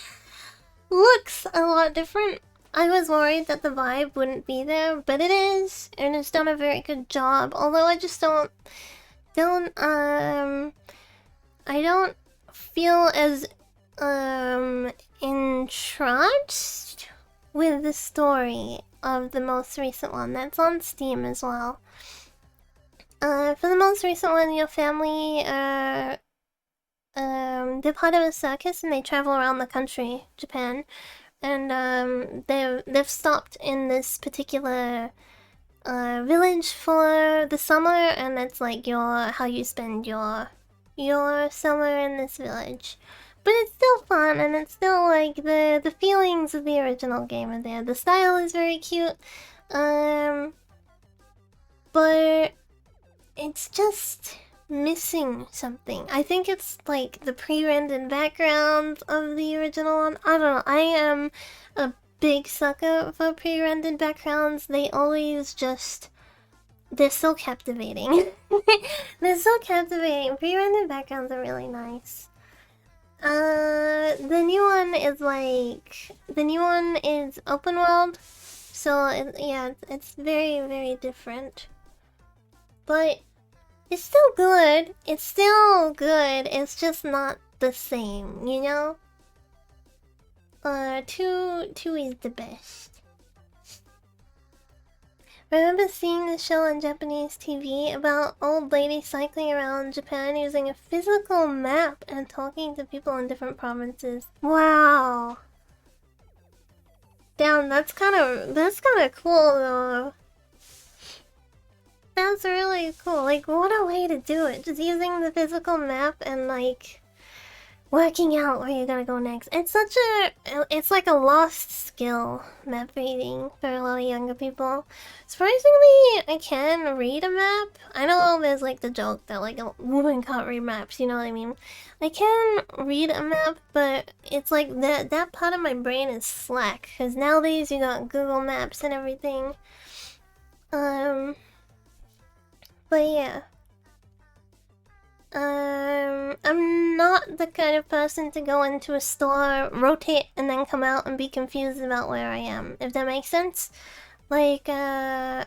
looks a lot different. I was worried that the vibe wouldn't be there, but it is, and it's done a very good job. Although I just I don't feel as entranced with the story of the most recent one. That's on Steam as well. For the most recent one, your family they're part of a circus and they travel around the country, Japan, and they've stopped in this particular village for the summer, and that's like how you spend your summer in this village. But it's still fun, and it's still like the feelings of the original game are there. The style is very cute, but it's just missing something. I think it's like the pre-rendered background of the original one. I don't know. I am a big sucker for pre-rendered backgrounds. They're so captivating. They're so captivating. Pre-rendered backgrounds are really nice. The new one is open world, so it's very, very different. But it's still good. It's still good. It's just not the same, you know? 2 is the best. Remember seeing the show on Japanese TV about old lady cycling around Japan using a physical map and talking to people in different provinces. Wow. Damn, that's kind of cool though. That's really cool. Like, what a way to do it. Just using the physical map and like working out where you're gonna go next. It's like a lost skill, map reading, for a lot of younger people. Surprisingly, I can read a map. I know there's like the joke that like a woman can't read maps, you know what I mean? I can read a map, but it's like that part of my brain is slack, because nowadays you got Google Maps and everything. But yeah. I'm not the kind of person to go into a store, rotate, and then come out and be confused about where I am, if that makes sense. Like, I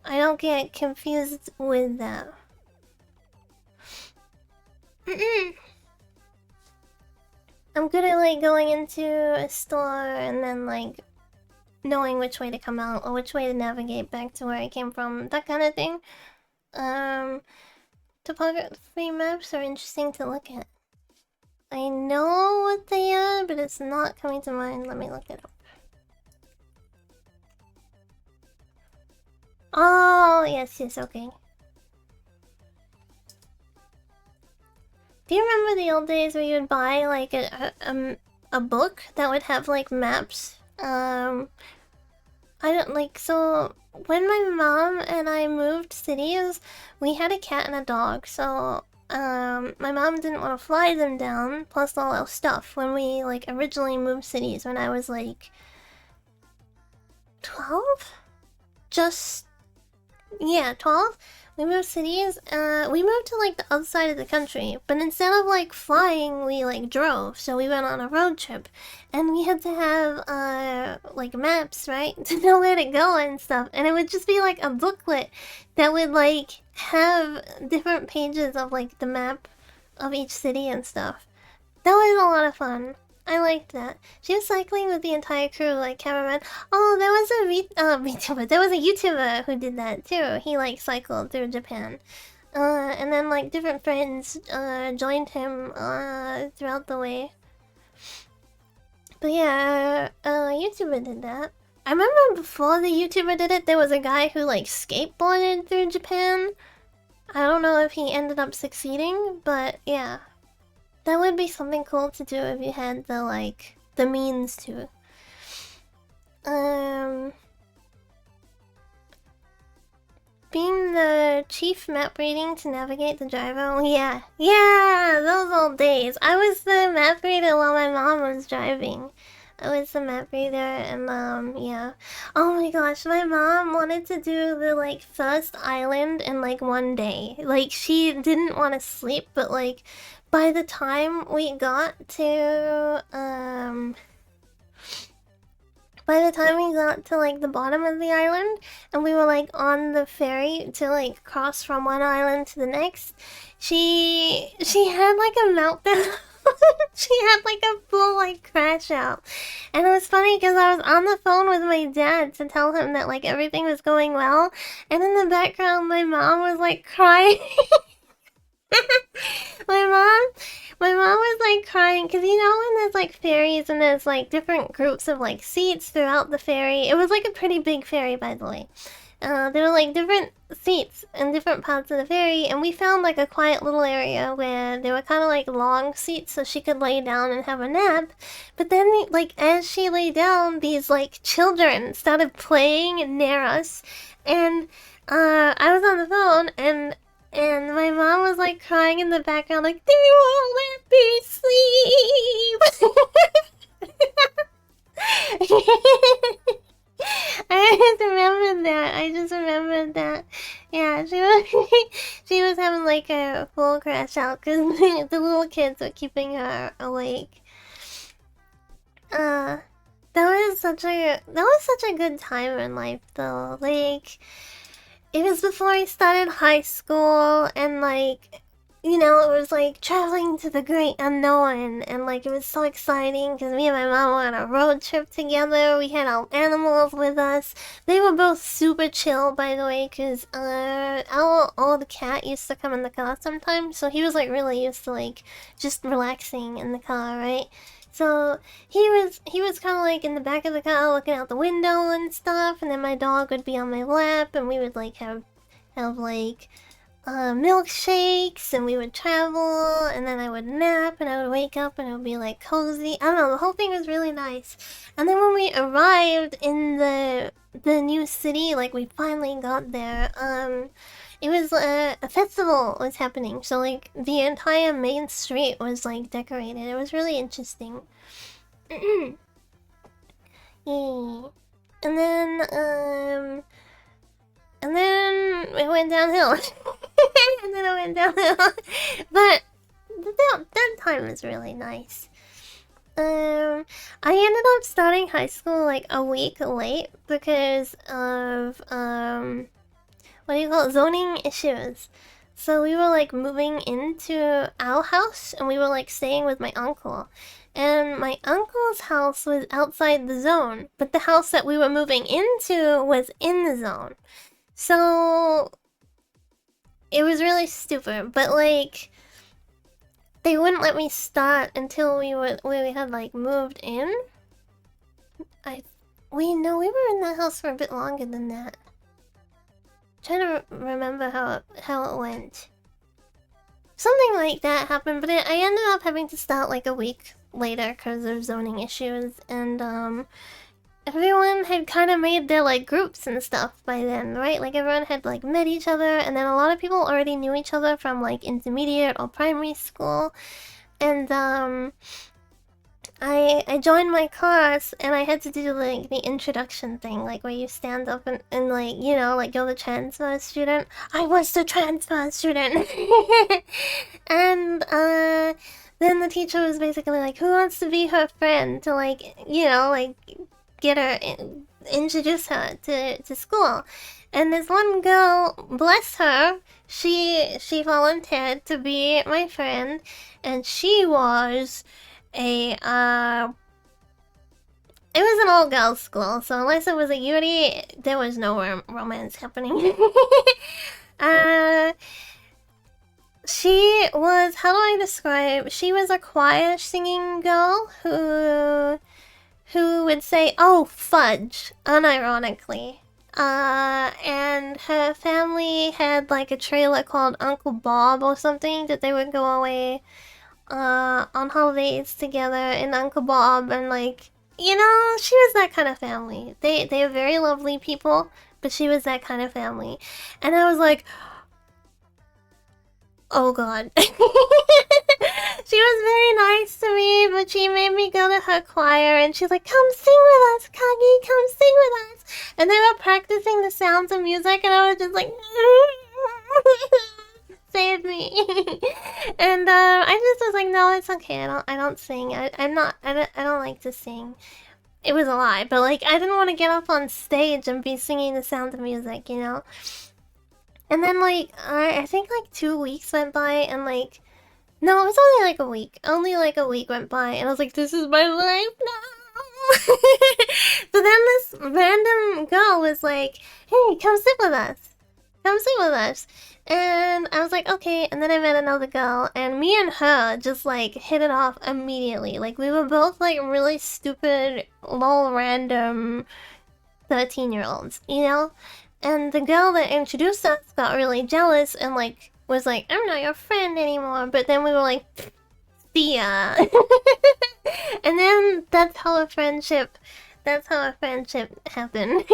don't get confused with that. I'm good at, like, going into a store and then, like, knowing which way to come out or which way to navigate back to where I came from, that kind of thing. Topography maps are interesting to look at. I know what they are, but it's not coming to mind. Let me look it up. Oh, yes, okay. Do you remember the old days where you would buy, like, a book that would have, like, maps? I don't, like, so... When my mom and I moved cities, we had a cat and a dog, so my mom didn't want to fly them down, plus all our stuff, when we, like, originally moved cities when I was, like, 12? Yeah, 12? We moved cities, we moved to, like, the other side of the country, but instead of, like, flying, we, like, drove, so we went on a road trip, and we had to have, like, maps, right, to know where to go and stuff, and it would just be, like, a booklet that would, like, have different pages of, like, the map of each city and stuff. That was a lot of fun. I liked that. She was cycling with the entire crew, like cameraman. Oh, there was a VTuber. There was a YouTuber who did that too. He like cycled through Japan. And then like different friends joined him throughout the way. But yeah, YouTuber did that. I remember before the YouTuber did it, there was a guy who like skateboarded through Japan. I don't know if he ended up succeeding, but yeah. That would be something cool to do if you had the, like, the means to. Being the chief map reading to navigate the driver. Yeah, those old days. I was the map reader while my mom was driving. I was the map reader and, yeah. Oh my gosh, my mom wanted to do the, like, first island in, like, one day. Like, she didn't want to sleep, but, like, by the time we got to, like, the bottom of the island, and we were, like, on the ferry to, like, cross from one island to the next, she had, like, a meltdown. She had, like, a full, like, crash out. And it was funny because I was on the phone with my dad to tell him that, like, everything was going well, and in the background, my mom was, like, crying. My mom was like crying because you know when there's like ferries and there's like different groups of like seats throughout the ferry. It was like a pretty big ferry, by the way. There were like different seats in different parts of the ferry, and we found like a quiet little area where there were kind of like long seats so she could lay down and have a nap. But then, like, as she lay down, these like children started playing near us, and I was on the phone and my mom was like crying in the background, like, they won't let me sleep. I just remembered that. Yeah, she was having like a full crash out because the little kids were keeping her awake. That was such a good time in life though. Like, it was before I started high school, and like, you know, it was like traveling to the great unknown, and like it was so exciting because me and my mom were on a road trip together. We had our animals with us. They were both super chill, by the way, because our old cat used to come in the car sometimes, so he was like really used to like just relaxing in the car, right? So he was kind of like in the back of the car looking out the window and stuff, and then my dog would be on my lap, and we would like have like milkshakes, and we would travel, and then I would nap, and I would wake up, and it would be like cozy. I don't know, the whole thing was really nice. And then when we arrived in the new city, like we finally got there, it was a festival was happening, so like the entire main street was like decorated. It was really interesting. Yeah. And then it went downhill. And then it went downhill. But that time was really nice. I ended up starting high school like a week late because of what do you call it? Zoning issues. So we were like moving into our house, and we were like staying with my uncle. And my uncle's house was outside the zone, but the house that we were moving into was in the zone. So it was really stupid, but like they wouldn't let me start until we had like moved in. We were in that house for a bit longer than that. Trying to remember how it went. Something like that happened, but I ended up having to start like a week later because of zoning issues, and everyone had kind of made their like groups and stuff by then, right? Like everyone had like met each other, and then a lot of people already knew each other from like intermediate or primary school, and I joined my class, and I had to do like the introduction thing, like where you stand up and like, you know, like you're the transfer student. I was the transfer student. And then the teacher was basically like, who wants to be her friend to like, you know, like get her introduce her to school. And this one girl, bless her, she volunteered to be my friend, and she was it was an all-girls school, so unless it was a Yuri, there was no romance happening. She was, how do I describe? She was a choir singing girl who would say, "Oh, fudge," unironically. And her family had like a trailer called Uncle Bob or something that they would go away on holidays together in Uncle Bob, and like, you know, she was that kind of family. They are very lovely people, but she was that kind of family. And I was like, oh god. She was very nice to me, but she made me go to her choir, and she's like, come sing with us, Kagi, come sing with us. And they were practicing the sounds of music, and I was just like, save me. And I just was like, no, it's okay. I don't sing. I don't like to sing. It was a lie, but like I didn't want to get up on stage and be singing the sound of music, you know. And then like I think like 2 weeks went by, and like no, it was only like a week. Only like a week went by, and I was like, this is my life now. So then this random girl was like, hey, come sit with us. Come sit with us. And I was like, okay. And then I met another girl, and me and her just like hit it off immediately. Like we were both like really stupid, lol, random 13-year-olds, you know? And the girl that introduced us got really jealous and like was like, I'm not your friend anymore. But then we were like, see ya. And then that's how a friendship happened.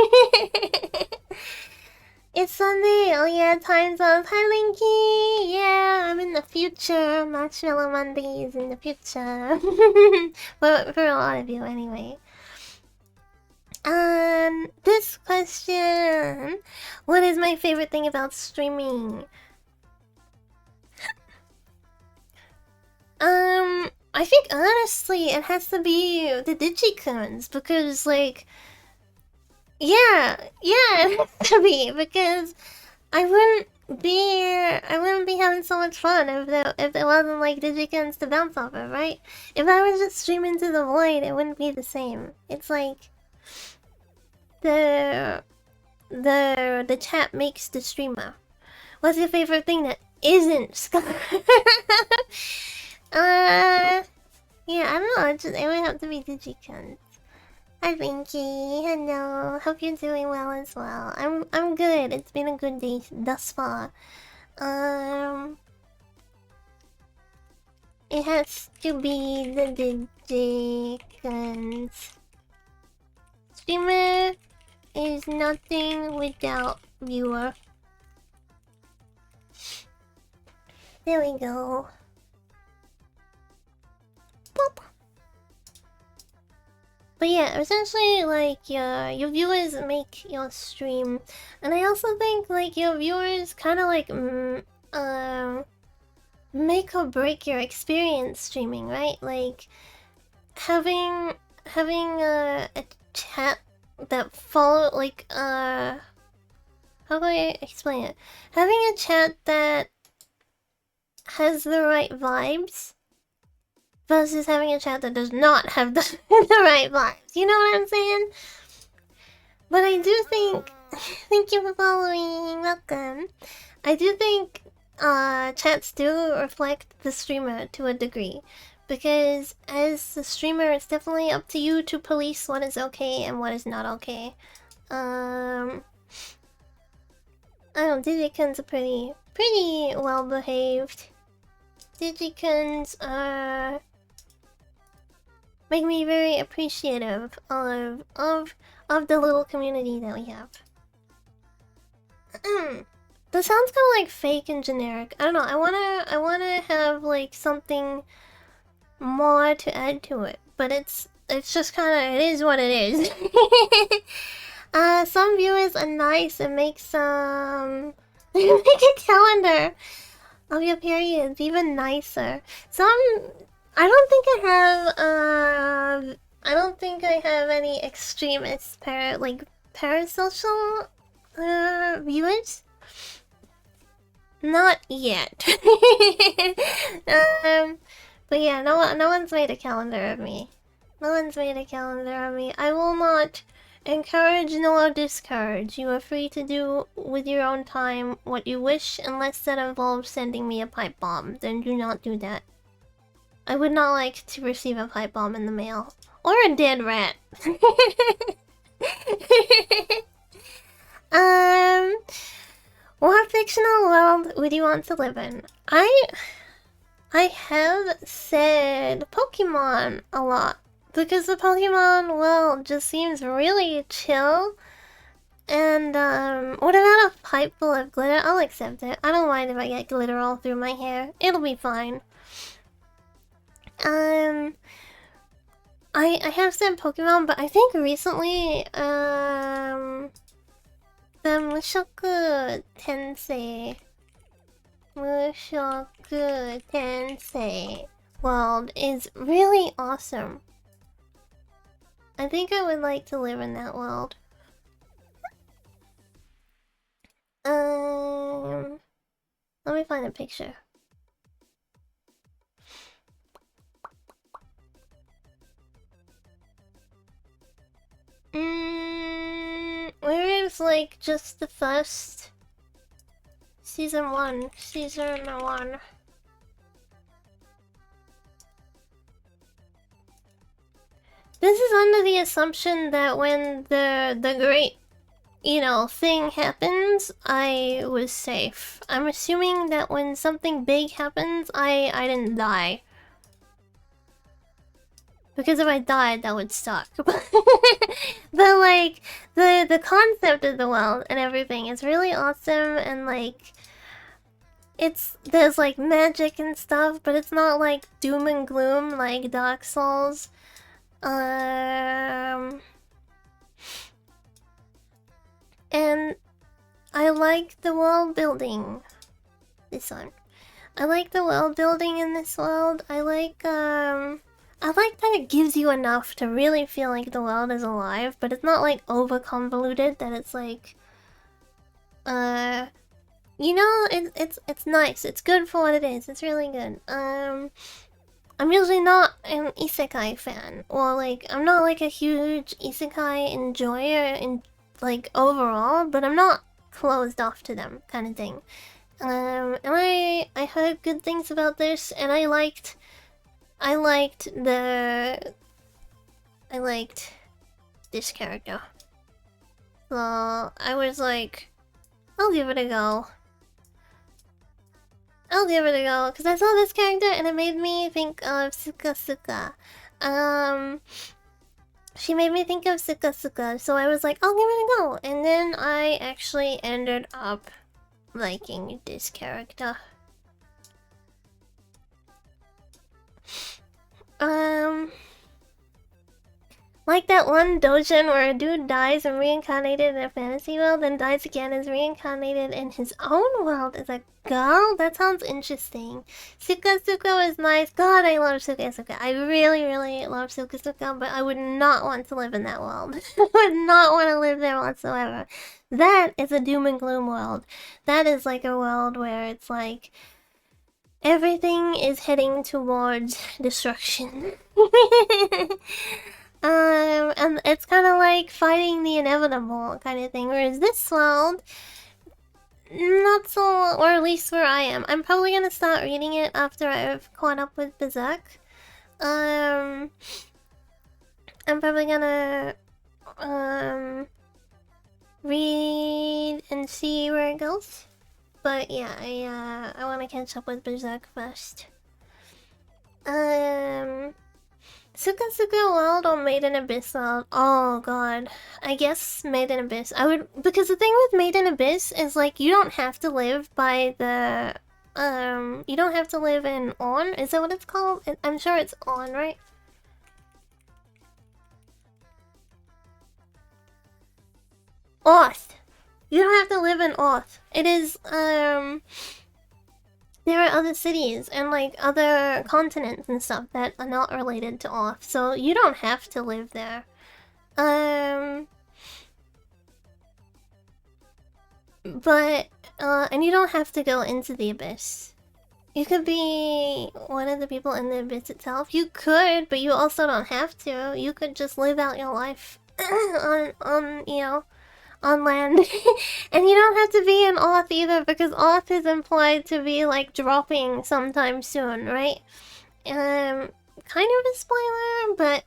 It's Sunday. Oh yeah, time's up. Hi Linky. Yeah, I'm in the future. Marshmallow Monday is in the future. But for a lot of you anyway. This question. What is my favorite thing about streaming? I think honestly it has to be the Digikuns, because like yeah, it has to be, because I wouldn't be having so much fun if there wasn't like Digikuns to bounce off of, right? If I was just streaming to the void, it wouldn't be the same. It's like the chat makes the streamer. What's your favorite thing that isn't Scar? Yeah, I don't know. It would have to be Digikuns. Hi, Pinky. Hello. Hope you're doing well as well. I'm good. It's been a good day thus far. It has to be the Digicans. Streamer is nothing without viewer. There we go. Boop. But yeah, essentially, like, your viewers make your stream. And I also think, like, your viewers kind of, like, make or break your experience streaming, right? Like, having a chat that follow, like, how do I explain it? Having a chat that has the right vibes versus having a chat that does not have the right vibes. You know what I'm saying? But I do think... Thank you for following. Welcome. I do think chats do reflect the streamer to a degree. Because as the streamer, it's definitely up to you to police what is okay and what is not okay. I don't know, Digicans are pretty well behaved. Digicans make me very appreciative of the little community that we have. That sounds kind of like fake and generic. I don't know. I wanna have like something more to add to it, but it's just kind of, it is what it is. Some viewers are nice and make some make a calendar of your periods even nicer. Some, I don't think I have any extremist parasocial viewers. Not yet. But yeah, no one's made a calendar of me. No one's made a calendar of me. I will not encourage nor discourage. You are free to do with your own time what you wish, unless that involves sending me a pipe bomb. Then do not do that. I would not like to receive a pipe bomb in the mail. Or a dead rat. What fictional world would you want to live in? I have said Pokemon a lot. Because the Pokemon world just seems really chill. And, what about a pipe full of glitter? I'll accept it. I don't mind if I get glitter all through my hair. It'll be fine. I have said Pokemon, but I think recently, the Mushoku Tensei world is really awesome. I think I would like to live in that world. Let me find a picture. Where is like just the first season 1? Season 1. This is under the assumption that when the great, thing happens, I was safe. I'm assuming that when something big happens, I didn't die. Because if I died, that would suck. But like, the concept of the world and everything is really awesome, and like, there's like magic and stuff, but it's not like doom and gloom like Dark Souls. And I like the world building. This one. I like the world building in this world. I like that it gives you enough to really feel like the world is alive, but it's not like over convoluted that it's like it's nice. It's good for what it is. It's really good. I'm usually not an isekai fan, or like I'm not like a huge isekai enjoyer in like overall, but I'm not closed off to them kind of thing. And I heard good things about this, and I liked this character. So I was like, I'll give it a go. I'll give it a go, because I saw this character and it made me think of Suka Suka. She made me think of Suka Suka, so I was like, I'll give it a go. And then I actually ended up liking this character. Like that one doujin where a dude dies and reincarnated in a fantasy world, then dies again and is reincarnated in his own world as a girl? That sounds interesting. Suka Suka was nice. God, I love Suka Suka. I really, really love Suka Suka, but I would not want to live in that world. I would not want to live there whatsoever. That is a doom and gloom world. That is like a world where it's like everything is heading towards destruction. And it's kind of like fighting the inevitable kind of thing. Whereas this world, not so, or at least where I am. I'm probably gonna start reading it after I've caught up with Berserk. I'm probably gonna read and see where it goes. But yeah, I want to catch up with Berserk first. Suka Suka World or Made in Abyss World? Oh god. I guess Made in Abyss. I would, because the thing with Made in Abyss is like you don't have to live by the you don't have to live in On. Is that what it's called? I'm sure it's On, right? Oth. You don't have to live in Oth. It is there are other cities and like other continents and stuff that are not related to Off, so you don't have to live there. But and you don't have to go into the abyss. You could be one of the people in the abyss itself. You could, but you also don't have to. You could just live out your life on you know, on land. And you don't have to be in Oth either, because Oth is implied to be like dropping sometime soon, right? Kind of a spoiler, but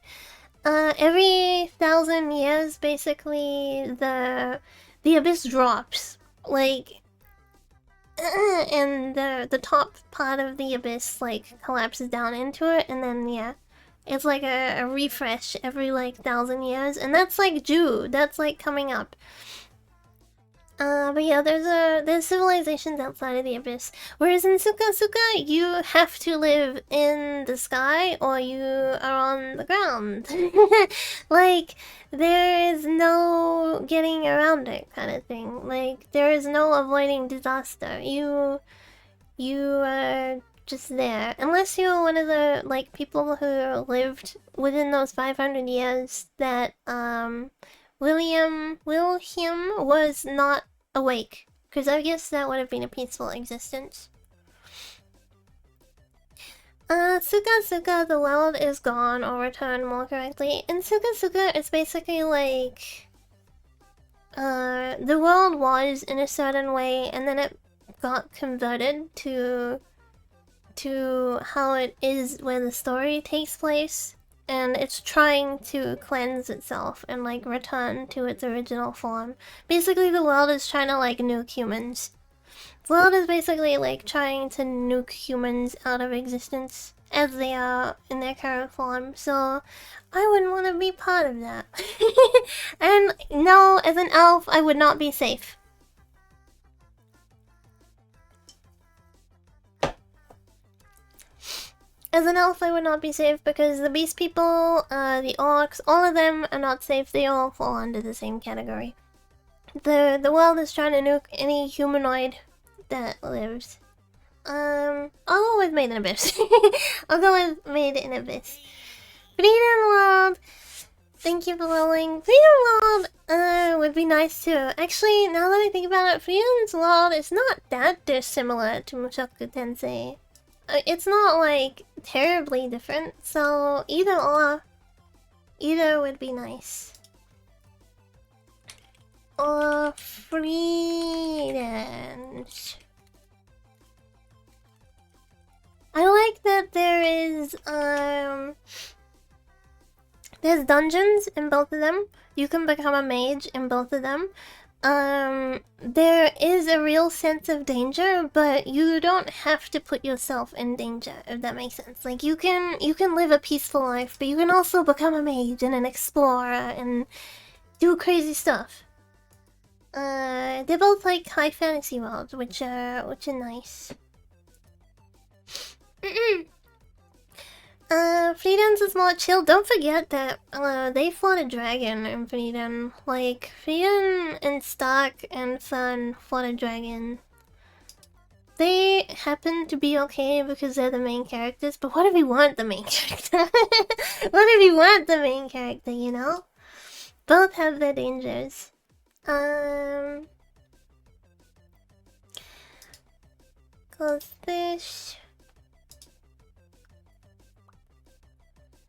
every 1,000 years basically the abyss drops. Like and the top part of the abyss like collapses down into it, and then yeah. It's like a refresh every like 1,000 years, and that's like due. That's like coming up. But yeah, there's civilizations outside of the abyss. Whereas in Suka Suka, you have to live in the sky or you are on the ground. Like, there is no getting around it kind of thing. Like, there is no avoiding disaster. You are just there. Unless you're one of the, like, people who lived within those 500 years that, William was not awake, because I guess that would have been a peaceful existence. Suka Suka, the world is gone, or returned more correctly. In Suka Suka, it's basically like the world was in a certain way, and then it got converted to how it is where the story takes place. And it's trying to cleanse itself and like return to its original form. Basically, the world is trying to like nuke humans. The world is basically like trying to nuke humans out of existence as they are in their current form. So I wouldn't want to be part of that. And no, as an elf, I would not be safe. As an elf, I would not be safe because the beast people, the orcs, all of them are not safe. They all fall under the same category. The world is trying to nuke any humanoid that lives. I'll go with Made in Abyss. I'll go with Made in Abyss. Freedom World! Thank you for rolling. Freedom World would be nice too. Actually, now that I think about it, Freedom's World is not that dissimilar to Mushoku Tensei. It's not like terribly different, so either would be nice. Or freedoms. I like that there is there's dungeons in both of them. You can become a mage in both of them. there is a real sense of danger, but you don't have to put yourself in danger, if that makes sense. Like, you can live a peaceful life, but you can also become a mage and an explorer and do crazy stuff. They're both like high fantasy worlds, which are nice. Freedom's is more chill. Don't forget that they fought a dragon in Freedom. Like, Freedom and Stark and Fun fought a dragon. They happen to be okay because they're the main characters, but what if we weren't the main character? What if we weren't the main character, you know? Both have their dangers. Close this.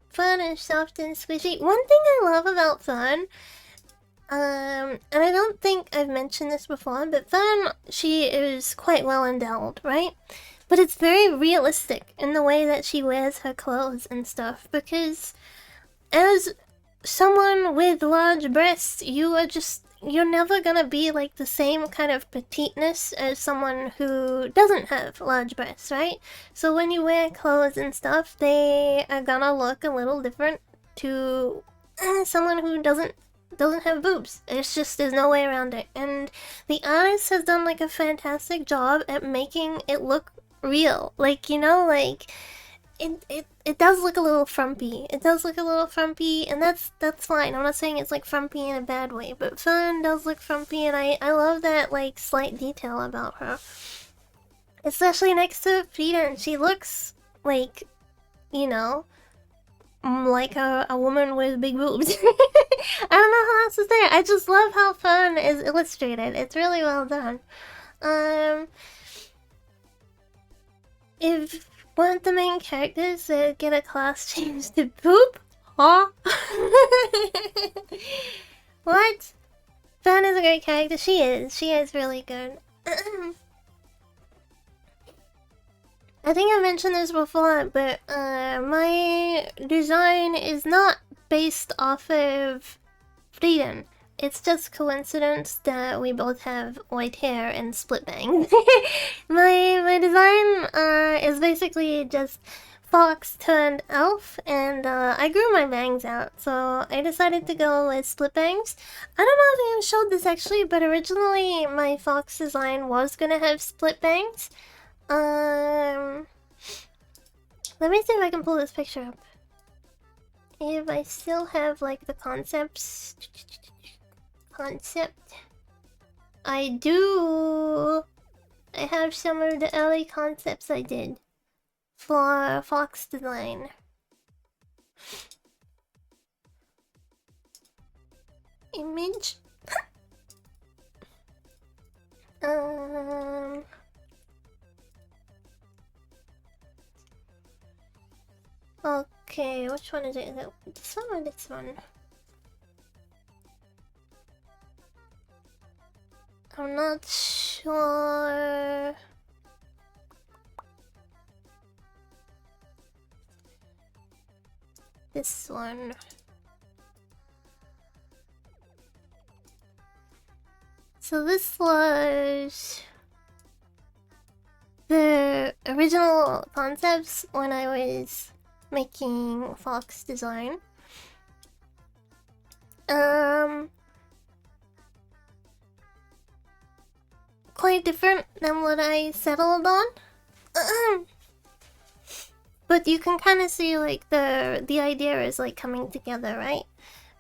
Fun and soft and squishy. One thing I love about Fun, and I don't think I've mentioned this before, but Fun, she is quite well endowed, right? But it's very realistic in the way that she wears her clothes and stuff, because as someone with large breasts, you're never gonna be like the same kind of petiteness as someone who doesn't have large breasts, right? So when you wear clothes and stuff, they are gonna look a little different to someone who doesn't have boobs. It's just, there's no way around it. And the artist has done like a fantastic job at making it look real. Like, you know, like it does look a little frumpy. It does look a little frumpy, and that's fine. I'm not saying it's like frumpy in a bad way, but Fun does look frumpy, and I love that like slight detail about her. Especially next to Frida, she looks like, you know, like a woman with big boobs. I don't know how else to say it. I just love how Fun is illustrated. It's really well done. If one of the main characters get a class change to poop? Huh? What? Fan is a great character. She is really good. I think I mentioned this before, but my design is not based off of Freedom. It's just coincidence that we both have white hair and split bangs. my design is basically just fox turned elf, and I grew my bangs out, so I decided to go with split bangs. I don't know if I showed this actually, but originally my fox design was gonna have split bangs. Let me see if I can pull this picture up. If I still have like the concept. I do. I have some of the early concepts I did for fox design. Image. Okay, which one is it? Is it this one or this one? I'm not sure. This one. So this was the original concepts when I was making fox design. Quite different than what I settled on. But you can kind of see like the idea is like coming together, right?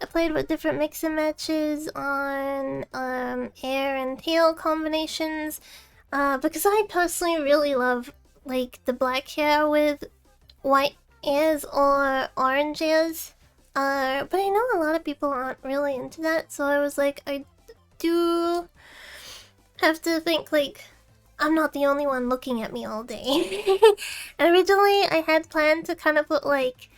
I played with different mix and matches on hair and tail combinations, because I personally really love like the black hair with white ears or orange ears. But I know a lot of people aren't really into that, so I was like, I do have to think like I'm not the only one looking at me all day. And originally I had planned to kind of put like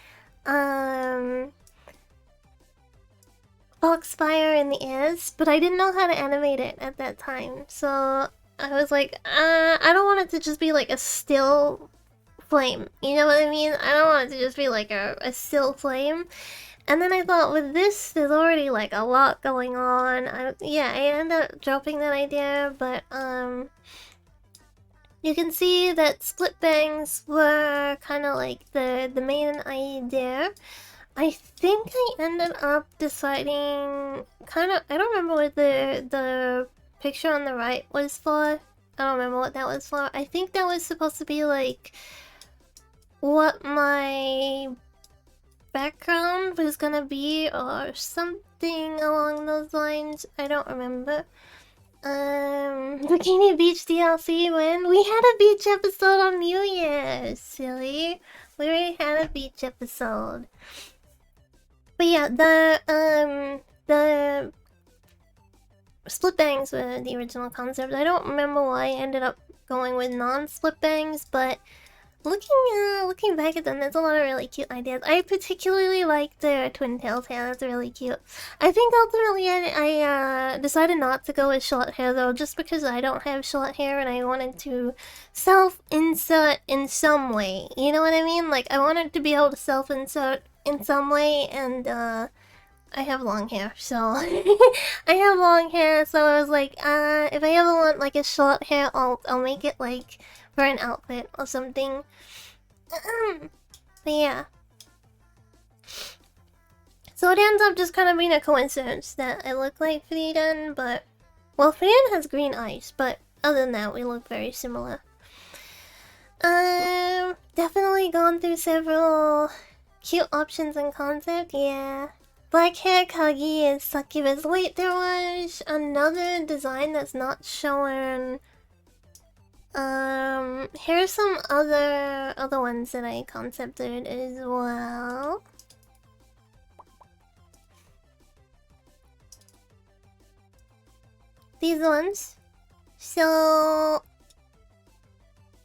foxfire in the ears, but I didn't know how to animate it at that time, so I was like, I don't want it to just be like a still flame. You know what I mean? I don't want it to just be like a still flame. And then I thought, with this, there's already like a lot going on. Yeah, I ended up dropping that idea, but you can see that split bangs were kind of like the main idea. I think I ended up deciding kind of, I don't remember what the picture on the right was for. I don't remember what that was for. I think that was supposed to be like what my background was gonna be or something along those lines. I don't remember. Bikini Beach DLC when? We had a beach episode on New Year's, silly. We already had a beach episode. But yeah, the split bangs were the original concept. I don't remember why I ended up going with non-split bangs, but looking back at them, there's a lot of really cute ideas. I particularly like the twin tails hair. That's really cute. I think ultimately I decided not to go with short hair though, just because I don't have short hair and I wanted to self-insert in some way. You know what I mean? Like, I wanted to be able to self-insert in some way, and I have long hair, so I have long hair, so I was like, if I ever want like a short hair, I'll make it like for an outfit or something. But yeah. So it ends up just kind of being a coincidence that I look like Frieden, but well, Frieden has green eyes, but other than that, we look very similar. Definitely gone through several cute options and concept, yeah. Black hair Kagi is succubus. Wait, there was another design that's not shown. Here's some other ones that I concepted as well. These ones. So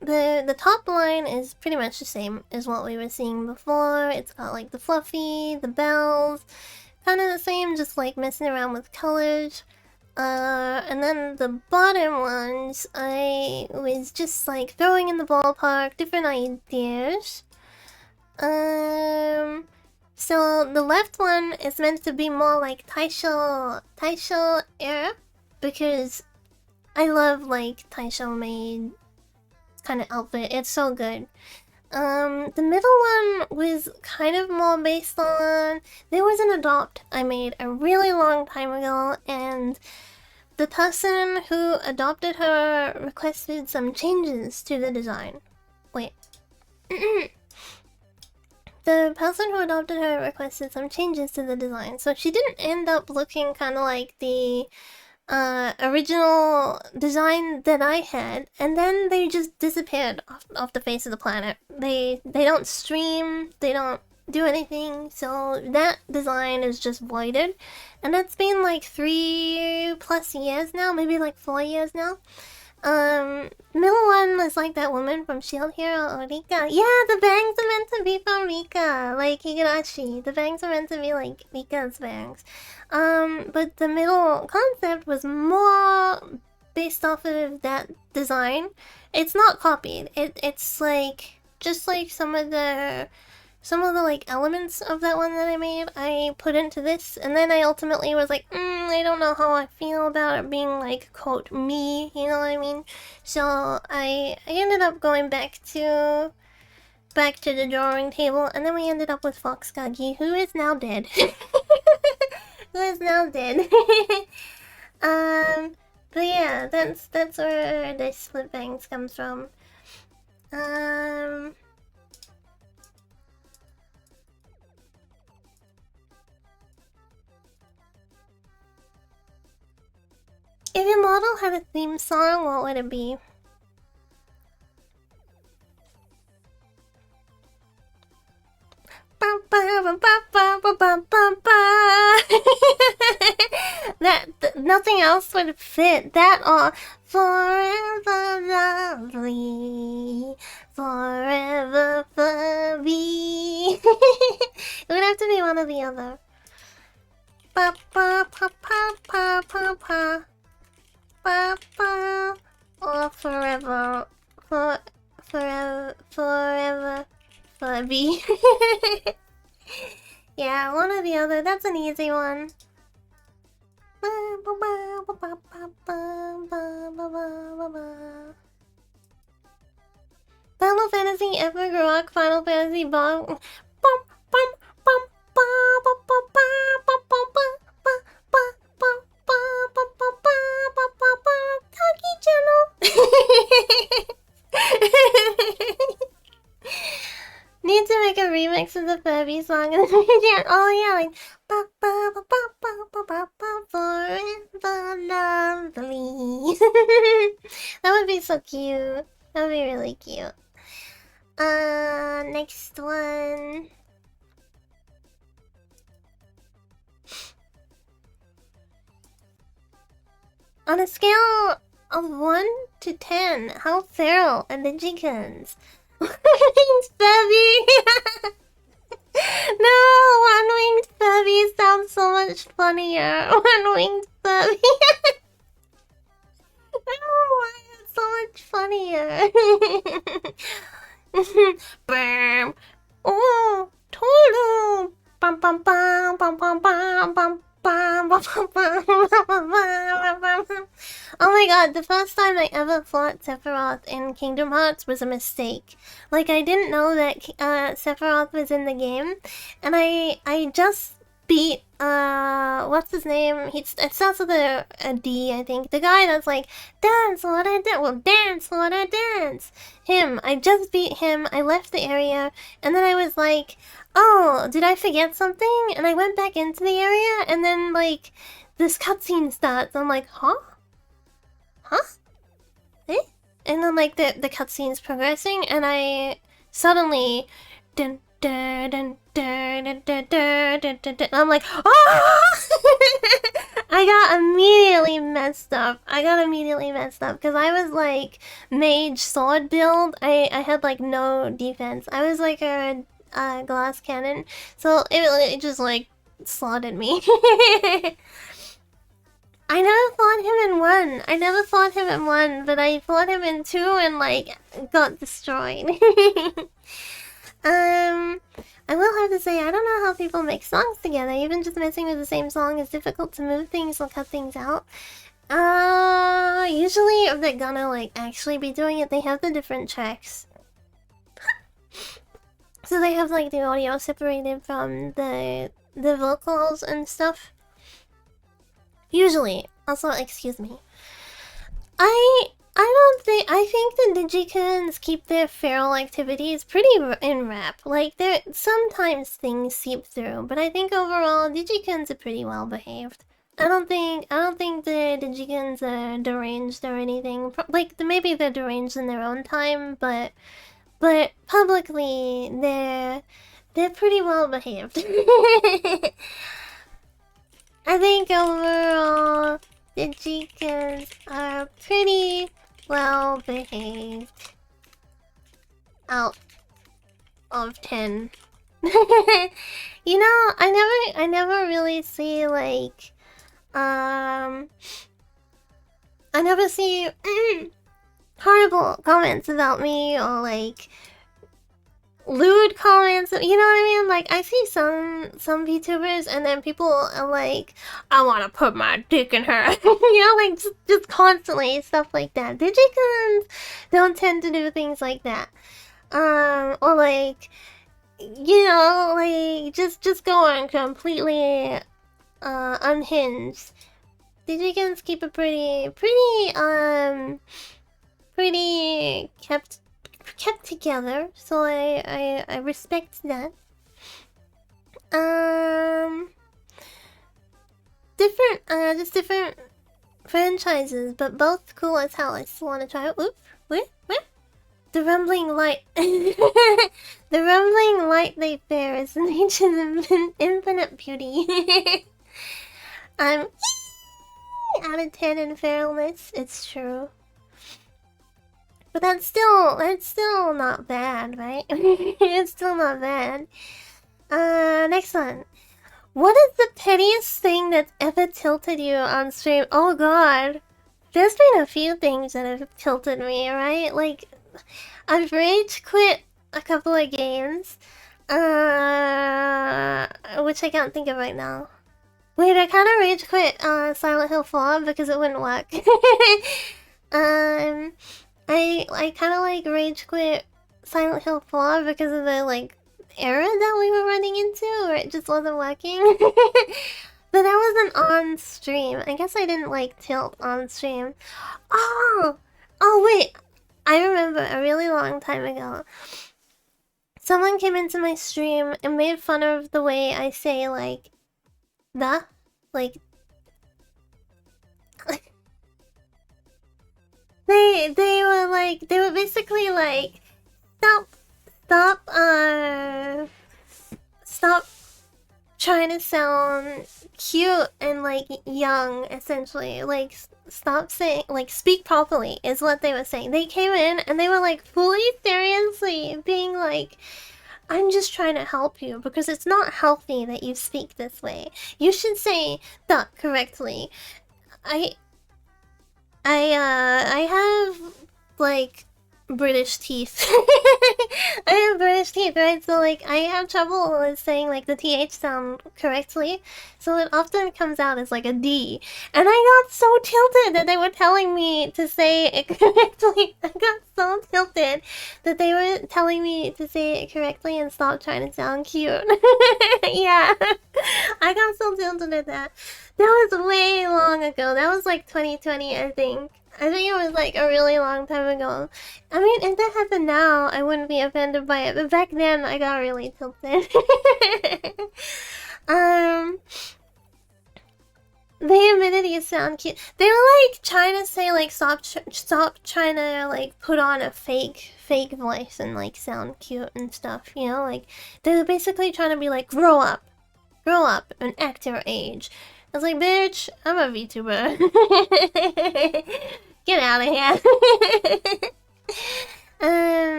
the top line is pretty much the same as what we were seeing before. It's got like the fluffy, the bells, kind of the same, just like messing around with colors. And then the bottom ones, I was just like throwing in the ballpark, different ideas. So the left one is meant to be more like Taisho era, because I love like Taisho made kind of outfit. It's so good. The middle one was kind of more based on... There was an adopt I made a really long time ago, and the person who adopted her requested some changes to the design. Wait. The person who adopted her requested some changes to the design, so she didn't end up looking kind of like the original design that I had, and then they just disappeared off the face of the planet. They don't stream, they don't do anything, so that design is just voided. And that's been like 3+ years now, maybe like 4 years now. Middle one is like that woman from Shield Hero, Rika. Yeah, the bangs are meant to be from Rika, like Higurashi. The bangs are meant to be like Rika's bangs. But the middle concept was more based off of that design. It's not copied. It's like just like some of the like elements of that one that I made, I put into this, and then I ultimately was like, I don't know how I feel about it being like, quote, me, you know what I mean? So I ended up going back to the drawing table, and then we ended up with Fox Kagi, who is now dead. Who is now dead. But yeah, that's where the split bangs comes from. If your model had a theme song, what would it be? Nothing else would fit that or forever lovely, forever furry. It would have to be one or the other. Pa pa pa pa pa pa pa pa pa or forever Forever. Furby. Yeah, one or the other. That's an easy one. Final Fantasy Epic Rock Final Fantasy Bomb. Taki channel. Need to make a remix of the Furby song in the video. Oh yeah, like forever lovely. That would be so cute. That would be really cute. Next one. On a scale of 1 to 10, how feral are the chickens? One-winged Furby! No, one-winged Furby sounds so much funnier. One-winged Furby. Oh, why it's so much funnier. Bam. Oh, Tolu. Bum bum bum bum bum bum bum. Oh my god, the first time I ever fought Sephiroth in Kingdom Hearts was a mistake. Like, I didn't know that Sephiroth was in the game, and I just beat, what's his name? It starts with a D, I think. The guy that's like, dance, what I did, well, dance, what I dance. Him, I just beat him, I left the area, and then I was like, oh, did I forget something? And I went back into the area, and then, like, this cutscene starts. I'm like, huh? Huh? Eh? And then, like, the cutscene's progressing, and I suddenly... Dun, dun, dun, dun, dun, dun, dun, dun, dun, dun. I'm like, ah! I got immediately messed up. Because I was, like, mage sword build. I had, like, no defense. I was, like, a glass cannon, so it just like slotted me. I never fought him in one, but I fought him in 2 and like got destroyed. I will have to say, I don't know how people make songs together. Even just messing with the same song is difficult to move things or cut things out. Usually if they're gonna like actually be doing it, they have the different tracks. So they have like the audio separated from the vocals and stuff. Usually. Also, excuse me. I think the Digicans keep their feral activities pretty in wrap. Like, sometimes things seep through, but I think overall Digicans are pretty well behaved. I don't think the Digicans are deranged or anything. Like, maybe they're deranged in their own time, but publicly, they're pretty well behaved. I think overall, the Digicans are pretty well behaved. Out of 10. You know, I never really see like, I never see horrible comments about me or like lewd comments, you know what I mean? Like, I see some VTubers and then people are like, I want to put my dick in her. You know, like just constantly stuff like that. Digicans don't tend to do things like that. Or like, you know, like just going completely unhinged. Digicans keep it pretty kept together, so I respect that. Just different franchises, but both cool as hell. I still want to try it. Oop, where? The rumbling light. The rumbling light they bear is nature's infinite beauty. I'm out of 10 in feralness. It's true. But that's still not bad, right? It's still not bad. Next one. What is the pettiest thing that's ever tilted you on stream? Oh god. There's been a few things that have tilted me, right? Like, I've rage quit a couple of games, which I can't think of right now. Wait, I kind of rage quit Silent Hill 4 because it wouldn't work. um, I kind of like rage quit Silent Hill 4 because of the like error that we were running into where it just wasn't working. But that wasn't on stream. I guess I didn't like tilt on stream. Oh! Oh wait! I remember a really long time ago. Someone came into my stream and made fun of the way I say like the like they were basically like stop stop trying to sound cute and like young, essentially. Like stop saying like speak properly is what they were saying. They came in and they were like fully seriously being like, I'm just trying to help you because it's not healthy that you speak this way. You should say the correctly. I have like British teeth. I have British teeth, right? So like I have trouble with saying like the TH sound correctly. So it often comes out as like a D. And I got so tilted that they were telling me to say it correctly. I got so tilted that they were telling me to say it correctly and stop trying to sound cute. Yeah. I got so tilted at that. That was way long ago. That was like 2020, I think. I think it was like a really long time ago. I mean, if that happened now, I wouldn't be offended by it. But back then, I got really tilted. They admitted you sound cute. They were like trying to say like stop trying to like put on a fake voice and like sound cute and stuff. You know, like they were basically trying to be like grow up and act your age. I was like, bitch, I'm a VTuber. Get out of here.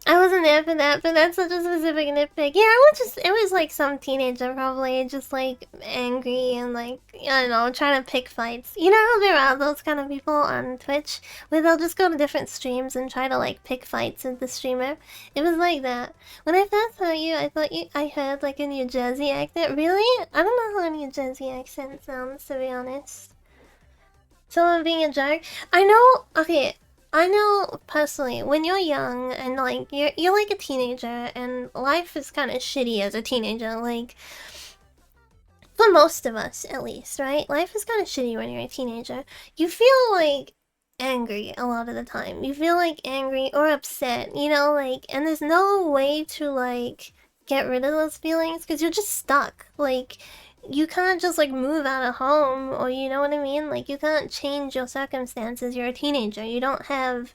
I wasn't there for that, but that's such a specific nitpick. Yeah, it was like some teenager probably just like angry and like, I don't know, trying to pick fights. You know, there are those kind of people on Twitch where they'll just go to different streams and try to like pick fights with the streamer. It was like that. When I first saw you, I thought I heard like a New Jersey accent. Really? I don't know how a New Jersey accent sounds, to be honest. Someone being a jerk? I know, okay, I know personally, when you're young and like you're like a teenager and life is kind of shitty as a teenager, like for most of us at least, right? Life is kind of shitty when you're a teenager. You feel like angry a lot of the time. You feel like angry or upset, you know, like, and there's no way to like get rid of those feelings because you're just stuck. Like, you can't just like move out of home, or you know what I mean? Like, you can't change your circumstances. You're a teenager. You don't have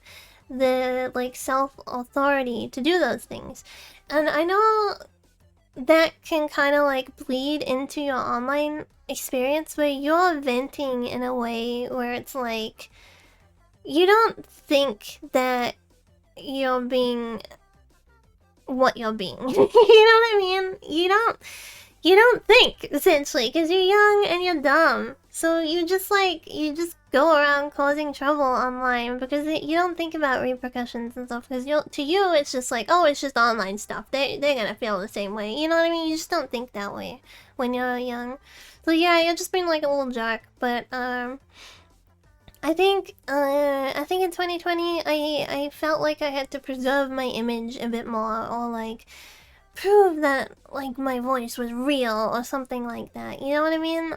the like self-authority to do those things. And I know that can kind of like bleed into your online experience where you're venting in a way where it's like you don't think that you're being what you're being. You know what I mean? You don't think, essentially, because you're young and you're dumb. So you just go around causing trouble online because you don't think about repercussions and stuff. Because to you, it's just like, oh, it's just online stuff. They're gonna feel the same way. You know what I mean? You just don't think that way when you're young. So yeah, you're just being like a little jerk. But I think in 2020, I felt like I had to preserve my image a bit more, or like prove that like my voice was real or something like that. You know what I mean?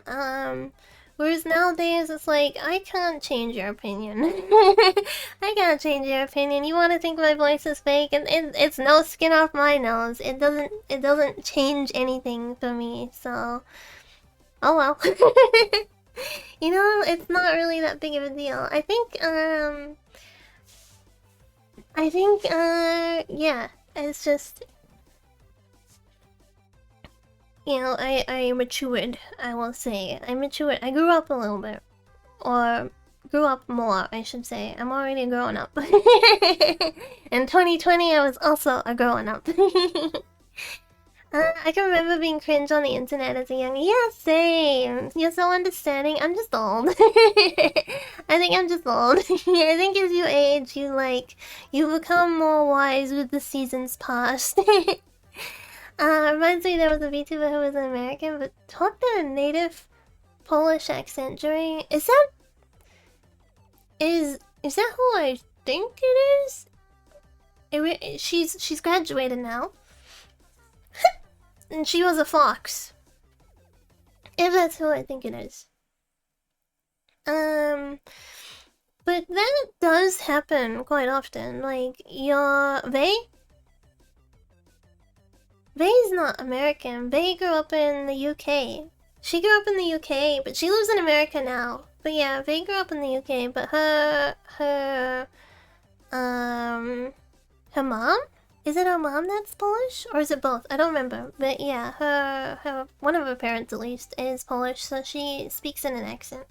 Whereas nowadays it's like I can't change your opinion. I can't change your opinion. You want to think my voice is fake, and it's no skin off my nose. It doesn't change anything for me. So, oh well. You know, it's not really that big of a deal. I think yeah, it's just, you know, I matured, I will say. I matured. I grew up a little bit. Or grew up more, I should say. I'm already a grown up. In 2020, I was also a grown up. I can remember being cringe on the internet as a young. Yeah, same. You're so understanding. I'm just old. I think I'm just old. I think as you age, you become more wise with the seasons past. Reminds me there was a VTuber who was an American but talked in a native Polish accent during. Is that who I think it is? She's graduated now. And she was a fox. If that's who I think it is. But that does happen quite often. Like, Vei's not American. Vei grew up in the UK. She grew up in the UK, but she lives in America now. But yeah, Vei grew up in the UK, but her mom? Is it her mom that's Polish? Or is it both? I don't remember. But yeah, her one of her parents at least is Polish, so she speaks in an accent.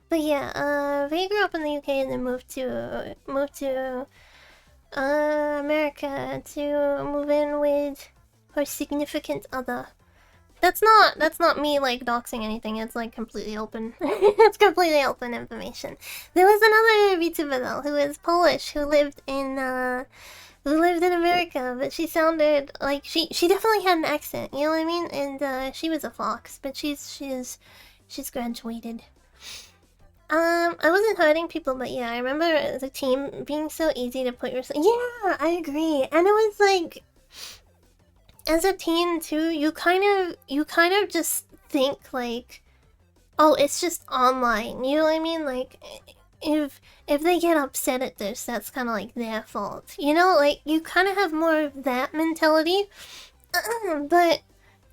But yeah, Vei grew up in the UK and then moved to America to move in with her significant other. That's not me like doxing anything. It's like completely open. It's completely open information. There was another VTuber though who is Polish who lived in America, but she sounded like she definitely had an accent. You know what I mean? And she was a fox, but she's graduated. I wasn't hurting people, but yeah, I remember the team being so easy to put yourself. Yeah, I agree, and it was like, as a teen too, you kind of just think like, oh, it's just online. You know what I mean? Like, if they get upset at this, that's kind of like their fault. You know, like you kind of have more of that mentality. But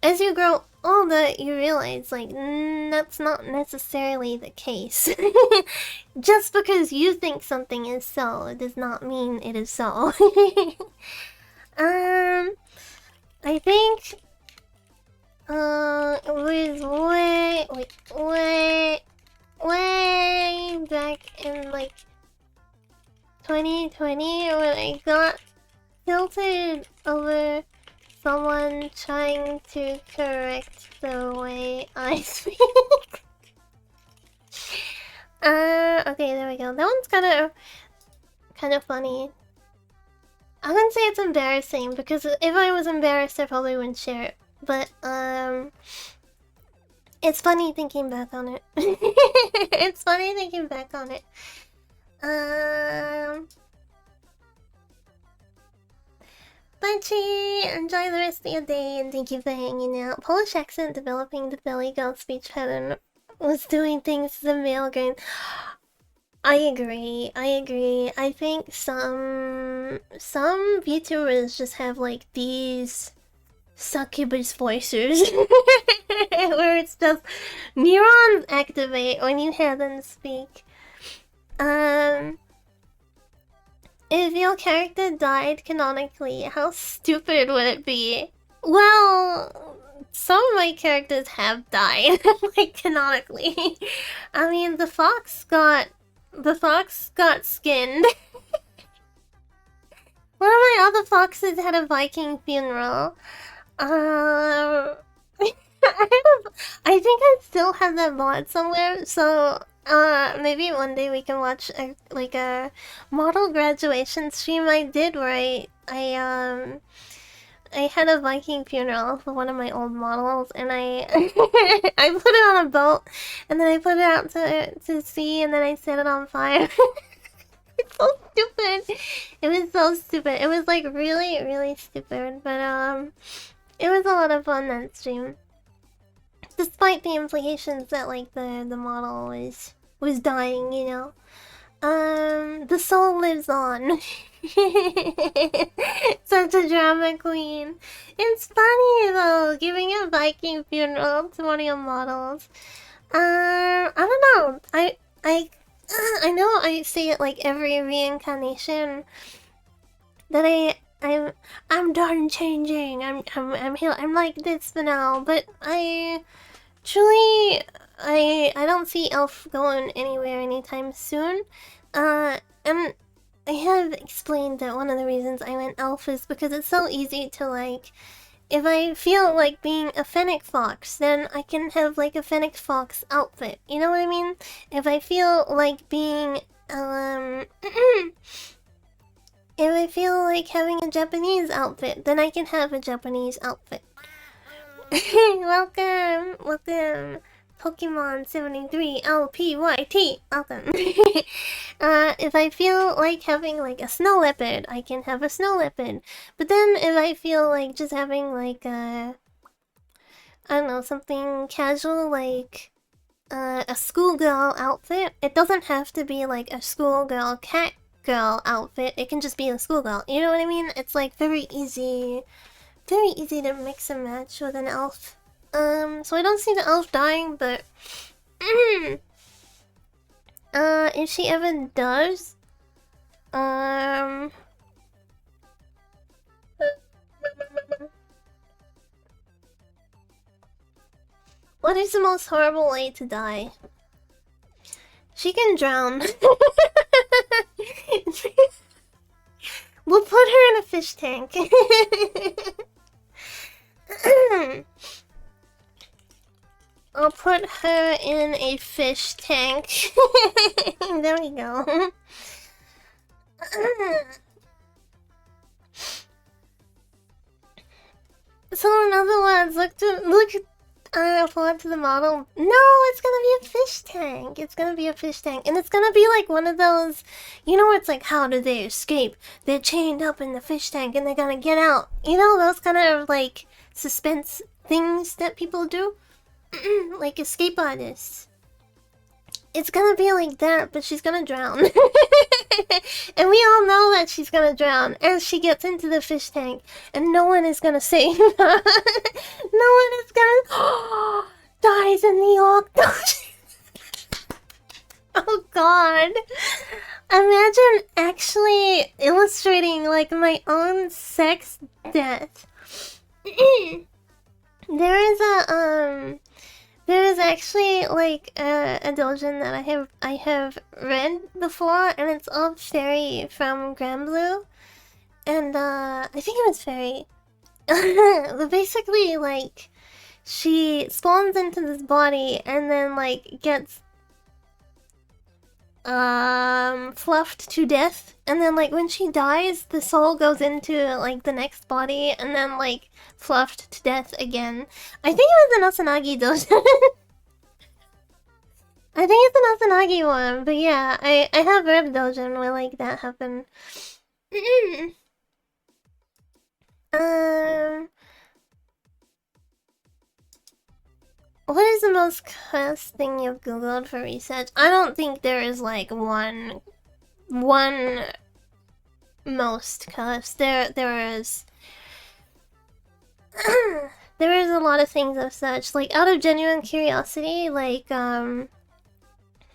as you grow older, you realize like that's not necessarily the case. Just because you think something is so does not mean it is so. I think it was way back in like 2020 when I got tilted over someone trying to correct the way I speak. Okay, there we go. That one's kind of funny. I wouldn't say it's embarrassing because if I was embarrassed, I probably wouldn't share it. But it's funny thinking back on it. It's funny thinking back on it. Bunchy, enjoy the rest of your day and thank you for hanging out. Polish accent developing the belly girl speech pattern was doing things to the male grain. I agree. I think some VTubers just have like these succubus voices where it's just neurons activate when you hear them speak. If your character died canonically, how stupid would it be? Well, some of my characters have died, like, canonically. I mean, the fox got skinned. One of my other foxes had a Viking funeral. I think I still have that mod somewhere, so maybe one day we can watch a model graduation stream I did where I had a Viking funeral for one of my old models, and I I put it on a boat, and then I put it out to sea, and then I set it on fire. It's so stupid. It was so stupid. It was like really, really stupid, but it was a lot of fun that stream. Despite the implications that like the model was dying, you know. The soul lives on. Such a drama queen. It's funny though, giving a Viking funeral to one of your models. I don't know. I know I say it like every reincarnation that I'm done changing. I'm like this for now, but truly I don't see Elf going anywhere anytime soon. And I have explained that one of the reasons I went elf is because it's so easy to, like, if I feel like being a fennec fox, then I can have, like, a fennec fox outfit. You know what I mean? If I feel like being, if I feel like having a Japanese outfit, then I can have a Japanese outfit. Welcome! Welcome! Pokemon 73 LPYT! Welcome! If I feel like having like a snow leopard, I can have a snow leopard. But then if I feel like just having like I don't know, something casual like a schoolgirl outfit, it doesn't have to be like a schoolgirl cat girl outfit, it can just be a schoolgirl. You know what I mean? It's like very easy to mix and match with an elf. So I don't see the elf dying, but if she ever does, what is the most horrible way to die? She can drown. We'll put her in a fish tank. I'll put her in a fish tank. There we go. So in other words, forward to the model. No, it's gonna be a fish tank. It's gonna be a fish tank. And it's gonna be like one of those, you know, it's like, how do they escape? They're chained up in the fish tank and they're gonna get out. You know, those kind of like suspense things that people do? Like escape artists. It's gonna be like that, but she's gonna drown. And we all know that she's gonna drown as she gets into the fish tank. And no one is gonna save her. No one is gonna... dies in the octopus. Oh god. Imagine actually illustrating like my own sex death. There is actually like a doujin that I have read before, and it's all fairy from Granblue, and I think it was fairy. But basically, like, she spawns into this body and then like gets fluffed to death, and then like when she dies, the soul goes into like the next body and then like fluffed to death again. I think it was an Asanagi doujin. I think it's an Asanagi one, but yeah, I have read a doujin where like that happened. What is the most cursed thing you've googled for research? I don't think there is like one most cursed. There is there is a lot of things of such, like out of genuine curiosity, like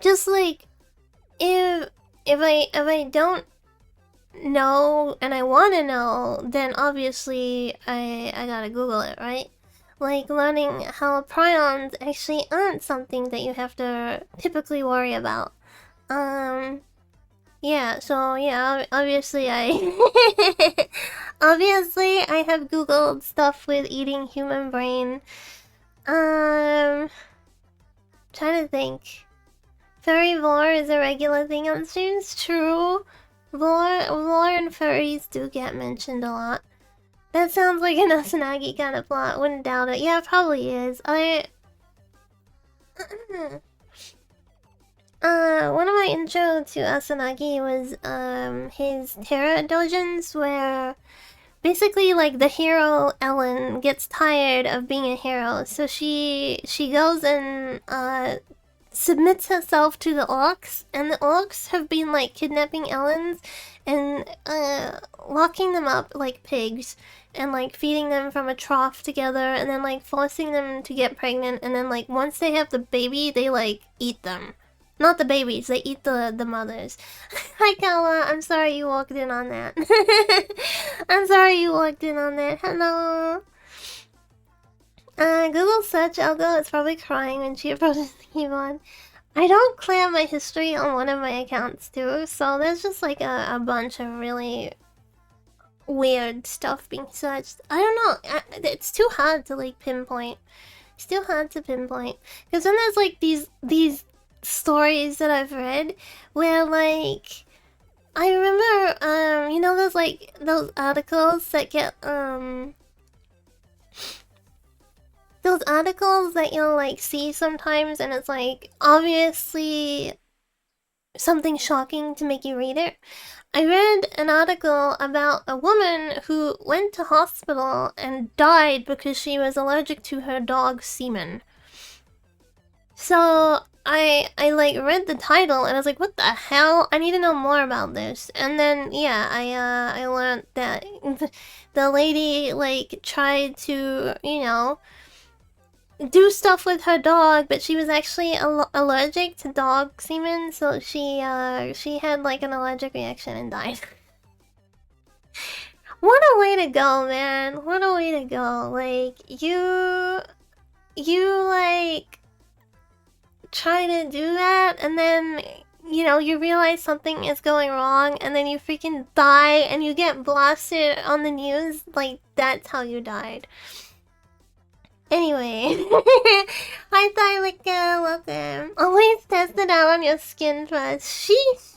just like if I don't know and I want to know, then obviously I gotta Google it, right? Like learning how prions actually aren't something that you have to typically worry about. Yeah, so yeah, obviously obviously I have Googled stuff with eating human brain. Trying to think. Furry lore is a regular thing on streams, true. Lore and furries do get mentioned a lot. That sounds like an Asanagi kind of plot, wouldn't doubt it. Yeah, it probably is. One of my intro to Asanagi was his Terra doujins, where basically like the hero Ellen gets tired of being a hero, so she goes and submits herself to the orcs, and the orcs have been like kidnapping Ellens and locking them up like pigs and like feeding them from a trough together and then like forcing them to get pregnant, and then like once they have the baby they like eat them. Not the babies, they eat the mothers. Hi Kala, I'm sorry you walked in on that. I'm sorry you walked in on that. Hello. Google search algo is probably crying when she approaches the keyboard. I don't clear my history on one of my accounts too, so there's just like a bunch of really weird stuff being searched. I don't know. It's too hard to like pinpoint. It's too hard to pinpoint because then there's like these stories that I've read where like I remember you know those like those articles that get those articles that you'll like see sometimes and it's like obviously something shocking to make you read it. I read an article about a woman who went to hospital and died because she was allergic to her dog's semen. So I like read the title and I was like, what the hell? I need to know more about this. And then yeah, I learned that the lady like tried to, you know, do stuff with her dog, but she was actually allergic to dog semen, so she had like an allergic reaction and died. What a way to go, man! What a way to go! Like you like try to do that, and then you know you realize something is going wrong, and then you freaking die, and you get blasted on the news. Like that's how you died. Anyway, hi Thylica, welcome. Always test it out on your skin first. Sheesh.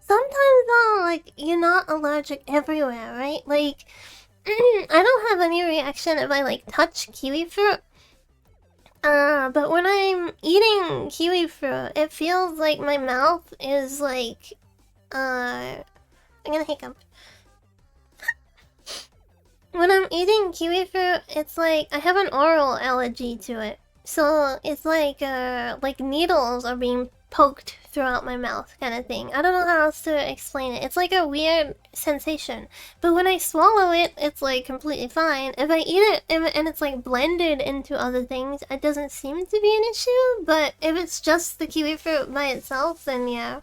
Sometimes though, like, you're not allergic everywhere, right? Like, I don't have any reaction if I, like, touch kiwi fruit. But when I'm eating kiwi fruit, it feels like my mouth is, like, I'm gonna hiccup. When I'm eating kiwi fruit, it's like I have an oral allergy to it. So it's like needles are being poked throughout my mouth kind of thing. I don't know how else to explain it. It's like a weird sensation. But when I swallow it, it's like completely fine. If I eat it and it's like blended into other things, it doesn't seem to be an issue. But if it's just the kiwi fruit by itself, then yeah.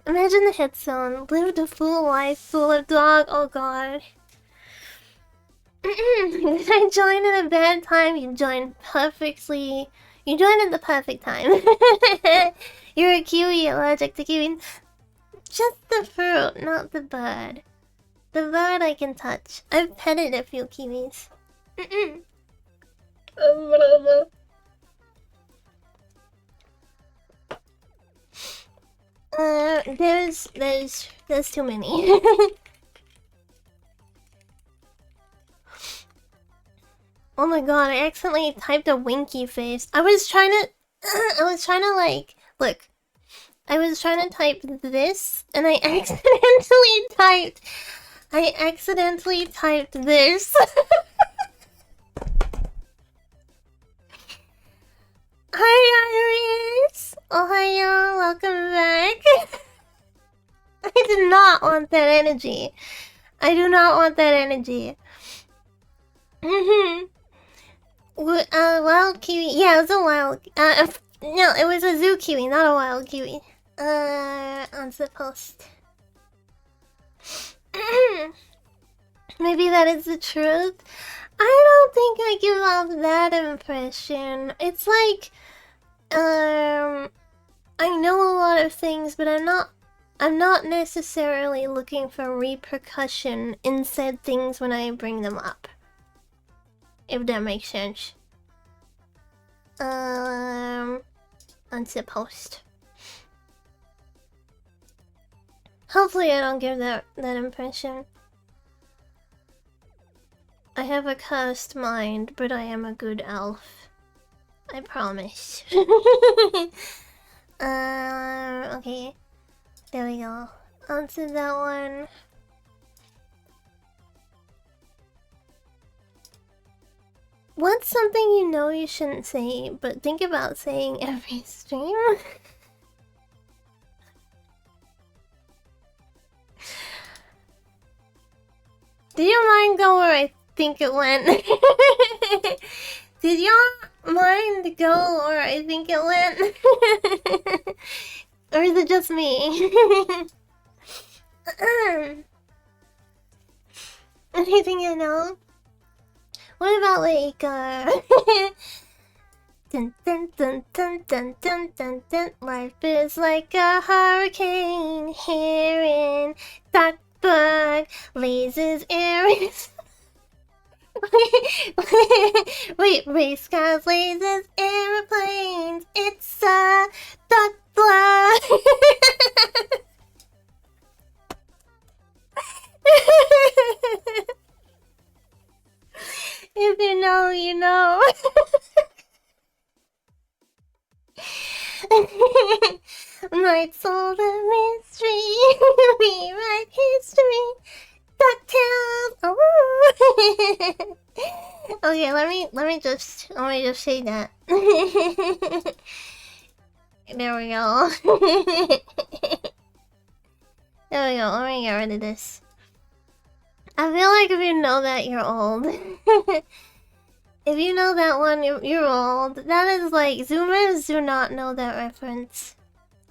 Imagine the head zone. Lived a full life full of dog. Oh god. I joined at a bad time. You joined perfectly. You joined at the perfect time. You're a kiwi, allergic to kiwi. Just the fruit, not the bird. The bird I can touch. I've petted a few kiwis. There's too many. Oh my god, I accidentally typed a winky face. I was trying to like, look. I was trying to type this, and I accidentally typed this. Hi, Iris! Ohio, welcome back. I did not want that energy. I do not want that energy. Wild kiwi. Yeah, it was a wild. No, it was a zoo kiwi, not a wild kiwi. On the post. Maybe that is the truth. I don't think I give off that impression. It's like, I know a lot of things, but I'm not necessarily looking for repercussion in said things when I bring them up. If that makes sense. Answer post. Hopefully I don't give that impression. I have a cursed mind, but I am a good elf. I promise. Okay. There we go. Answer that one. What's something you know you shouldn't say, but think about saying every stream? Did your mind go where I think it went? Did your mind go where I think it went? Or is it just me? Anything you know? What about like Dun dun dun dun dun dun dun dun. Life is like a hurricane here in Duckburg. Lasers, Aries. Wait, race cars, lasers, airplanes. It's a Duckburg. If you know, you know. Might solve the mystery. We write history. DuckTales. Oh. Okay, let me just say that. There we go. There we go. Let me get rid of this. I feel like if you know that, you're old. If you know that one, you're old. That is like, Zoomers do not know that reference.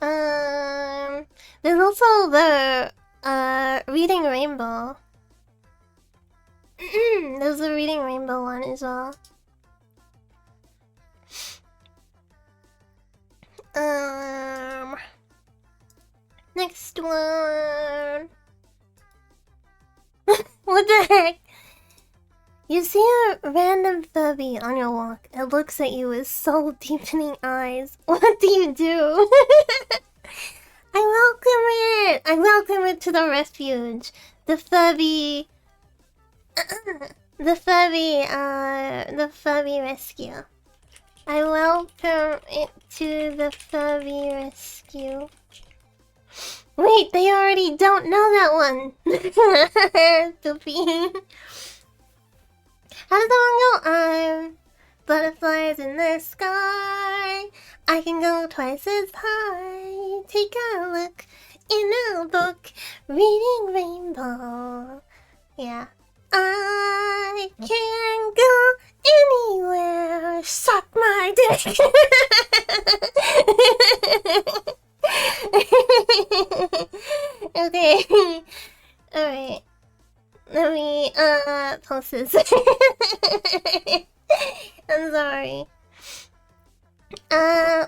There's also the, Reading Rainbow. There's a Reading Rainbow one as well. Next one. What the heck? You see a random Furby on your walk. It looks at you with soul-deepening eyes. What do you do? I welcome it to the refuge. The Furby... the Furby rescue. I welcome it to the Furby rescue. Wait, they already don't know that one. Doopy. How does that one go? Butterflies in the sky. I can go twice as high. Take a look in a book. Reading Rainbow. Yeah. I can go anywhere. Suck my dick. Okay. Alright. Let me, post this. I'm sorry.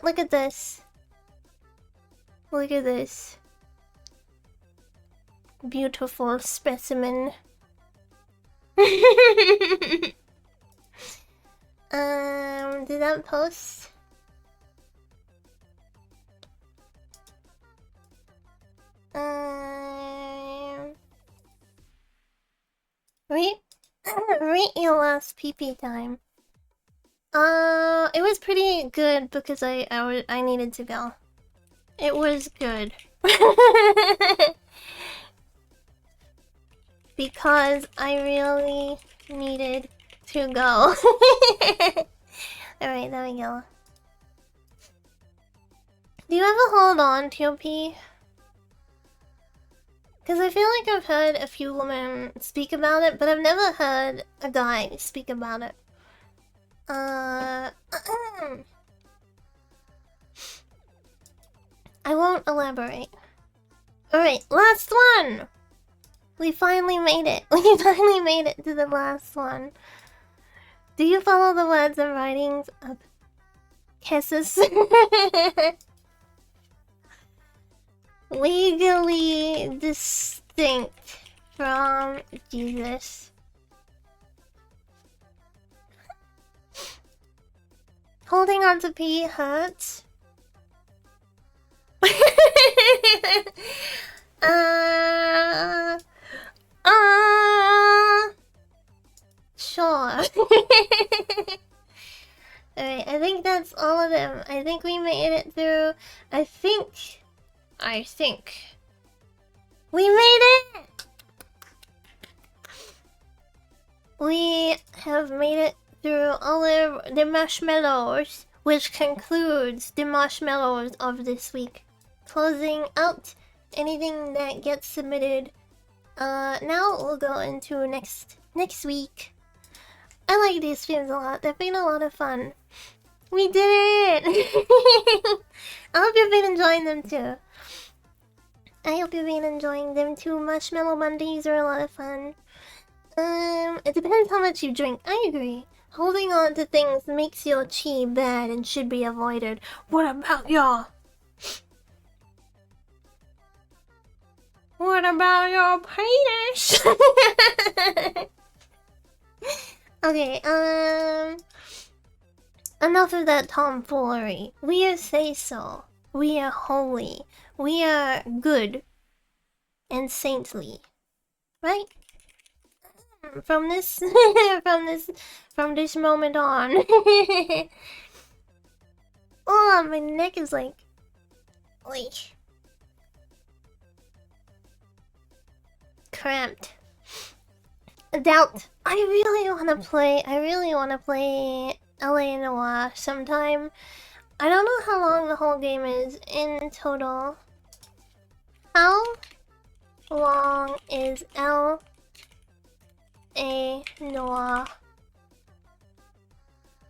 Look at this. Look at this. Beautiful specimen. Did that post? Rate your last PP time. It was pretty good because I needed to go. It was good. Because I really needed to go. Alright, there we go. Do you ever hold on to your pee? Because I feel like I've heard a few women speak about it, but I've never heard a guy speak about it. I won't elaborate. Alright, last one! We finally made it. We finally made it to the last one. Do you follow the words and writings of kisses? Legally distinct from Jesus. Holding on to pee hurts. Sure. Alright, I think that's all of them. I think we made it through. I think we made it! We have made it through all of the marshmallows, which concludes the marshmallows of this week. Closing out anything that gets submitted. Now we'll go into next week. I like these streams a lot. They've been a lot of fun. We did it! I hope you've been enjoying them too. I hope you've been enjoying them too. Marshmallow Mondays are a lot of fun. It depends how much you drink. I agree. Holding on to things makes your chi bad and should be avoided. What about your... What about your penis? Okay, enough of that tomfoolery. We are say-so. We are holy. We are good. And saintly. Right? From this... from this moment on. Oh, my neck is like... Oi. Cramped. Doubt. I really wanna play LA Noire sometime. I don't know how long the whole game is in total. How long is LA Noire?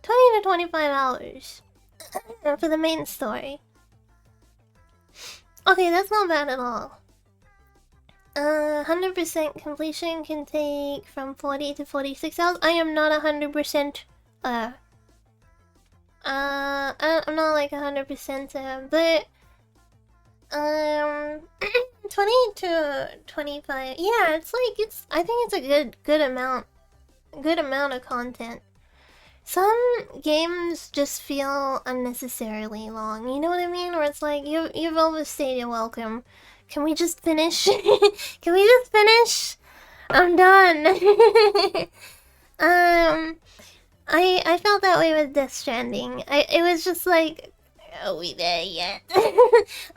20 to 25 hours for the main story. Okay, that's not bad at all. 100% completion can take from 40 to 46 hours. I am not 100%, I'm not like 100%, but, 20 to 25, yeah, it's like, I think it's a good amount of content. Some games just feel unnecessarily long, you know what I mean? Where it's like, you've overstayed your welcome. Can we just finish? Can we just finish? I'm done. I felt that way with Death Stranding. It was just like, are we there yet?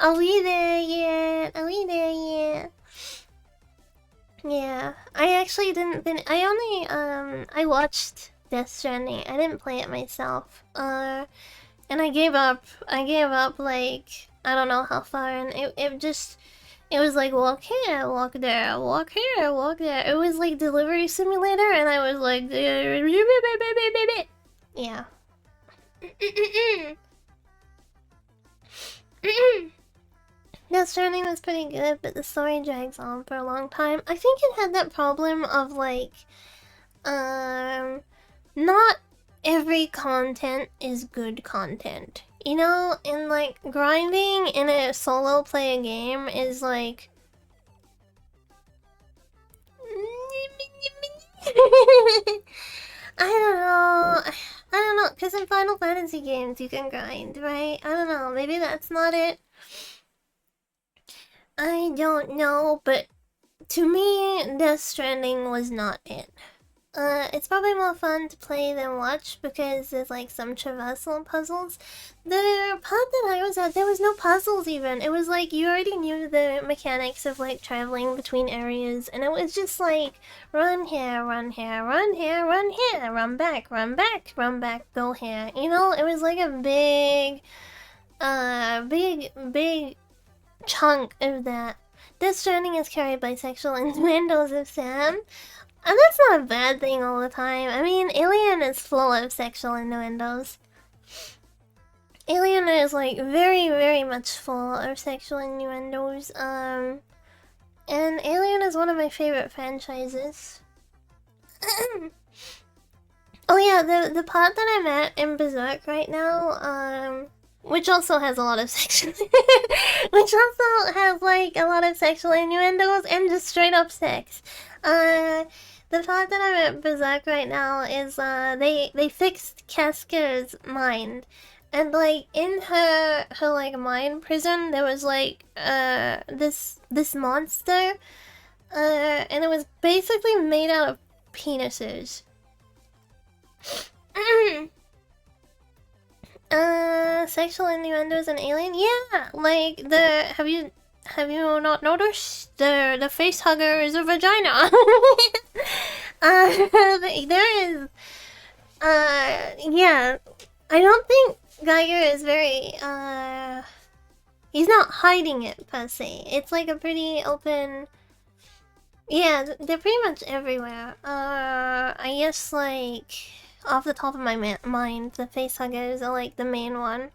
Are we there yet? Are we there yet? Yeah, I actually didn't finish. I only I watched Death Stranding. I didn't play it myself. And I gave up. Like, I don't know how far, and it was like, walk here, walk there, walk here, walk there. It was like Delivery Simulator, and I was like... Yeah. Death Stranding was pretty good, but the story drags on for a long time. I think it had that problem of, like... Not every content is good content. You know, and like, grinding in a solo play game is like... I don't know, because in Final Fantasy games you can grind, right? I don't know, maybe that's not it. I don't know, but to me, Death Stranding was not it. It's probably more fun to play than watch because there's like some traversal puzzles. The part that I was at, there was no puzzles even. It was like you already knew the mechanics of like traveling between areas, and it was just like run here, run here, run here, run here, run back, run back, run back, go here. You know, it was like a big chunk of that. Death Stranding is carried by sexual innuendos of Sam. And that's not a bad thing all the time. I mean, Alien is full of sexual innuendos. Alien is like very much full of sexual innuendos. And Alien is one of my favorite franchises. Oh yeah, the part that I'm at in Berserk right now, which also has a lot of sexual... which also has like a lot of sexual innuendos and just straight up sex. The part that I'm at Berserk right now is they fixed Casca's mind, and like in her like mind prison there was like this monster, and it was basically made out of penises. Sexual innuendos in Alien? Yeah, like have you not noticed? The face hugger is a vagina. There is... yeah. I don't think Geiger is very, he's not hiding it, per se. It's like a pretty open... Yeah, they're pretty much everywhere. I guess, like... Off the top of my mind, the face huggers are, like, the main one.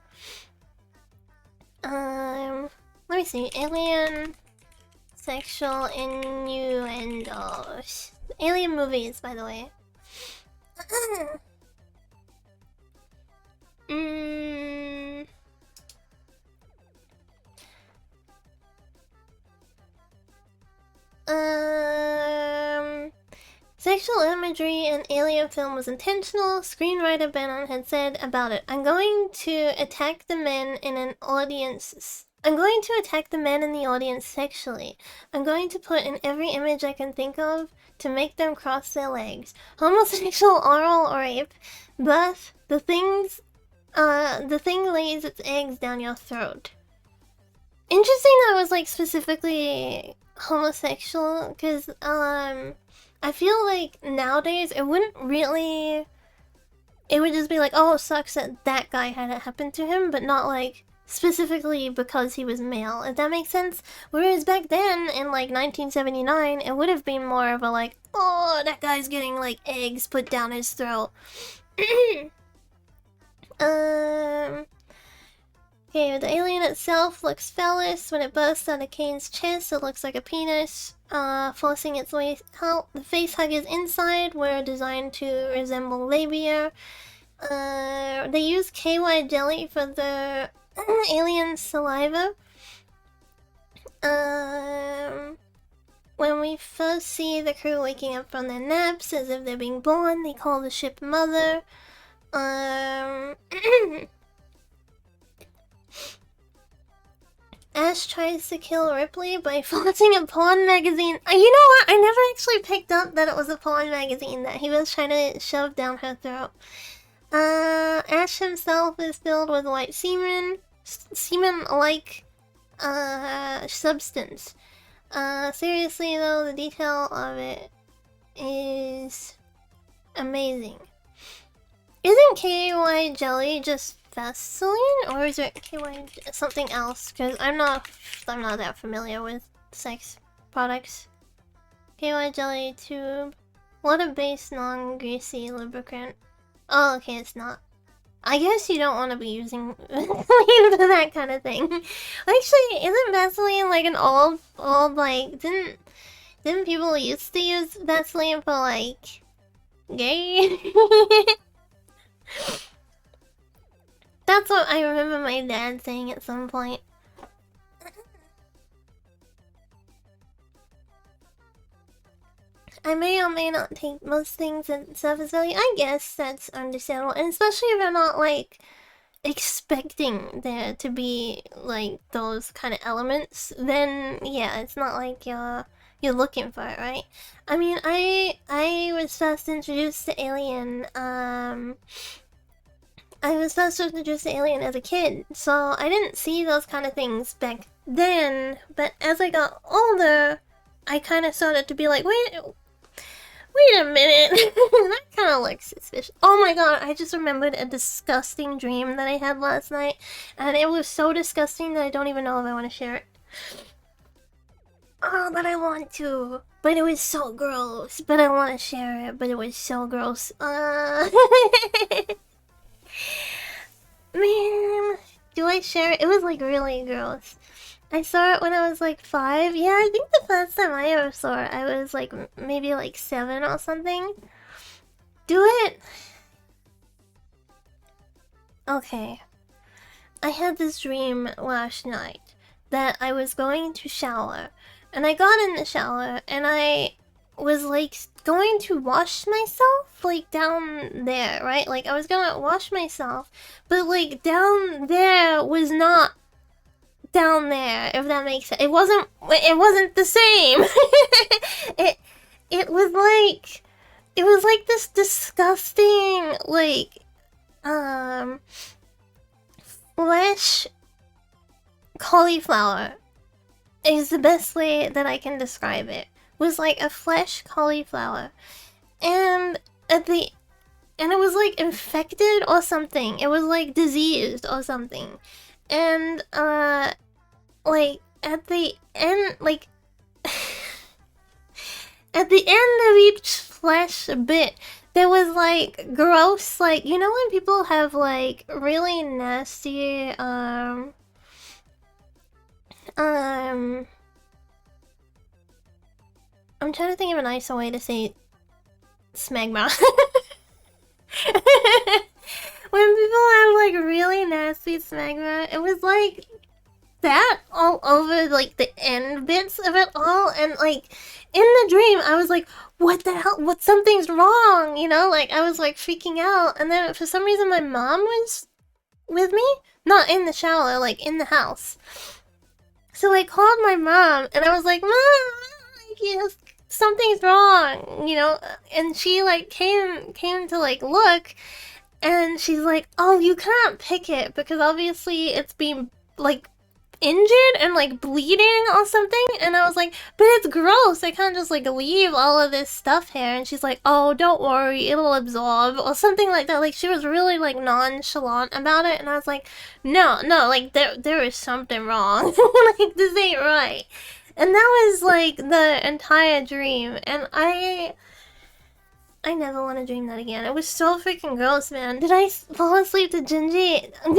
Let me see. Alien sexual innuendos. Alien movies, by the way. Sexual imagery in Alien film was intentional, screenwriter Bannon had said about it. I'm going to attack the men in the audience sexually. I'm going to put in every image I can think of to make them cross their legs. Homosexual oral rape, but the thing lays its eggs down your throat. Interesting that it was like specifically homosexual, because I feel like nowadays it wouldn't really. It would just be like, oh, it sucks that that guy had it happen to him, but not like specifically because he was male, if that makes sense. Whereas back then, in like 1979, it would have been more of a like, oh, that guy's getting like eggs put down his throat. Okay, the alien itself looks phallus. When it bursts out of Kane's chest, it looks like a penis, forcing its way out. The face huggers inside were designed to resemble labia. They use KY jelly for the alien saliva. When we first see the crew waking up from their naps as if they're being born, they call the ship Mother. Ash tries to kill Ripley by flaunting a porn magazine. You know what? I never actually picked up that it was a porn magazine that he was trying to shove down her throat. Ash himself is filled with white semen-like substance. Seriously though, the detail of it is amazing. Isn't KY jelly just Vaseline, or is it KY something else? Because I'm not that familiar with sex products. KY jelly tube. What a base non-greasy lubricant. Oh, okay, it's not. I guess you don't want to be using Vaseline for that kind of thing. Actually, isn't Vaseline like an old like didn't people used to use Vaseline for like gay? That's what I remember my dad saying at some point. I may or may not take most things at surface value. I guess that's understandable, and especially if I'm not like expecting there to be like those kind of elements, then yeah, it's not like you're looking for it, right? I mean, I was first introduced to Alien. I was first introduced to Alien as a kid, so I didn't see those kind of things back then. But as I got older, I kind of started to be like, wait a minute, that kind of looks suspicious. Oh my god, I just remembered a disgusting dream that I had last night, and it was so disgusting that I don't even know if I want to share it. Oh, but I want to. But it was so gross. But I want to share it, but it was so gross. Man, do I share it? It was like really gross. I saw it when I was like 5. Yeah, I think the first time I ever saw it, I was like maybe like 7 or something. Do it! Okay. I had this dream last night that I was going to shower. And I got in the shower and I was like going to wash myself like down there, right? Like I was gonna wash myself, but like down there was not down there, if that makes sense. It wasn't the same. it was like this disgusting like flesh cauliflower is the best way that I can describe it. Was like a flesh cauliflower, and it was like infected or something. It was like diseased or something, and like at the end, like at the end of each flesh bit, there was like gross, like you know when people have like really nasty I'm trying to think of a nicer way to say smegma. When people have like really nasty smegma, it was like that all over like the end bits of it all, and like in the dream I was like, what the hell, what, something's wrong, you know, like I was like freaking out. And then for some reason my mom was with me, not in the shower, like in the house. So I called my mom and I was like, Mom, yes, something's wrong, you know. And she like came to like look, and she's like, oh, you can't pick it because obviously it's being like injured and like bleeding or something. And I was like, but it's gross, I can't just like leave all of this stuff here. And she's like, oh, don't worry, it'll absorb or something like that. Like she was really like nonchalant about it. And I was like, no, like there is something wrong. Like this ain't right. And that was like the entire dream. And I never want to dream that again. It was so freaking gross, man. Did I fall asleep to Gingy? No.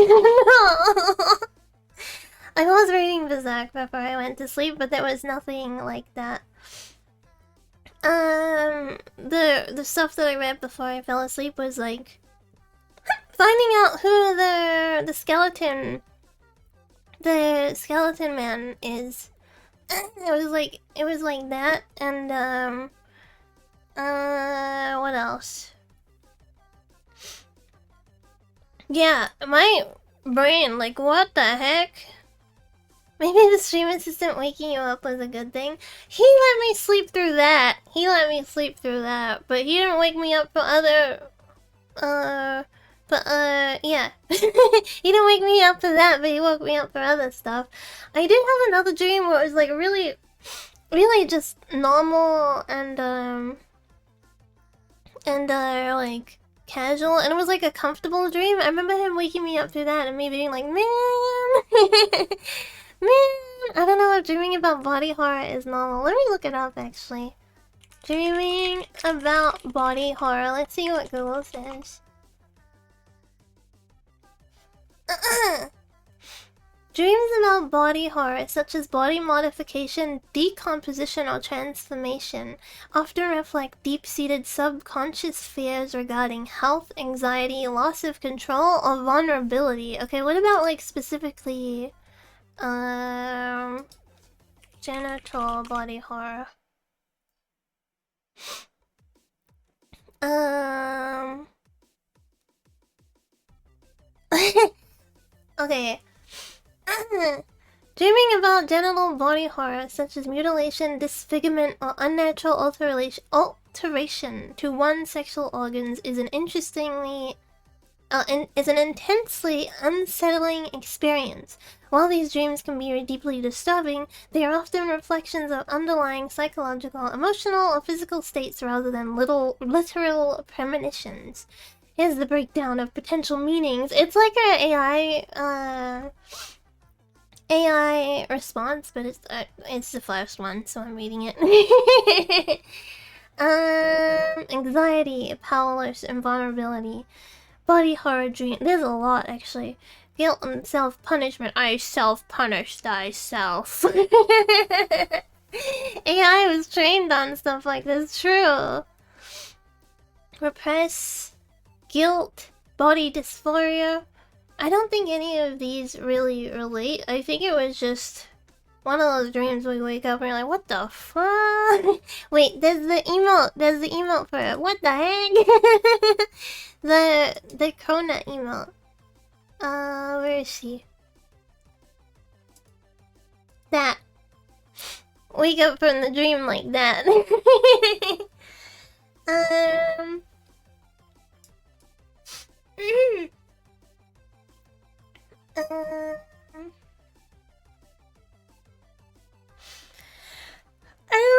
I was reading Berserk before I went to sleep, but there was nothing like that. The stuff that I read before I fell asleep was like finding out who the skeleton man is. It was like that, and what else? Yeah, my brain, like, what the heck? Maybe the stream assistant waking you up was a good thing. He let me sleep through that. But he didn't wake me up for other... yeah. He didn't wake me up for that, but he woke me up for other stuff. I did have another dream where it was, like, really just normal and, like, casual, and it was, like, a comfortable dream. I remember him waking me up through that and me being like, man... Man, I don't know if dreaming about body horror is normal. Let me look it up, actually. Dreaming about body horror. Let's see what Google says. Dreams about body horror, such as body modification, decomposition, or transformation, often reflect deep-seated subconscious fears regarding health, anxiety, loss of control, or vulnerability. Okay, what about, like, specifically... genital body horror. Okay. Dreaming about genital body horror, such as mutilation, disfigurement, or unnatural alteration to one's sexual organs, is an intensely unsettling experience. While these dreams can be deeply disturbing, they are often reflections of underlying psychological, emotional, or physical states rather than literal premonitions. Here's the breakdown of potential meanings. It's like an AI response, but it's the first one, so I'm reading it. Anxiety, powerless, and vulnerability. Body horror dream. There's a lot, actually. Guilt and self-punishment. I self-punish thyself. AI was trained on stuff like this. True. Repress. Guilt. Body dysphoria. I don't think any of these really relate. I think it was just one of those dreams where we wake up and you're like, what the fuck? Wait, there's the emote for it. What the heck? the Kona emote. Where is she? That. Wake up from the dream like that. I don't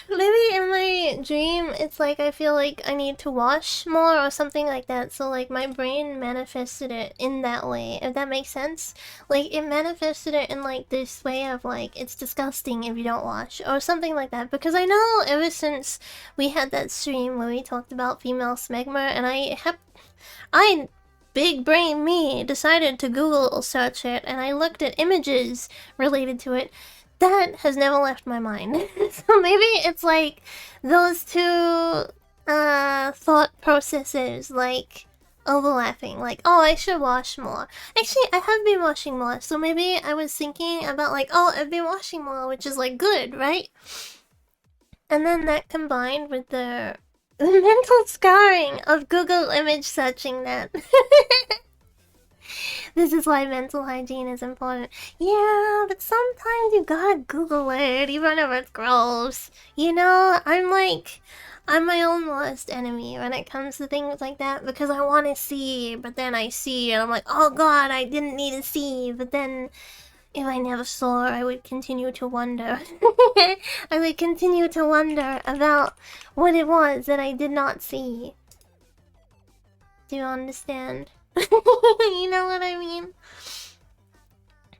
know, maybe in my dream it's like I feel like I need to wash more or something like that, so like my brain manifested it in that way, if that makes sense. Like it manifested it in like this way of like, it's disgusting if you don't wash or something like that, because I know ever since we had that stream where we talked about female smegma, and I big brain me decided to Google search it, and I looked at images related to it. That has never left my mind. So maybe it's like those two thought processes, like overlapping. Like, oh, I should wash more. Actually, I have been washing more, so maybe I was thinking about like, oh, I've been washing more, which is like good, right? And then that combined with the mental scarring of Google image searching that. This is why mental hygiene is important. Yeah, but sometimes you gotta Google it, even if it's gross. You know, I'm my own worst enemy when it comes to things like that because I want to see, but then I see and I'm like, oh god, I didn't need to see. But then if I never saw, I would continue to wonder. I would continue to wonder about what it was that I did not see. Do you understand? You know what I mean?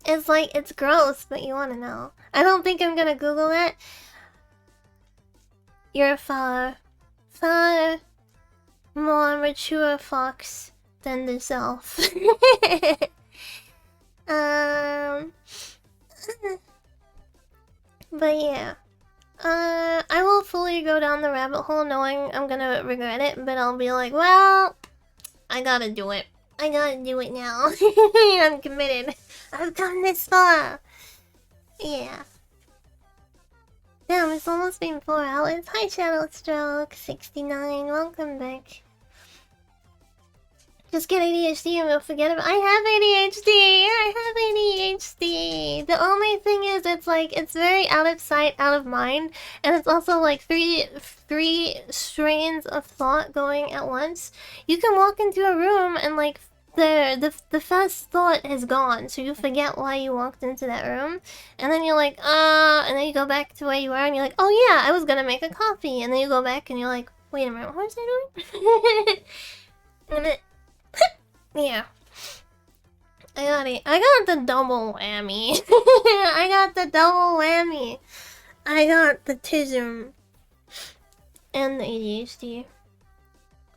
It's like, it's gross, but you want to know. I don't think I'm gonna Google it. You're far more mature fox than the self. But yeah. I will fully go down the rabbit hole knowing I'm gonna regret it, but I'll be like, well, I gotta do it. I gotta do it now. I'm committed. I've come this far. Yeah. Damn, it's almost been 4 hours. Hi, Shadowstroke69. Welcome back. Just get ADHD and we'll forget about. I have ADHD. I have ADHD. The only thing is, it's like it's very out of sight, out of mind, and it's also like three strains of thought going at once. You can walk into a room and like the first thought is gone, so you forget why you walked into that room, and then you're like, and then you go back to where you are, and you're like, oh yeah, I was gonna make a coffee, and then you go back and you're like, wait a minute, what was I doing? And it. Yeah. I got the double whammy. I got the double whammy. I got the tism and the ADHD.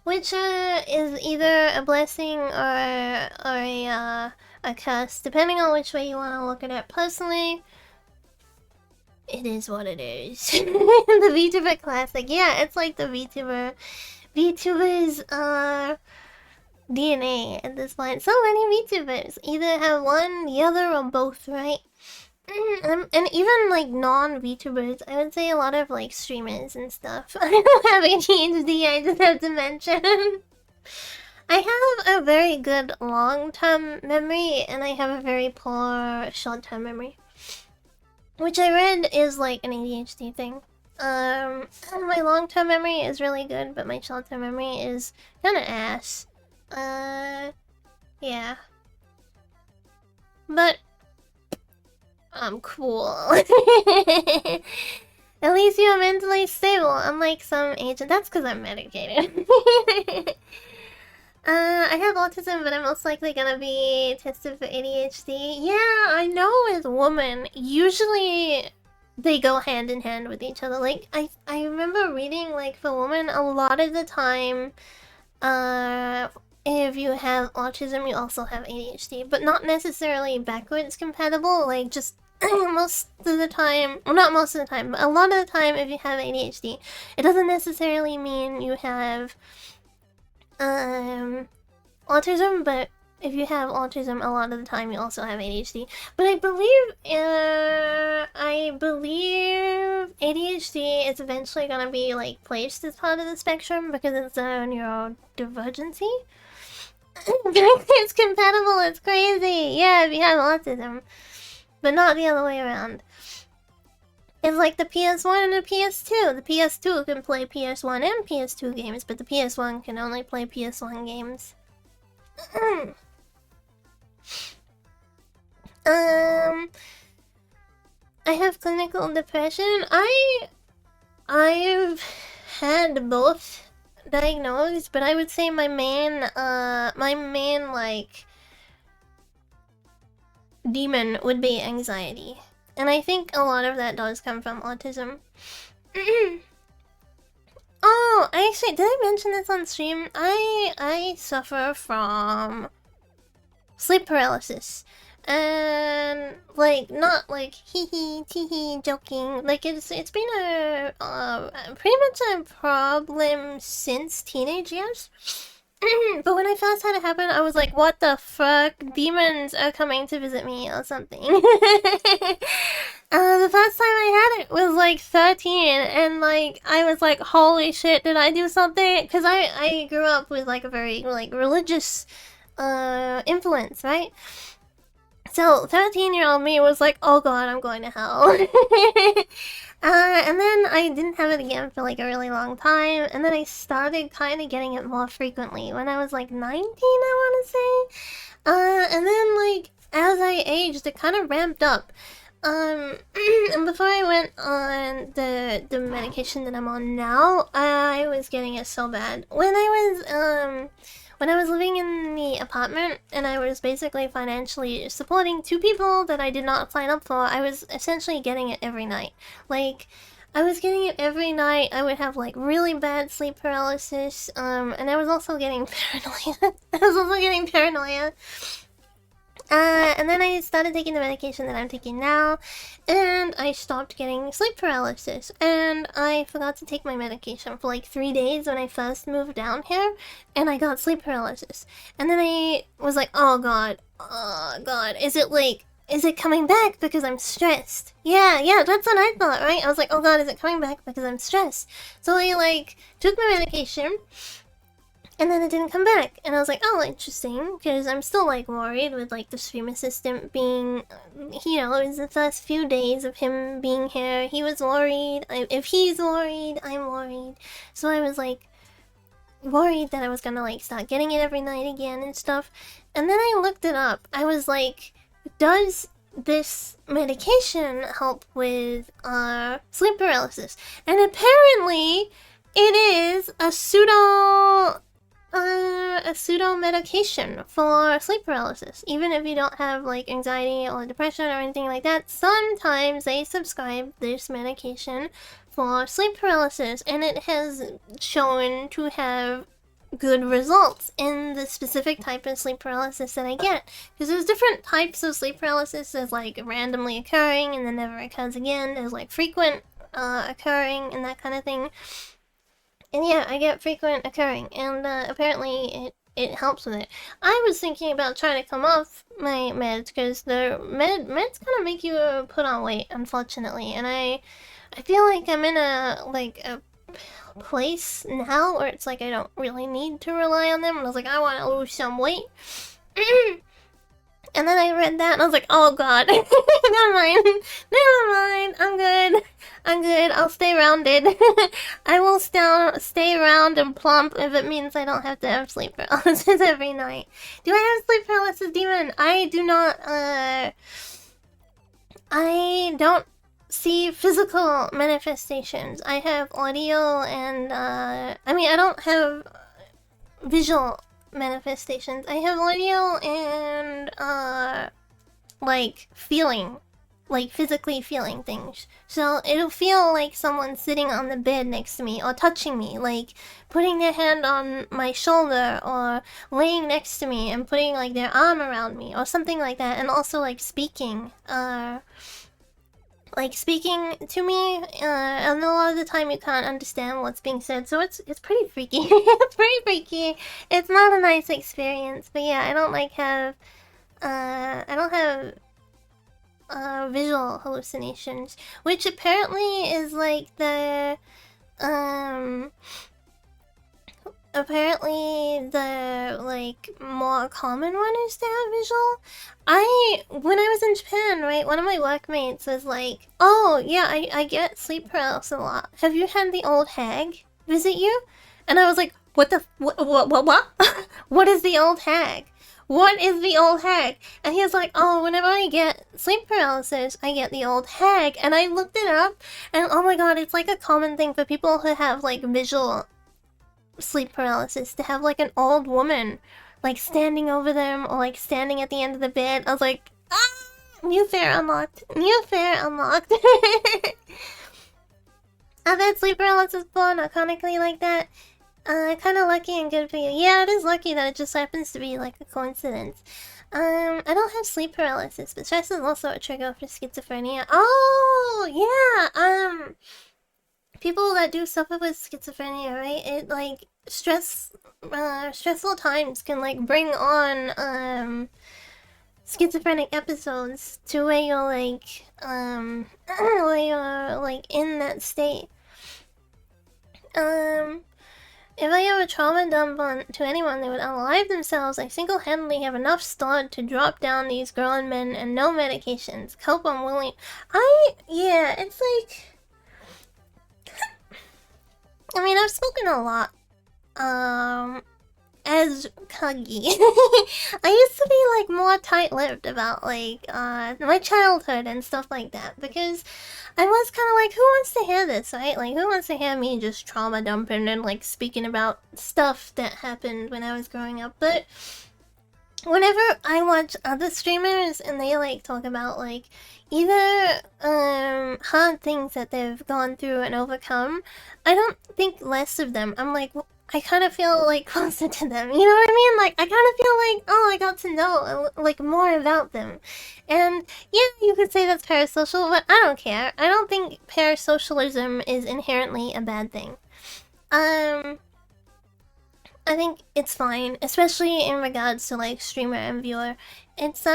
Which is either a blessing or a curse, depending on which way you want to look at it. Personally, it is what it is. The VTuber classic. Yeah, it's like the VTuber's DNA at this point. So many VTubers either have one, the other, or both, right? And even like non-VTubers, I would say a lot of like streamers and stuff. I don't have ADHD, I just have to mention. I have a very good long-term memory, and I have a very poor short-term memory. Which I read is like an ADHD thing. My long-term memory is really good, but my short-term memory is kinda ass. Yeah. But I'm cool. At least you're mentally stable, unlike some agent. That's because I'm medicated. I have autism, but I'm most likely gonna be tested for ADHD. Yeah, I know as a woman, usually they go hand in hand with each other. Like, I remember reading, like, for women, a lot of the time, if you have autism, you also have ADHD, but not necessarily backwards compatible, like, just most of the time, well, not most of the time, but a lot of the time, if you have ADHD, it doesn't necessarily mean you have, autism, but if you have autism, a lot of the time, you also have ADHD. But I believe ADHD is eventually gonna be, like, placed as part of the spectrum because it's a neurodivergency. It's compatible, it's crazy! Yeah, if you have autism. But not the other way around. It's like the PS1 and the PS2. The PS2 can play PS1 and PS2 games, but the PS1 can only play PS1 games. I have clinical depression. I've had both diagnosed, but I would say my main like demon would be anxiety. And I think a lot of that does come from autism. Oh, did I mention this on stream? I suffer from sleep paralysis. And, like, not like hee tee joking. Like, it's been a pretty much a problem since teenage years. But when I first had it happen, I was like, what the fuck? Demons are coming to visit me or something. The first time I had it was like 13, and like I was like, holy shit, did I do something? Because I grew up with like a very like religious influence, right? So 13-year-old me was like, oh god, I'm going to hell. And then I didn't have it again for like a really long time, and then I started kind of getting it more frequently when I was like 19, I want to say. And then like as I aged, it kind of ramped up. And before I went on the medication that I'm on now, I was getting it so bad. When I was living in the apartment and I was basically financially supporting two people that I did not sign up for, I was essentially getting it every night. Like, I was getting it every night. I would have like really bad sleep paralysis, and I was also getting paranoia. And then I started taking the medication that I'm taking now, and I stopped getting sleep paralysis. And I forgot to take my medication for like 3 days when I first moved down here, and I got sleep paralysis. And then I was like, oh god, is it coming back because I'm stressed? Yeah, that's what I thought, right? I was like, oh god, is it coming back because I'm stressed? So I like took my medication, and then it didn't come back. And I was like, oh, interesting. Because I'm still, like, worried with, like, the stream assistant being... You know, it was the first few days of him being here. He was worried. If he's worried, I'm worried. So I was, like, worried that I was gonna, like, start getting it every night again and stuff. And then I looked it up. I was like, does this medication help with sleep paralysis? And apparently, it is a pseudo medication for sleep paralysis. Even if you don't have like anxiety or depression or anything like that, sometimes they subscribe this medication for sleep paralysis, and it has shown to have good results in the specific type of sleep paralysis that I get. Because there's different types of sleep paralysis. There's like randomly occurring and then never occurs again. There's like frequent occurring and that kind of thing. And yeah, I get frequent occurring, and apparently it helps with it. I was thinking about trying to come off my meds, because the meds kind of make you put on weight, unfortunately. And I feel like I'm in a place now where it's like I don't really need to rely on them. And I was like, I want to lose some weight. And then I read that and I was like, oh god, never mind, I'm good, I'll stay rounded. I will still stay round and plump if it means I don't have to have sleep paralysis every night. Do I have sleep paralysis, Demon? I do not, I don't see physical manifestations. I have audio and, I mean, I don't have visual manifestations. I have audio and like feeling, like physically feeling things. So it'll feel like someone sitting on the bed next to me or touching me, like putting their hand on my shoulder or laying next to me and putting like their arm around me or something like that. And also like speaking to me, and a lot of the time you can't understand what's being said, so it's pretty freaky. It's pretty freaky. It's not a nice experience, but yeah, I don't have visual hallucinations, which apparently is like apparently the like more common one is to have visual. When I was in Japan, right, one of my workmates was like, oh yeah, I get sleep paralysis a lot. Have you had the old hag visit you? And I was like, what? What is the old hag? What is the old hag? And he was like, oh, whenever I get sleep paralysis, I get the old hag. And I looked it up, and oh my god, it's like a common thing for people who have like visual sleep paralysis to have like an old woman like standing over them or like standing at the end of the bed. I was like, ah, new fare unlocked. I've had sleep paralysis before, not chronically like that. Kind of lucky and good for you. Yeah, it is lucky that it just happens to be like a coincidence. I don't have sleep paralysis, but stress is also a trigger for schizophrenia. Oh, yeah, people that do suffer with schizophrenia, right? It like stressful times can like bring on schizophrenic episodes to where you're like where you're like in that state. If I have a trauma dump to anyone, they would unalive themselves. I single-handedly have enough stod to drop down these grown men and no medications. Cope unwilling. Yeah, it's like... I mean, I've spoken a lot. As Kagi. I used to be like more tight-lipped about like my childhood and stuff like that because I was kind of like, who wants to hear this, right? Like, who wants to hear me just trauma dumping and like speaking about stuff that happened when I was growing up? But whenever I watch other streamers and they like talk about like either hard things that they've gone through and overcome, I don't think less of them. I'm like, I kind of feel like closer to them, you know what I mean? Like, I kind of feel like, oh, I got to know like more about them. And yeah, you could say that's parasocial, but I don't care. I don't think parasocialism is inherently a bad thing. I think it's fine, especially in regards to like streamer and viewer. It's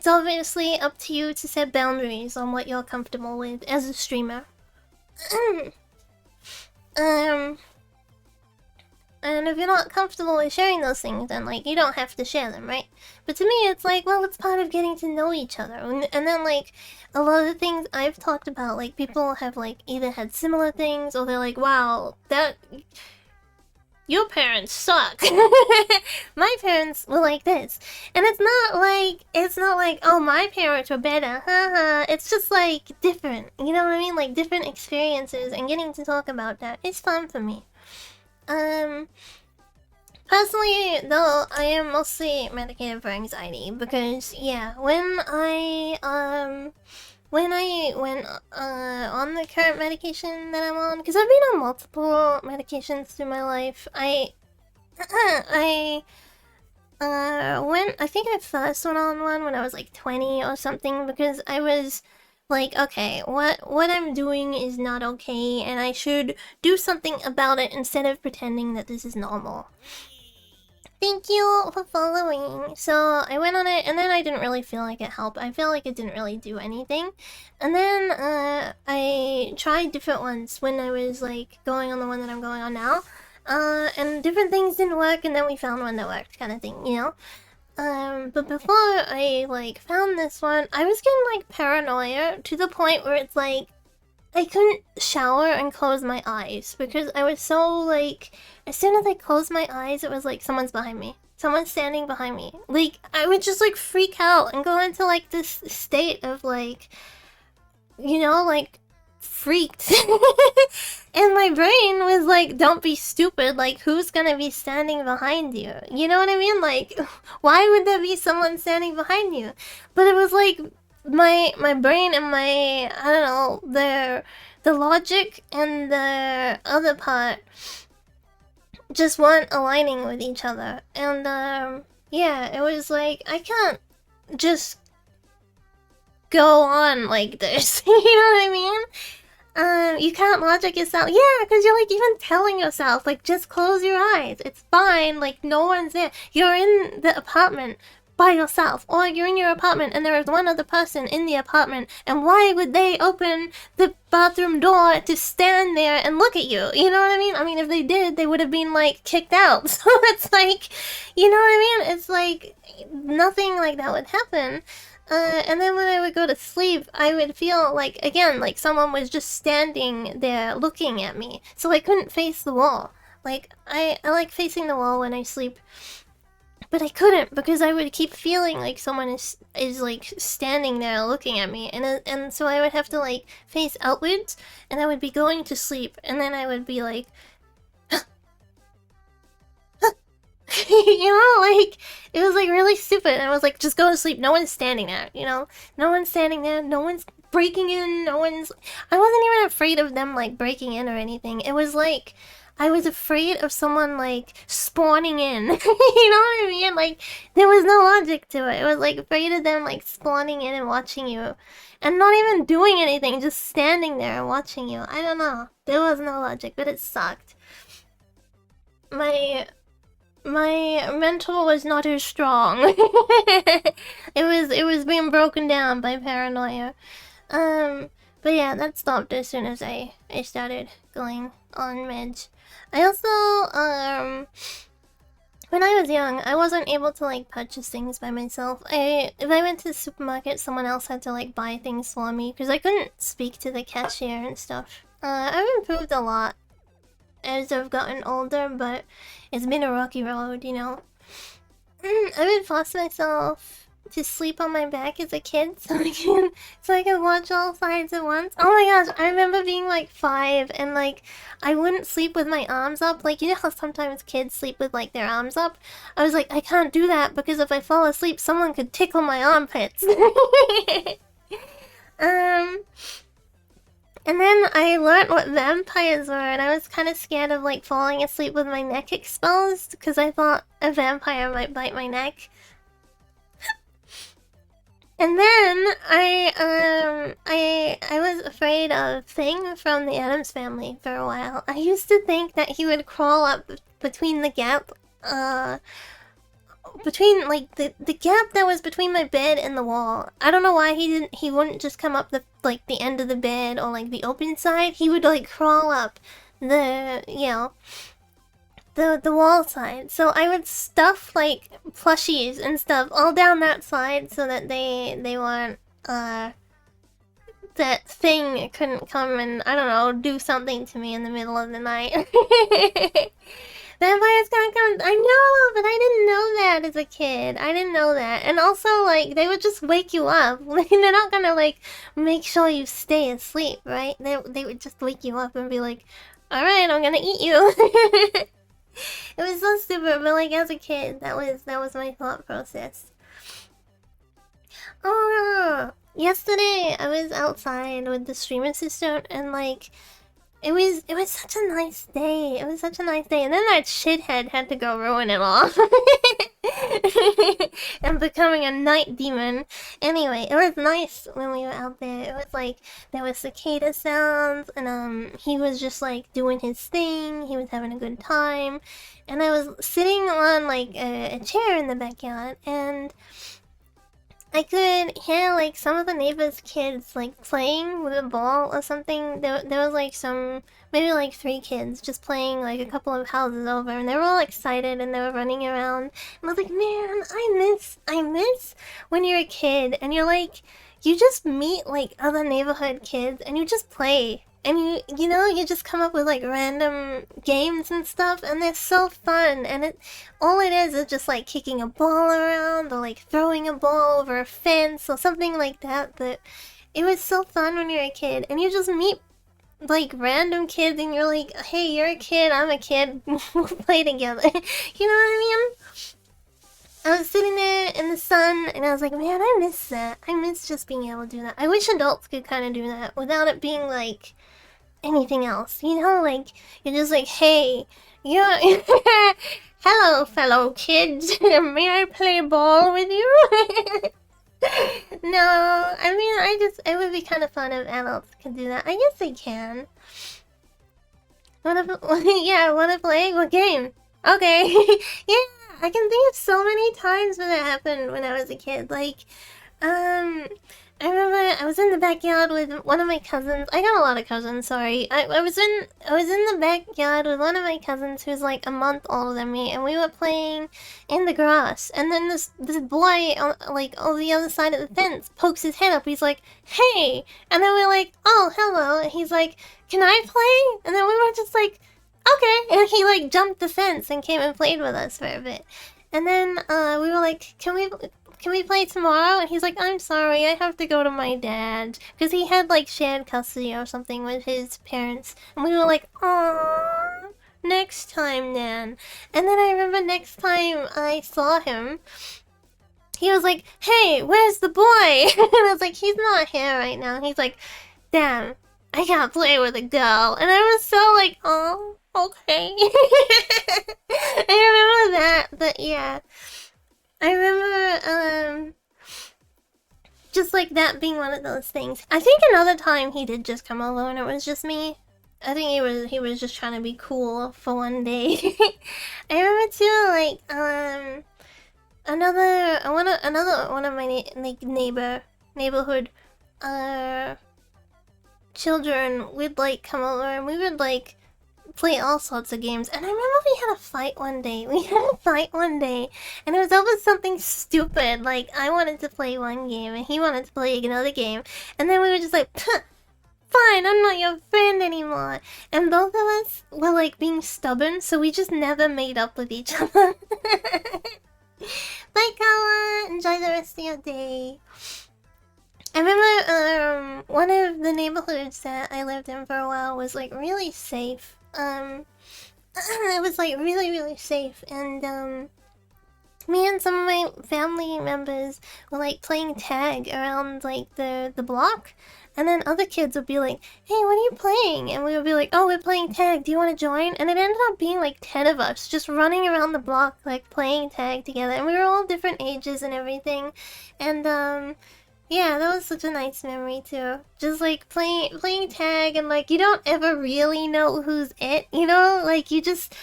obviously up to you to set boundaries on what you're comfortable with as a streamer. And if you're not comfortable with sharing those things, then like you don't have to share them, right? But to me, it's like, well, it's part of getting to know each other. And then like a lot of the things I've talked about, like people have like either had similar things or they're like, wow, that your parents suck. My parents were like this. And it's not like, oh, my parents were better. Haha. It's just like different. You know what I mean? Like different experiences and getting to talk about that. It's fun for me. Personally, though, I am mostly medicated for anxiety because, yeah, when I went on the current medication that I'm on, because I've been on multiple medications through my life, I think I first went on one when I was like 20 or something because I was like, okay, what I'm doing is not okay and I should do something about it instead of pretending that this is normal. Thank you for following. So I went on it and then I didn't really feel like it helped. I feel like it didn't really do anything. And then I tried different ones when I was like going on the one that I'm going on now. And different things didn't work and then we found one that worked kind of thing, you know? But before I like found this one, I was getting like paranoia to the point where it's like I couldn't shower and close my eyes because I was so like, as soon as I closed my eyes, it was like someone's behind me. Someone's standing behind me. Like, I would just like freak out and go into like this state of like, you know, like freaked. And my brain was like, don't be stupid. Like, who's gonna be standing behind you? You know what I mean? Like, why would there be someone standing behind you? But it was like, my brain and my, I don't know, the logic and the other part just weren't aligning with each other. And yeah, it was like, I can't just go on like this. You know what I mean? You can't logic yourself. Yeah, because you're like even telling yourself, like, just close your eyes. It's fine. Like, no one's there. You're in the apartment by yourself. Or you're in your apartment and there is one other person in the apartment. And why would they open the bathroom door to stand there and look at you? You know what I mean? I mean, if they did, they would have been, like, kicked out. So it's like, you know what I mean? It's like, nothing like that would happen. And then when I would go to sleep, I would feel like, again, like someone was just standing there looking at me. So I couldn't face the wall. Like, I like facing the wall when I sleep. But I couldn't because I would keep feeling like someone is like standing there looking at me. And so I would have to like face outwards and I would be going to sleep. And then I would be like... you know, like, it was, like, really stupid, and I was like, just go to sleep, no one's standing there, you know? No one's standing there, no one's breaking in, no one's... I wasn't even afraid of them, like, breaking in or anything. It was, like, I was afraid of someone, like, spawning in. You know what I mean? Like, there was no logic to it. It was, like, afraid of them, like, spawning in and watching you. And not even doing anything, just standing there and watching you. I don't know. There was no logic, but it sucked. my mental was not as strong. It was being broken down by paranoia. But yeah, that stopped as soon as I started going on meds. I also when I was young, I wasn't able to like purchase things by myself. If I went to the supermarket, someone else had to like buy things for me because I couldn't speak to the cashier and stuff. I've improved a lot as I've gotten older, but it's been a rocky road, you know. I would force myself to sleep on my back as a kid so I can watch all sides at once. Oh my gosh, I remember being like 5 and like I wouldn't sleep with my arms up. Like, you know how sometimes kids sleep with like their arms up? I was like, I can't do that because if I fall asleep, someone could tickle my armpits. um and then I learned what vampires were, and I was kind of scared of like falling asleep with my neck exposed because I thought a vampire might bite my neck. And then I was afraid of Thing from the Addams Family for a while. I used to think that he would crawl up between the gap, between like the gap that was between my bed and the wall. I don't know why he wouldn't just come up the end of the bed or like the open side. He would like crawl up the, you know, the wall side. So I would stuff like plushies and stuff all down that side so that they weren't that Thing couldn't come and, I don't know, do something to me in the middle of the night. Vampires can't come. I know, but I didn't know that as a kid. I didn't know that. And also, like, they would just wake you up. They're not gonna, like, make sure you stay asleep, right? They would just wake you up and be like, alright, I'm gonna eat you. It was so stupid, but, like, as a kid, that was my thought process. Oh, yesterday I was outside with the stream assistant and, like, it was such a nice day. It was such a nice day. And then that shithead had to go ruin it all. And becoming a night demon. Anyway, it was nice when we were out there. It was like there was cicada sounds and he was just like doing his thing. He was having a good time. And I was sitting on like a chair in the backyard and I could hear like some of the neighbors' kids like playing with a ball or something. There was like maybe like 3 kids just playing like a couple of houses over, and they were all excited and they were running around. And I was like, man, I miss when you're a kid and you're like, you just meet like other neighborhood kids and you just play. And you know, you just come up with like random games and stuff, and they're so fun. And all it is just like kicking a ball around or like throwing a ball over a fence or something like that. But it was so fun when you're a kid, and you just meet like random kids, and you're like, hey, you're a kid, I'm a kid, we'll play together. You know what I mean? I was sitting there in the sun, and I was like, man, I miss that. I miss just being able to do that. I wish adults could kind of do that without it being like anything else, you know, like you're just like, hey, you hello fellow kids, may I play ball with you? No, I mean, it would be kind of fun if adults could do that. I guess they can. Wanna play? What game? Okay. Yeah, I can think of so many times when that happened when I was a kid. Like, I remember I was in the backyard with one of my cousins. I got a lot of cousins, sorry. I was in the backyard with one of my cousins who's like a month older than me, and we were playing in the grass. And then this boy on the other side of the fence pokes his head up. He's like, "Hey!" And then we're like, "Oh, hello." And he's like, "Can I play?" And then we were just like, "Okay." And he like jumped the fence and came and played with us for a bit. And then we were like, Can we play tomorrow?" And he's like, "I'm sorry, I have to go to my dad." Because he had, like, shared custody or something with his parents. And we were like, "Aww, next time, Nan." And then I remember next time I saw him, he was like, "Hey, where's the boy?" And I was like, "He's not here right now." And he's like, "Damn, I can't play with a girl." And I was so like, "Oh, okay." I remember that, but yeah. I remember, just like that being one of those things. I think another time he did just come over and it was just me. I think he was just trying to be cool for one day. I remember too, like another one of my like neighborhood children would like come over and we would like play all sorts of games. And I remember we had a fight one day. And it was over something stupid. Like I wanted to play one game and he wanted to play another game, and then we were just like, fine, I'm not your friend anymore. And both of us were like being stubborn, so we just never made up with each other. Bye, Kawa. Enjoy the rest of your day. I remember one of the neighborhoods that I lived in for a while was like really safe. It was like really, really safe, and me and some of my family members were like playing tag around like the block, and then other kids would be like, "Hey, what are you playing?" And we would be like, "Oh, we're playing tag. Do you want to join?" And it ended up being like 10 of us just running around the block like playing tag together, and we were all different ages and everything, and yeah, that was such a nice memory too. Just like playing tag, and like you don't ever really know who's it, you know? Like you're just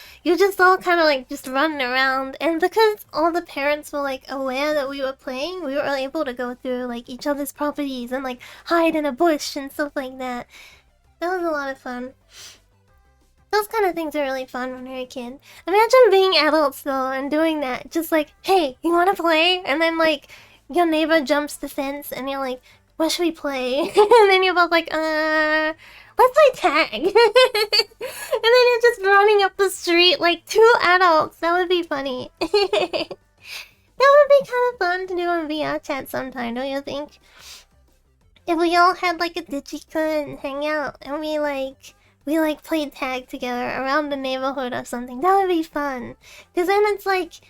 all kind of like just running around, and because all the parents were like aware that we were playing, we were able to go through like each other's properties and like hide in a bush and stuff like that. That was a lot of fun. Those kind of things are really fun when you're a kid. Imagine being adults though and doing that. Just like, hey, you want to play? And then like your neighbor jumps the fence and you're like, what should we play? And then you're both like, let's play tag. And then you're just running up the street like two adults. That would be funny. That would be kind of fun to do on VR chat sometime, don't you think? If we all had like a digicode and hang out and we played tag together around the neighborhood or something, that would be fun. Cause then it's like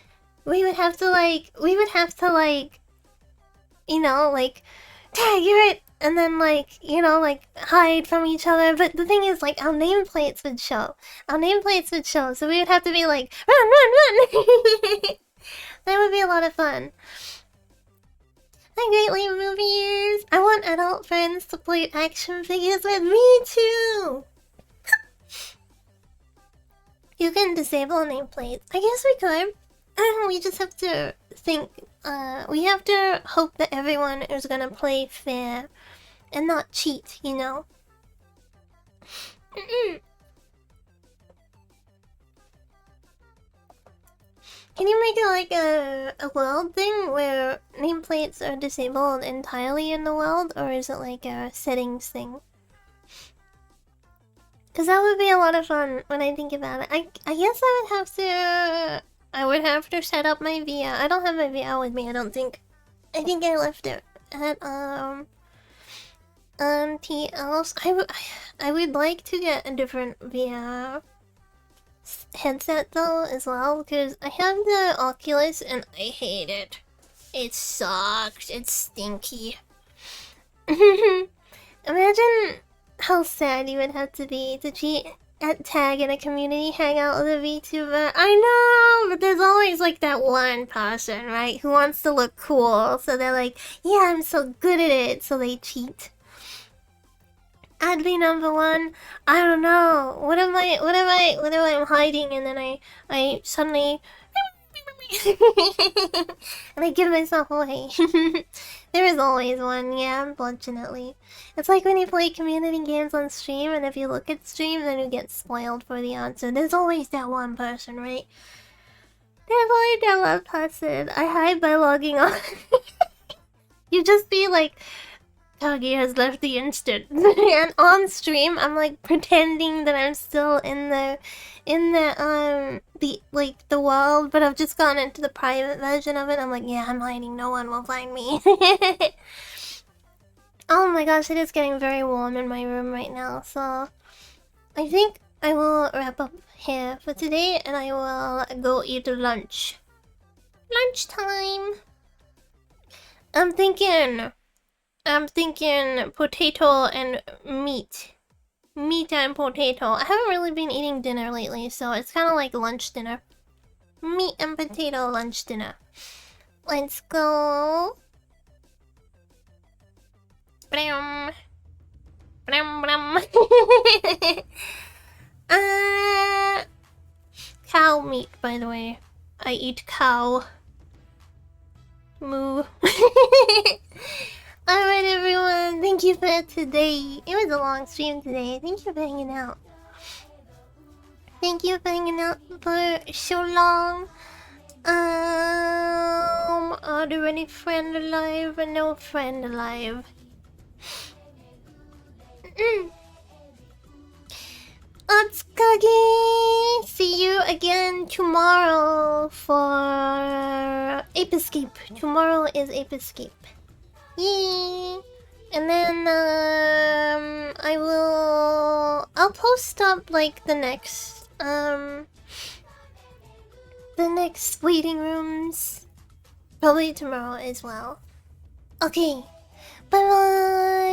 we would have to you know, like, tag, you're it, and then like, you know, like hide from each other. But the thing is, like, our nameplates would show. So we would have to be like, run, run, run. That would be a lot of fun. Hi, Greatly Movies. I want adult friends to play action figures with me too. You can disable nameplates. I guess we could. We just have to think. We have to hope that everyone is gonna play fair and not cheat, you know? Can you make it like a world thing where nameplates are disabled entirely in the world, or is it like a settings thing? Because that would be a lot of fun when I think about it. I guess I would have to set up my VR. I don't have my VR with me, I don't think. I think I left it at TL's. I would like to get a different VR headset though as well, because I have the Oculus and I hate it. It sucks. It's stinky. Imagine how sad you would have to be to cheat at tag in a community hangout with a VTuber. I know, but there's always like that one person, right, who wants to look cool, so they're like, yeah, I'm so good at it, so they cheat. I'd be number one. I don't know. What am I hiding, and then I suddenly and I give myself away. There is always one, yeah, unfortunately. It's like when you play community games on stream, and if you look at stream, then you get spoiled for the answer. There's always that one person, right? There's always that one person. I hide by logging on. You just be like, Kagi has left the instant. And on stream, I'm like pretending that I'm still in the world, but I've just gone into the private version of it. I'm like, yeah, I'm hiding, no one will find me. Oh my gosh, it is getting very warm in my room right now, so I think I will wrap up here for today, and I will go eat lunch. Lunchtime. I'm thinking potato and meat. Meat and potato. I haven't really been eating dinner lately, so it's kind of like lunch dinner. Meat and potato lunch dinner. Let's go. Bam. Brum, brum. Cow meat, by the way. I eat cow. Moo. Alright, everyone. Thank you for today. It was a long stream today. Thank you for hanging out. Thank you for hanging out for so long. Are there any friend alive or no friend alive? It's Kagari! See you again tomorrow for Ape Escape. Tomorrow is Ape Escape. Yay! And then I'll post up like the next waiting rooms probably tomorrow as well. Okay. Bye bye.